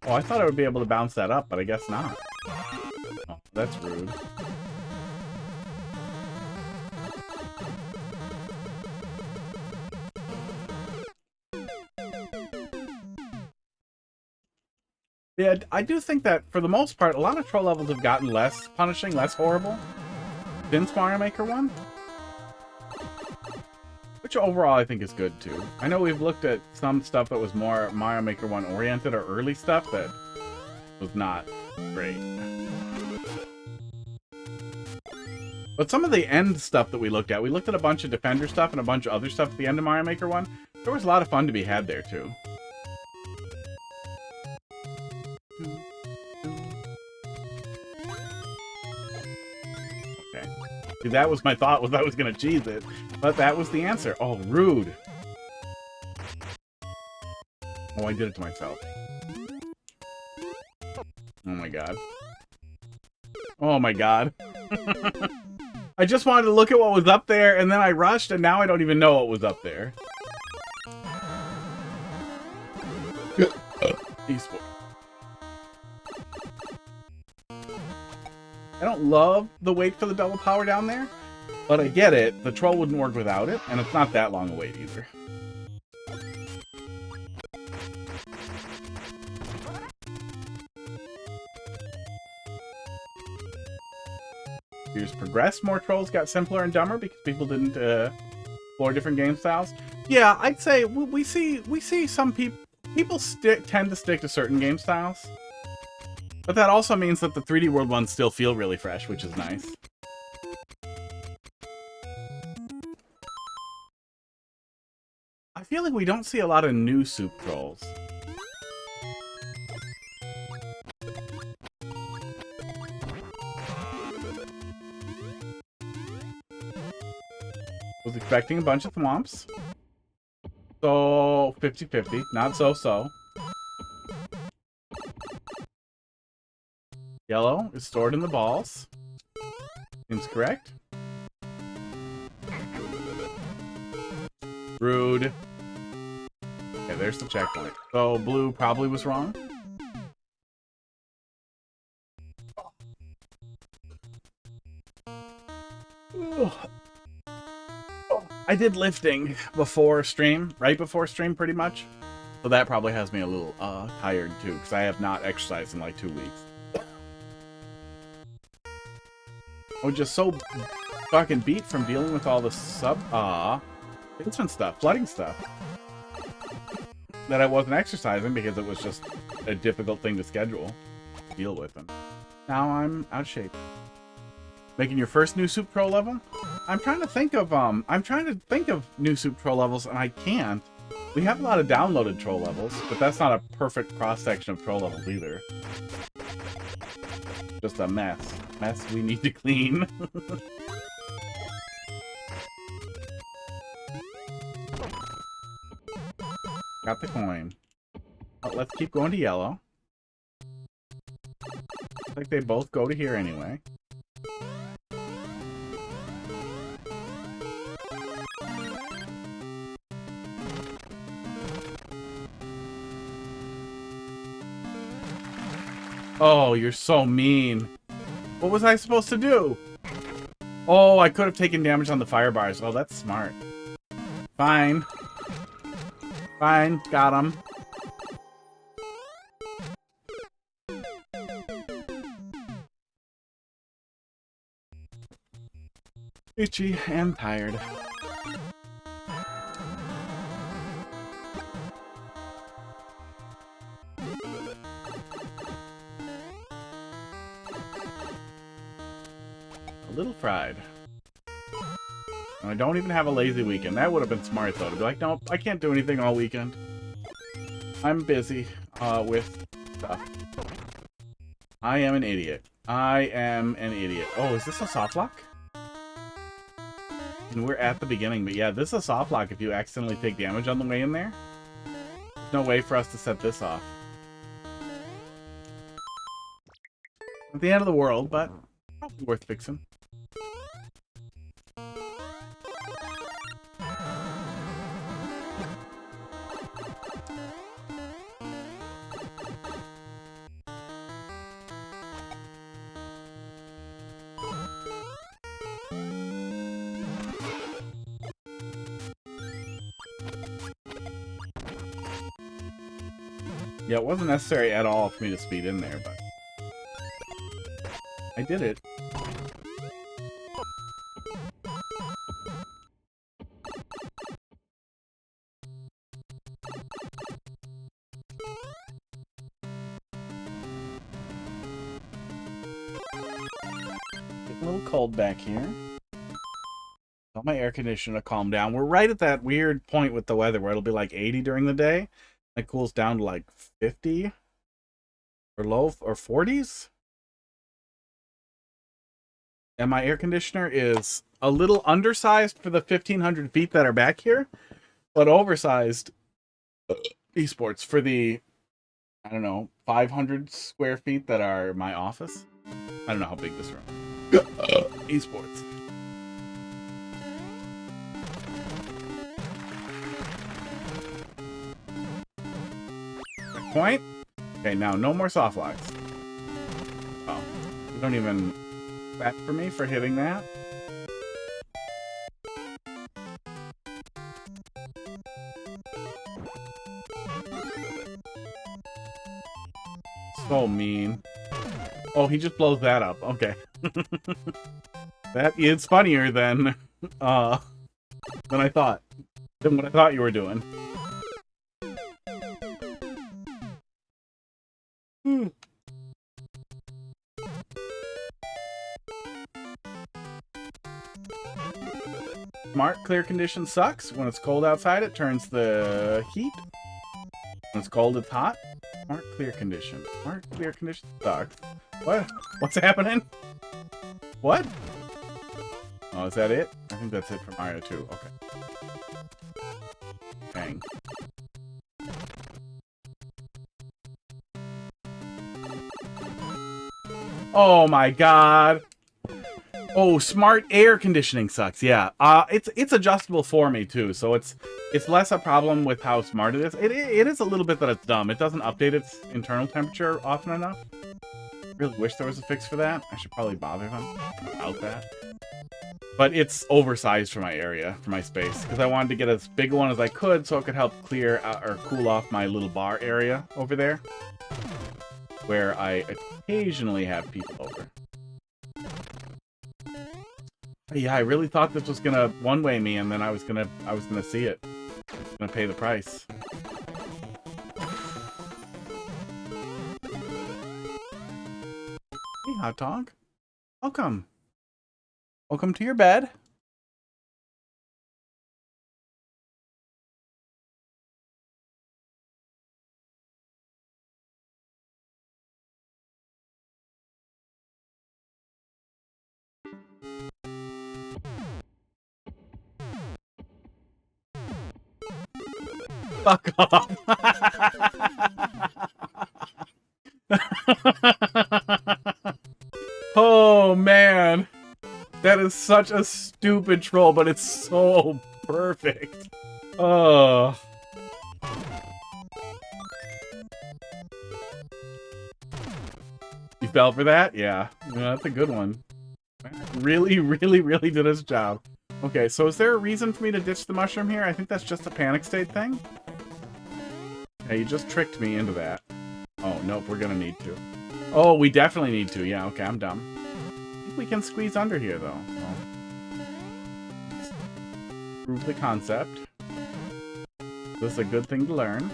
Oh, I thought I would be able to bounce that up, but I guess not. Oh, that's rude. Yeah, I do think that, for the most part, a lot of troll levels have gotten less punishing, less horrible since Mario Maker 1. Which overall I think is good too. I know we've looked at some stuff that was more Mario Maker 1 oriented, or early stuff that was not great. But some of the end stuff that we looked at a bunch of Defender stuff and a bunch of other stuff at the end of Mario Maker 1. There was a lot of fun to be had there too. Okay. See, that was my thought, was I was gonna cheese it. But that was the answer. Oh, rude. Oh, I did it to myself. Oh my god. Oh my god. I just wanted to look at what was up there, and then I rushed, and now I don't even know what was up there. Esport. I don't love the wait for the double power down there. But I get it, the troll wouldn't work without it, and it's not that long a wait either. Years progressed, more trolls got simpler and dumber because people didn't explore different game styles. Yeah, I'd say we see some people tend to stick to certain game styles. But that also means that the 3D World ones still feel really fresh, which is nice. I feel like we don't see a lot of new soup trolls. Was expecting a bunch of thwomps. So, 50-50. Not so-so. Yellow is stored in the balls. Seems correct. Rude. Okay, there's the checkpoint. So, blue probably was wrong. I did lifting before stream, right before stream pretty much. So that probably has me a little tired too, because I have not exercised in like 2 weeks. I was just so fucking beat from dealing with all the basement stuff, flooding stuff, that I wasn't exercising because it was just a difficult thing to schedule, deal with. And now I'm out of shape. Making your first new soup troll level? I'm trying to think of new soup troll levels, and I can't. We have a lot of downloaded troll levels, but that's not a perfect cross-section of troll levels either. Just a mess. Mess we need to clean. Got the coin. Oh, let's keep going to yellow. Looks like they both go to here anyway. Oh, you're so mean. What was I supposed to do? Oh, I could have taken damage on the fire bars. Oh, that's smart. Fine. Fine, got him. Itchy and tired. A little fried. And I don't even have a lazy weekend. That would have been smart, though, to be like, nope, I can't do anything all weekend. I'm busy with stuff. I am an idiot. I am an idiot. Oh, is this a softlock? And we're at the beginning, but yeah, this is a softlock if you accidentally take damage on the way in there. There's no way for us to set this off. At the end of the world, but probably worth fixing. Yeah, it wasn't necessary at all for me to speed in there, but I did it. Getting a little cold back here. Tell my air conditioner to calm down. We're right at that weird point with the weather where it'll be like 80 during the day. It cools down to like 50 or low or 40s. And my air conditioner is a little undersized for the 1,500 feet that are back here, but oversized esports for the, I don't know, 500 square feet that are my office. I don't know how big this room. Esports. Point. Okay, now no more softlocks. Oh, you don't even clap for me for hitting that. So mean. Oh, he just blows that up. Okay. That is funnier than I thought. Than what I thought you were doing. Mark. clear condition sucks. When it's cold outside, it turns the heat. When it's cold, it's hot. Smart clear condition. Smart clear condition sucks. What? What's happening? What? Oh, is that it? I think that's it for Mario 2. Okay. Dang. Oh my god. Oh, smart air conditioning sucks. Yeah. It's adjustable for me too, so it's less a problem with how smart it is. It is a little bit that it's dumb. It doesn't update its internal temperature often enough. Really wish there was a fix for that. I should probably bother them about that. But it's oversized for my area, for my space, because I wanted to get as big a one as I could so it could help clear or cool off my little bar area over there, where I occasionally have people over. Yeah, I really thought this was gonna one-way me, and then I was gonna see it. I was gonna pay the price. Hey, hot dog. Welcome. Welcome to your bed. Fuck off. Oh, man. That is such a stupid troll, but it's so perfect. Oh. You fell for that? Yeah. That's a good one. Really, really, really did its job. Okay, so is there a reason for me to ditch the mushroom here? I think that's just a panic state thing. Yeah, you just tricked me into that. Oh, nope, we're gonna need to. Oh, we definitely need to. Yeah, okay, I'm dumb. I think we can squeeze under here, though. Well, prove the concept. This is a good thing to learn.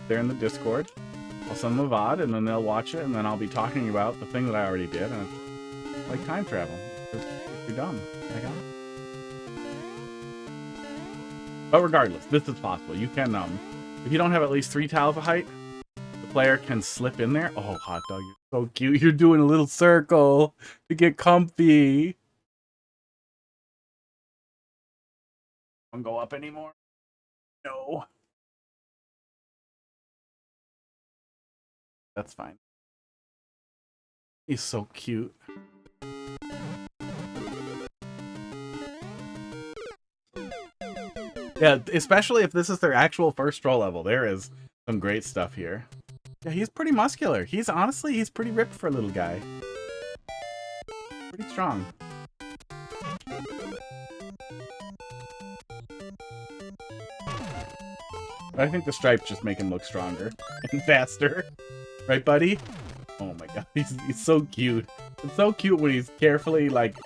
They're in the Discord. I'll send them a VOD, and then they'll watch it, and then I'll be talking about the thing that I already did, and it's like time travel. If you're dumb. I got it. But regardless, this is possible. You can, if you don't have at least 3 tiles of height, the player can slip in there. Oh, hot dog, you're so cute. You're doing a little circle to get comfy. Don't go up anymore? No. That's fine. He's so cute. Yeah, especially if this is their actual first troll level. There is some great stuff here. Yeah, he's pretty muscular. He's pretty ripped for a little guy. Pretty strong. I think the stripes just make him look stronger and faster. Right, buddy? Oh my god, he's so cute. It's so cute when he's carefully, like,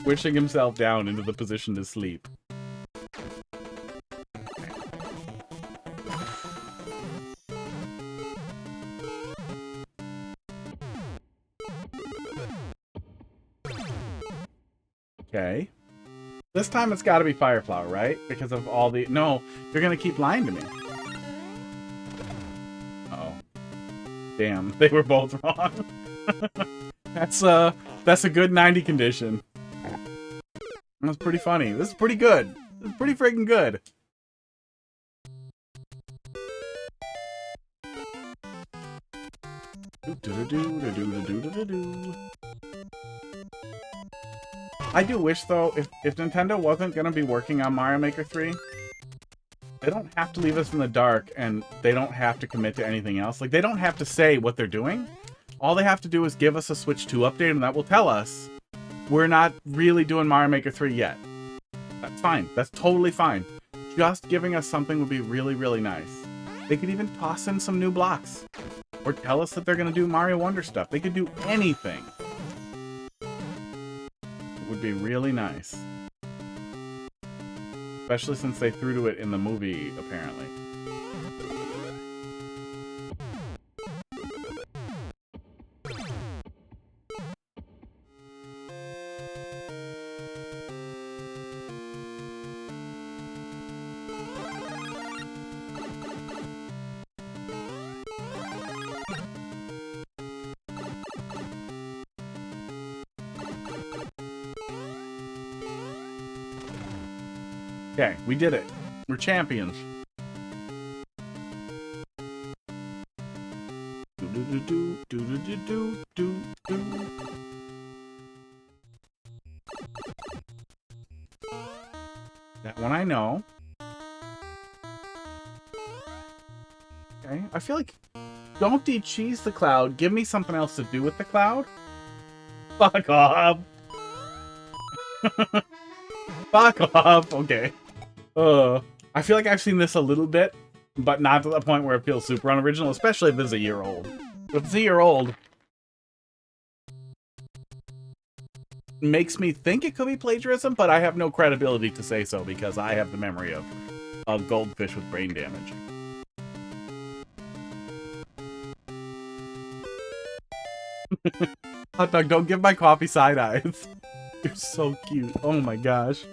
wishing himself down into the position to sleep. Okay. This time it's got to be Fire Flower, right? Because of all the... No, you're going to keep lying to me. Uh-oh. Damn, they were both wrong. That's a good 90 condition. That's pretty funny. This is pretty good. This is pretty freaking good. I do wish, though, if Nintendo wasn't going to be working on Mario Maker 3, they don't have to leave us in the dark, and they don't have to commit to anything else. Like, they don't have to say what they're doing. All they have to do is give us a Switch 2 update, and that will tell us we're not really doing Mario Maker 3 yet. That's fine. That's totally fine. Just giving us something would be really, really nice. They could even toss in some new blocks. Or tell us that they're going to do Mario Wonder stuff. They could do anything. Would be really nice. Especially since they threw to it in the movie, apparently. Okay, we did it. We're champions. That one I know. Okay, I feel like... Don't de-cheese the cloud. Give me something else to do with the cloud. Fuck off. Fuck off. Okay. I feel like I've seen this a little bit, but not to the point where it feels super unoriginal, especially if it's a year old. If it's a year old, makes me think it could be plagiarism, but I have no credibility to say so because I have the memory of a goldfish with brain damage. Hot dog, don't give my coffee side eyes. You're so cute. Oh my gosh.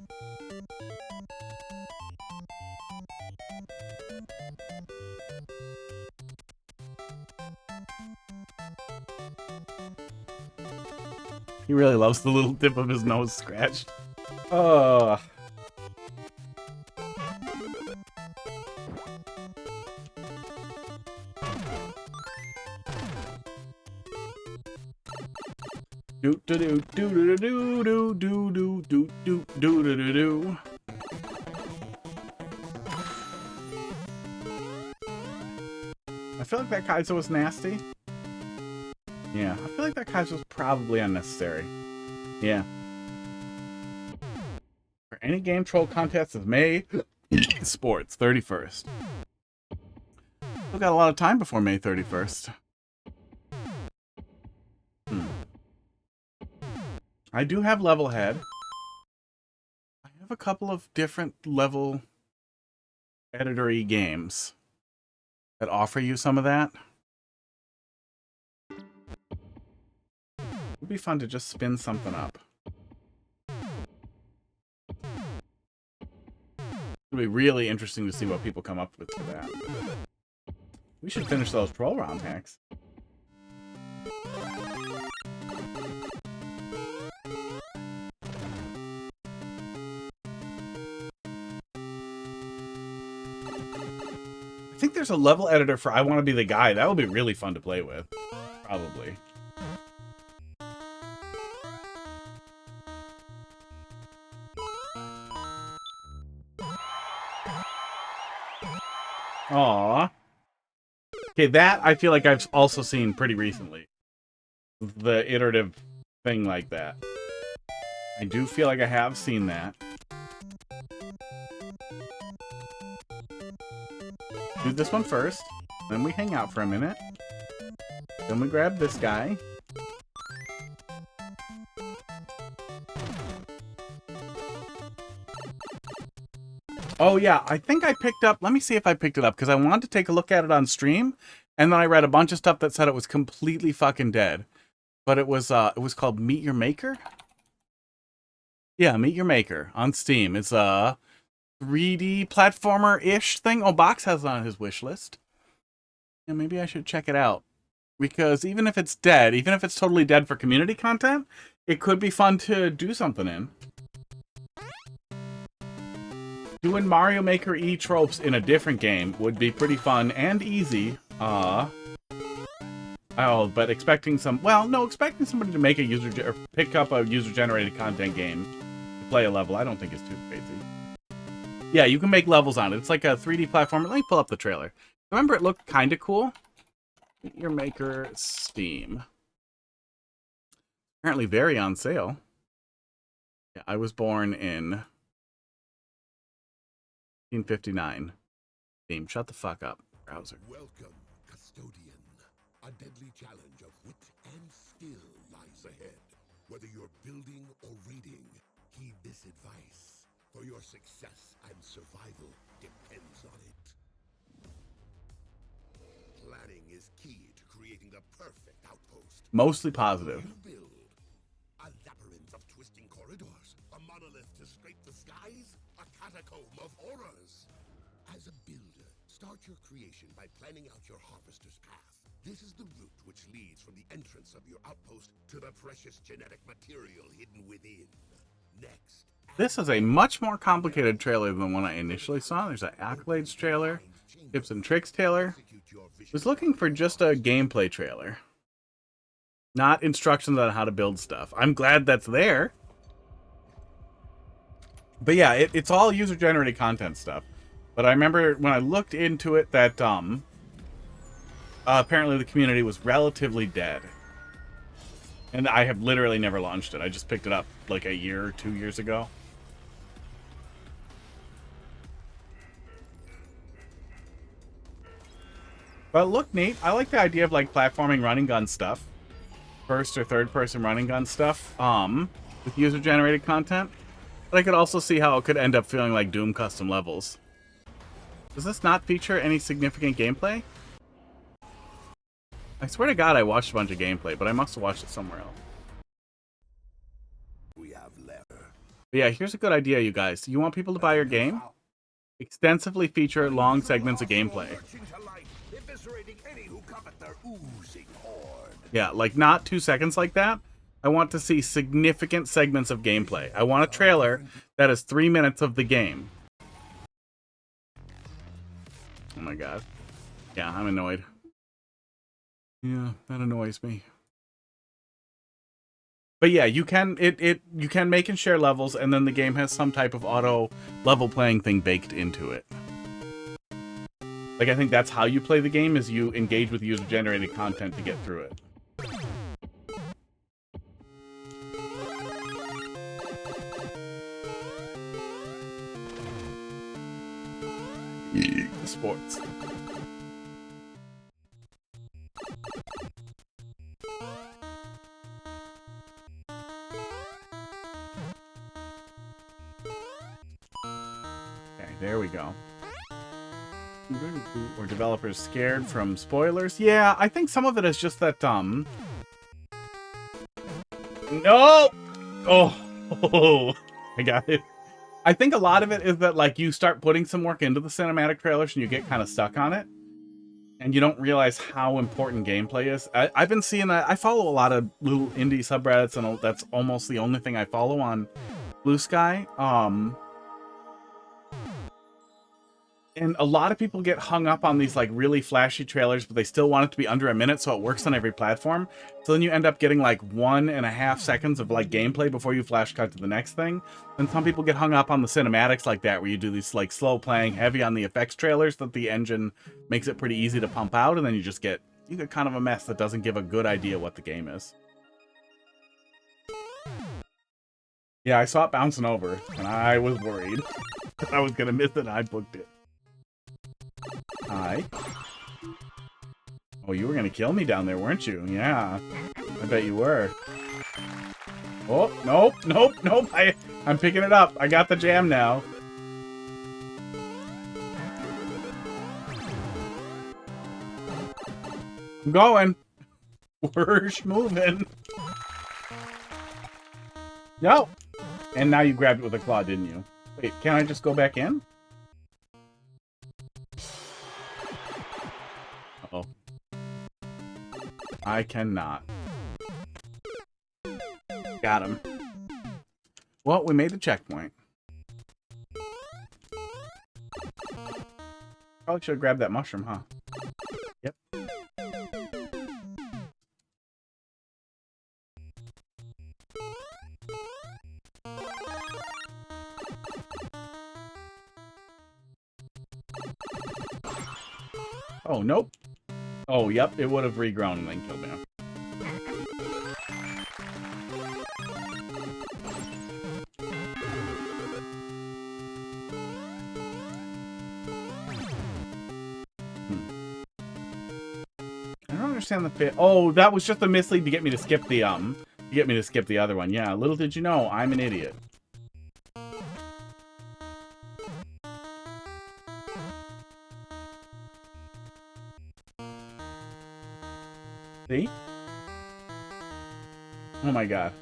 He really loves the little tip of his nose scratched. Do do do do do do do do do do do do do. I feel like that Kaizo was nasty. Yeah, I feel like that Kaizo was probably unnecessary. Yeah. For any game troll contest of May Sports 31st. Still got a lot of time before May 31st. I do have level head. I have a couple of different level editor-y games that offer you some of that. It would be fun to just spin something up. It would be really interesting to see what people come up with for that. We should finish those troll ROM hacks. I think there's a level editor for I Want to Be the Guy. That would be really fun to play with. Probably. Aww. Okay, that I feel like I've also seen pretty recently. The iterative thing like that. I do feel like I have seen that. Do this one first, then we hang out for a minute. Then we grab this guy. Oh yeah, I think I picked up, let me see if I picked it up, because I wanted to take a look at it on stream, and then I read a bunch of stuff that said it was completely fucking dead. But it was called Meet Your Maker? Yeah, Meet Your Maker on Steam. It's a 3D platformer-ish thing. Oh, Box has it on his wish list. Yeah, maybe I should check it out. Because even if it's dead, even if it's totally dead for community content, it could be fun to do something in. Doing Mario Maker E tropes in a different game would be pretty fun and easy. Oh, but expecting expecting somebody to make a or pick up a user-generated content game to play a level, I don't think it's too crazy. Yeah, you can make levels on it. It's like a 3D platformer. Let me pull up the trailer. Remember, it looked kind of cool. Meet Your Maker Steam. Apparently very on sale. Yeah, I was born in 1959. Steam, shut the fuck up, browser. Welcome, custodian. A deadly challenge of wit and skill lies ahead. Whether you're building or raiding, heed this advice. For your success and survival depends on it. Planning is key to creating the perfect outpost. Mostly positive. You build a labyrinth of twisting corridors, a monolith to scrape the skies, a catacomb of horrors. As a builder, start your creation by planning out your harvester's path. This is the route which leads from the entrance of your outpost to the precious genetic material hidden within. Next, This is a much more complicated trailer than the one I initially saw. There's an Accolades trailer, Tips and Tricks trailer. I was looking for just a gameplay trailer, not instructions on how to build stuff. I'm glad that's there. But yeah, it's all user-generated content stuff. But I remember when I looked into it that apparently the community was relatively dead. And I have literally never launched it. I just picked it up like a year or 2 years ago. But it looked neat. I like the idea of like platforming running gun stuff. First or third person running gun stuff. With user generated content. But I could also see how it could end up feeling like Doom custom levels. Does this not feature any significant gameplay? I swear to God I watched a bunch of gameplay, but I must have watched it somewhere else. We have left. But yeah, here's a good idea, you guys. You want people to buy your game? Extensively feature long segments of gameplay. Yeah, like not 2 seconds like that. I want to see significant segments of gameplay. I want a trailer that is 3 minutes of the game. Oh my God. Yeah, I'm annoyed. Yeah, that annoys me. But yeah, you can you can make and share levels, and then the game has some type of auto level playing thing baked into it. Like, I think that's how you play the game, is you engage with user-generated content to get through it. Sports. Okay, there we go. Or developers scared from spoilers? Yeah, I think some of it is just that, No! Oh, I got it. I think a lot of it is that, like, you start putting some work into the cinematic trailers and you get kind of stuck on it. And you don't realize how important gameplay is. I've been seeing that. I follow a lot of little indie subreddits, and that's almost the only thing I follow on Blue Sky. And a lot of people get hung up on these like really flashy trailers, but they still want it to be under a minute so it works on every platform. So then you end up getting like 1.5 seconds of like gameplay before you flash cut to the next thing. And some people get hung up on the cinematics like that, where you do these like slow playing, heavy on the effects trailers that the engine makes it pretty easy to pump out, and then you get kind of a mess that doesn't give a good idea what the game is. Yeah, I saw it bouncing over, and I was worried that I was gonna miss it, and I booked it. Hi. Oh, you were gonna kill me down there, weren't you? Yeah, I bet you were. Oh, nope, nope, nope. I'm picking it up. I got the jam now. I'm going. We're moving. No. And now you grabbed it with a claw, didn't you? Wait, can I just go back in? Uh-oh. I cannot. Got him. Well, we made the checkpoint. Probably should have grabbed that mushroom, huh? Yep. Oh, nope. Oh, yep, it would have regrown and then killed me. I don't understand the fit. Oh, that was just a mislead to get me to skip the other one. Yeah, little did you know, I'm an idiot. See? Oh my god.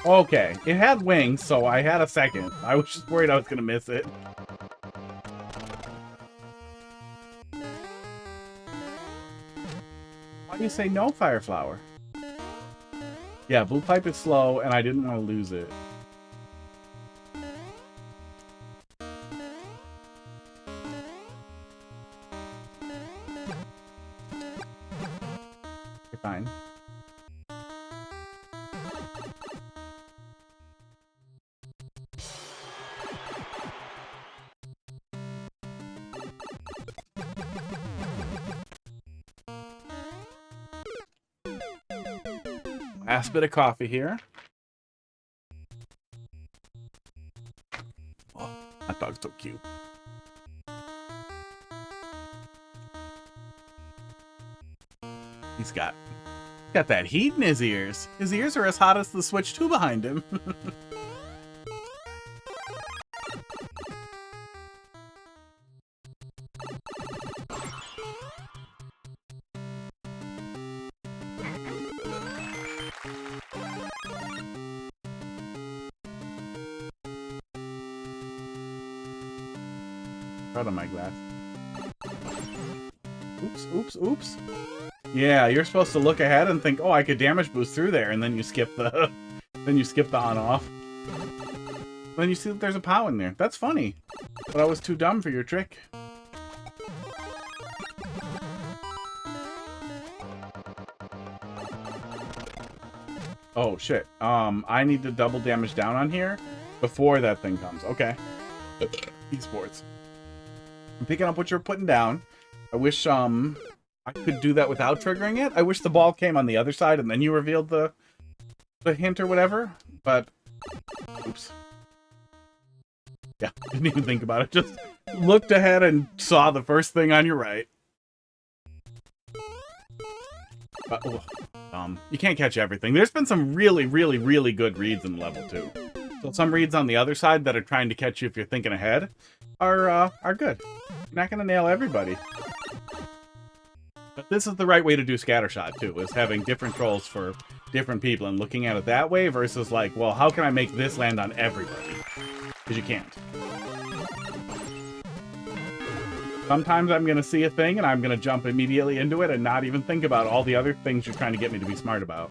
Okay, it had wings, so I had a second. I was just worried I was gonna miss it. Why do you say no, Fireflower? Yeah, blue pipe is slow, and I didn't want to lose it. Okay, fine. Last bit of coffee here. Oh, that dog's so cute. He's got that heat in his ears. His ears are as hot as the Switch 2 behind him. Out of my glass. Oops, oops, oops. Yeah, you're supposed to look ahead and think, oh, I could damage boost through there, and then you skip the on off. Then you see that there's a POW in there. That's funny. But I was too dumb for your trick. Oh shit. I need to double damage down on here before that thing comes. Okay. Esports. I'm picking up what you're putting down. I wish I could do that without triggering it. I wish the ball came on the other side and then you revealed the hint or whatever. But oops. Yeah, didn't even think about it. Just looked ahead and saw the first thing on your right. You can't catch everything. There's been some really, really, really good reads in level 2. So some reads on the other side that are trying to catch you if you're thinking ahead are good. You're not gonna nail everybody. But this is the right way to do scattershot too, is having different trolls for different people and looking at it that way versus like, well, how can I make this land on everybody? Because you can't. Sometimes I'm gonna see a thing and I'm gonna jump immediately into it and not even think about all the other things you're trying to get me to be smart about.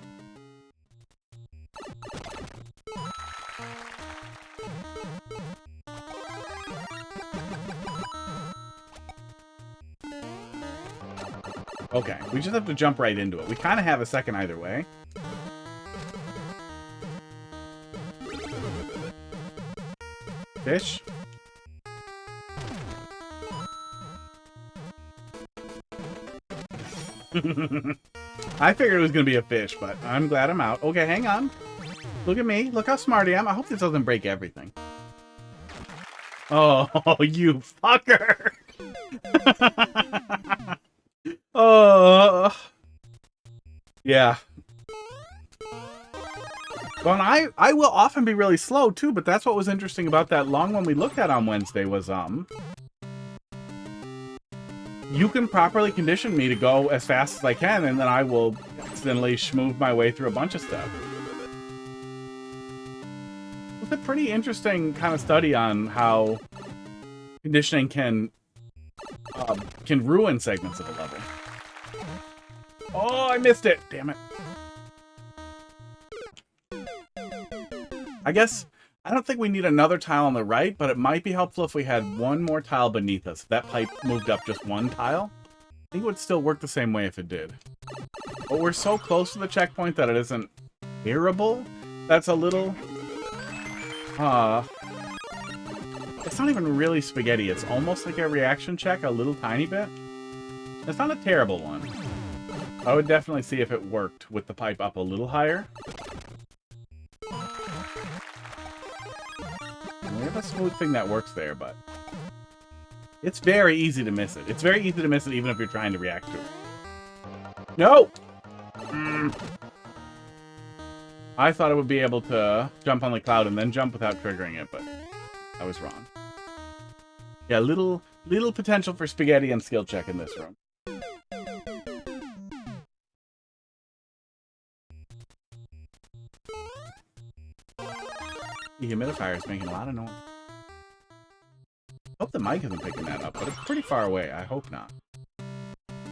Okay, we just have to jump right into it. We kind of have a second either way. Fish. I figured it was going to be a fish, but I'm glad I'm out. Okay, hang on. Look at me. Look how smart I am. I hope this doesn't break everything. Oh, you fucker. Yeah. Well, and I will often be really slow too, but that's what was interesting about that long one we looked at on Wednesday was you can properly condition me to go as fast as I can, and then I will accidentally schmoove my way through a bunch of stuff. It's a pretty interesting kind of study on how conditioning can ruin segments of a level. Oh, I missed it! Damn it. I guess, I don't think we need another tile on the right, but it might be helpful if we had one more tile beneath us. If that pipe moved up just one tile, I think it would still work the same way if it did. But we're so close to the checkpoint that it isn't bearable. That's a little... it's not even really spaghetti. It's almost like a reaction check, a little tiny bit. It's not a terrible one. I would definitely see if it worked with the pipe up a little higher. We have a smooth thing that works there, but it's very easy to miss it. It's very easy to miss it even if you're trying to react to it. No! I thought it would be able to jump on the cloud and then jump without triggering it, but I was wrong. Yeah, little potential for spaghetti and skill check in this room. The humidifier is making a lot of noise. I hope the mic isn't picking that up, but it's pretty far away. I hope not.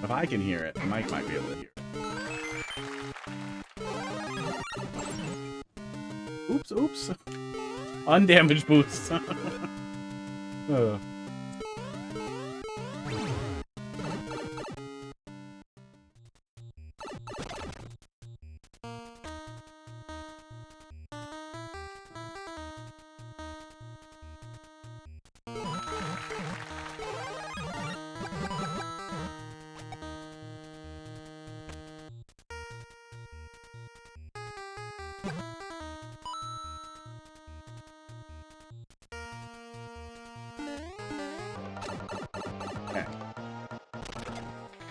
If I can hear it, the mic might be able to hear it. Oops, oops. Undamaged boost.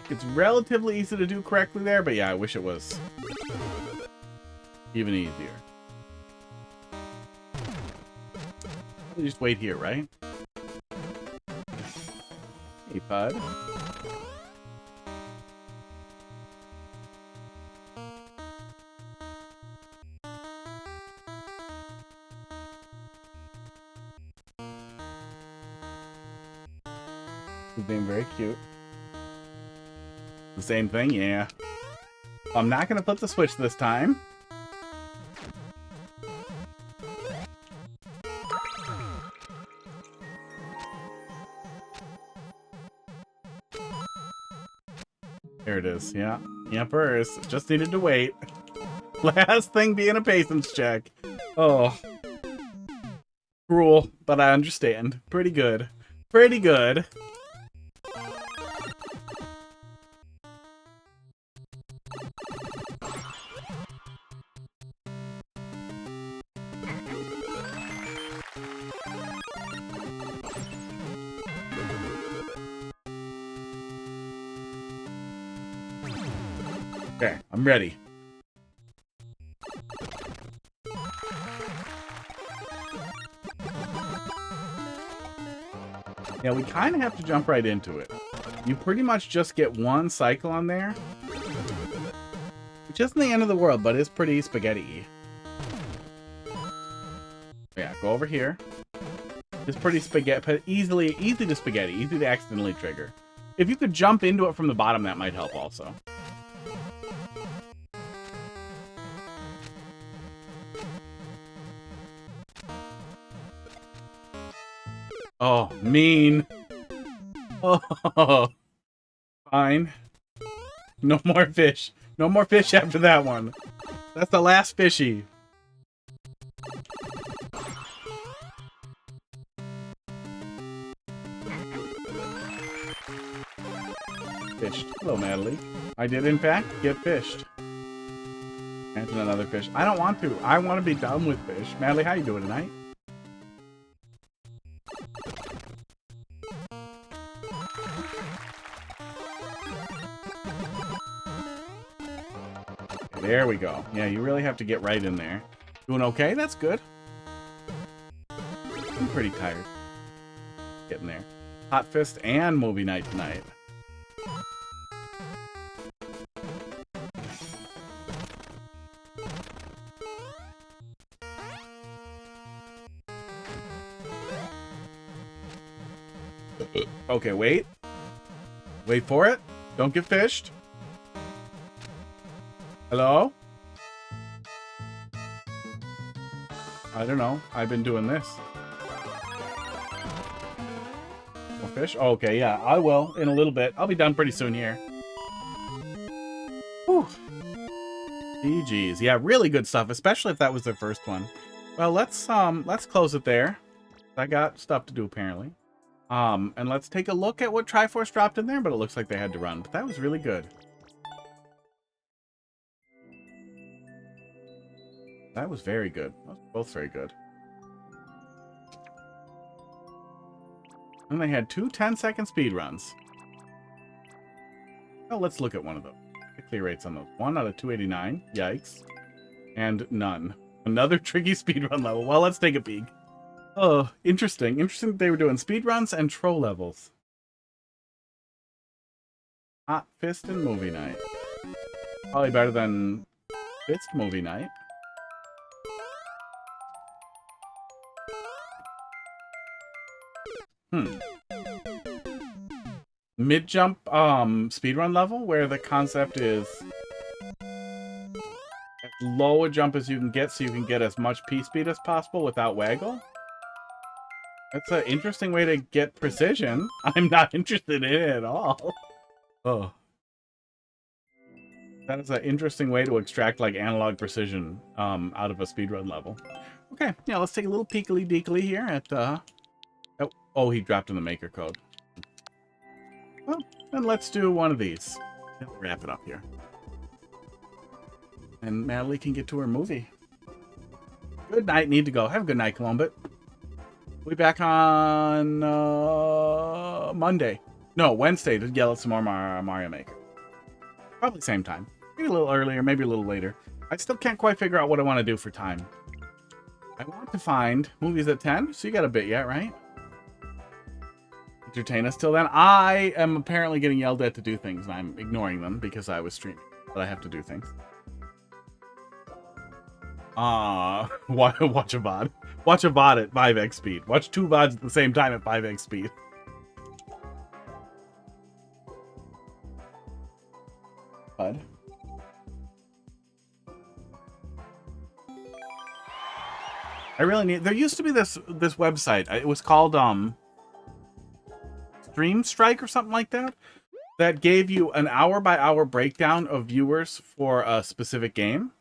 It's relatively easy to do correctly there, but yeah, I wish it was even easier. I'll just wait here, right? Hey, bud. He's being very cute. The same thing, yeah. I'm not gonna flip the switch this time. There it is, yeah. Yampers. Just needed to wait. Last thing being a patience check. Oh. Cruel, but I understand. Pretty good. Pretty good. Okay, I'm ready. Yeah, we kind of have to jump right into it. You pretty much just get one cycle on there. Which isn't the end of the world, but it's pretty spaghetti-y. Yeah, go over here. It's pretty spaghetti, easy to spaghetti, easy to accidentally trigger. If you could jump into it from the bottom, that might help also. Oh, mean. Oh, fine. No more fish. No more fish after that one. That's the last fishy. Fished. Hello, Natalie. I did, in fact, get fished. And another fish. I don't want to. I want to be done with fish. Natalie, how you doing tonight? There we go. Yeah, you really have to get right in there. Doing okay? That's good. I'm pretty tired. Getting there. Hot Fist and movie night tonight. Okay, wait. Wait for it. Don't get fished. Hello? I don't know. I've been doing this. More fish? Oh, okay, yeah, I will in a little bit. I'll be done pretty soon here. Whew. GG's. Yeah, really good stuff, especially if that was their first one. Well, let's close it there. I got stuff to do apparently. And let's take a look at what Triforce dropped in there, but it looks like they had to run. But that was really good. That was very good. Those were both very good. And they had two 10-second speed runs. Well, let's look at one of them. The clear rates on those. 1 out of 289. Yikes. And none. Another tricky speedrun level. Well, let's take a peek. Oh, interesting. Interesting that they were doing speedruns and troll levels. Hot Fist and Movie Night. Probably better than Fist Movie Night. Mid-jump speedrun level where the concept is low a jump as you can get so you can get as much P-speed as possible without waggle. That's an interesting way to get precision. I'm not interested in it at all. Oh. That is an interesting way to extract, like, analog precision out of a speedrun level. Okay, yeah, let's take a little peekly-deekly here at, oh, he dropped in the maker code. Well, then let's do one of these. We'll wrap it up here. And Natalie can get to her movie. Good night, need to go. Have a good night, Columbus. We'll be back on Monday. No, Wednesday to yell at some more Mario Maker. Probably same time. Maybe a little earlier, maybe a little later. I still can't quite figure out what I want to do for time. I want to find movies at 10, so you got a bit yet, right? Entertain us till then. I am apparently getting yelled at to do things, and I'm ignoring them because I was streaming. But I have to do things. Watch a VOD. Watch a VOD at 5x speed. Watch 2 VODs at the same time at 5x speed. VOD. I really need... There used to be this website. It was called, Stream Strike or something like that. That gave you an hour-by-hour breakdown of viewers for a specific game.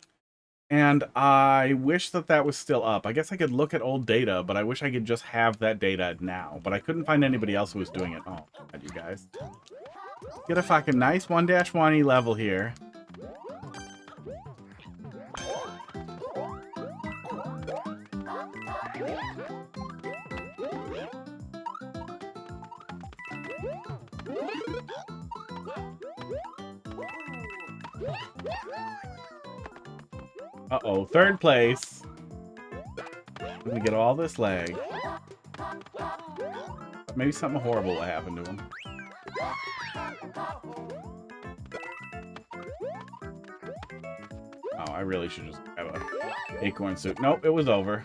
And I wish that that was still up. I guess I could look at old data, but I wish I could just have that data now. But I couldn't find anybody else who was doing it. Oh, God, you guys. Get a fucking nice 1-1E level here. Uh-oh, 3rd place. Let me get all this lag. Maybe something horrible will happen to him. Oh, I really should just have a acorn suit. Nope, it was over.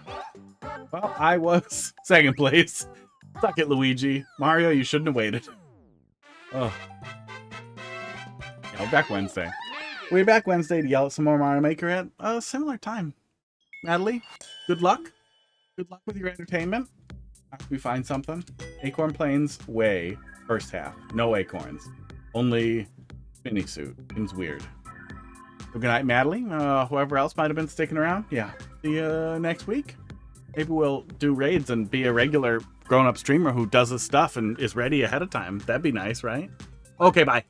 Well, I was 2nd place. Suck it, Luigi. Mario, you shouldn't have waited. Oh. Yeah, we're back Wednesday. We're back Wednesday to yell at some more Mario Maker at a similar time. Natalie, good luck. Good luck with your entertainment. After we find something. Acorn Plains Way, first half. No acorns. Only spinny suit. Seems weird. So good night, Natalie. Whoever else might have been sticking around. Yeah. See you next week. Maybe we'll do raids and be a regular grown-up streamer who does his stuff and is ready ahead of time. That'd be nice, right? Okay, bye.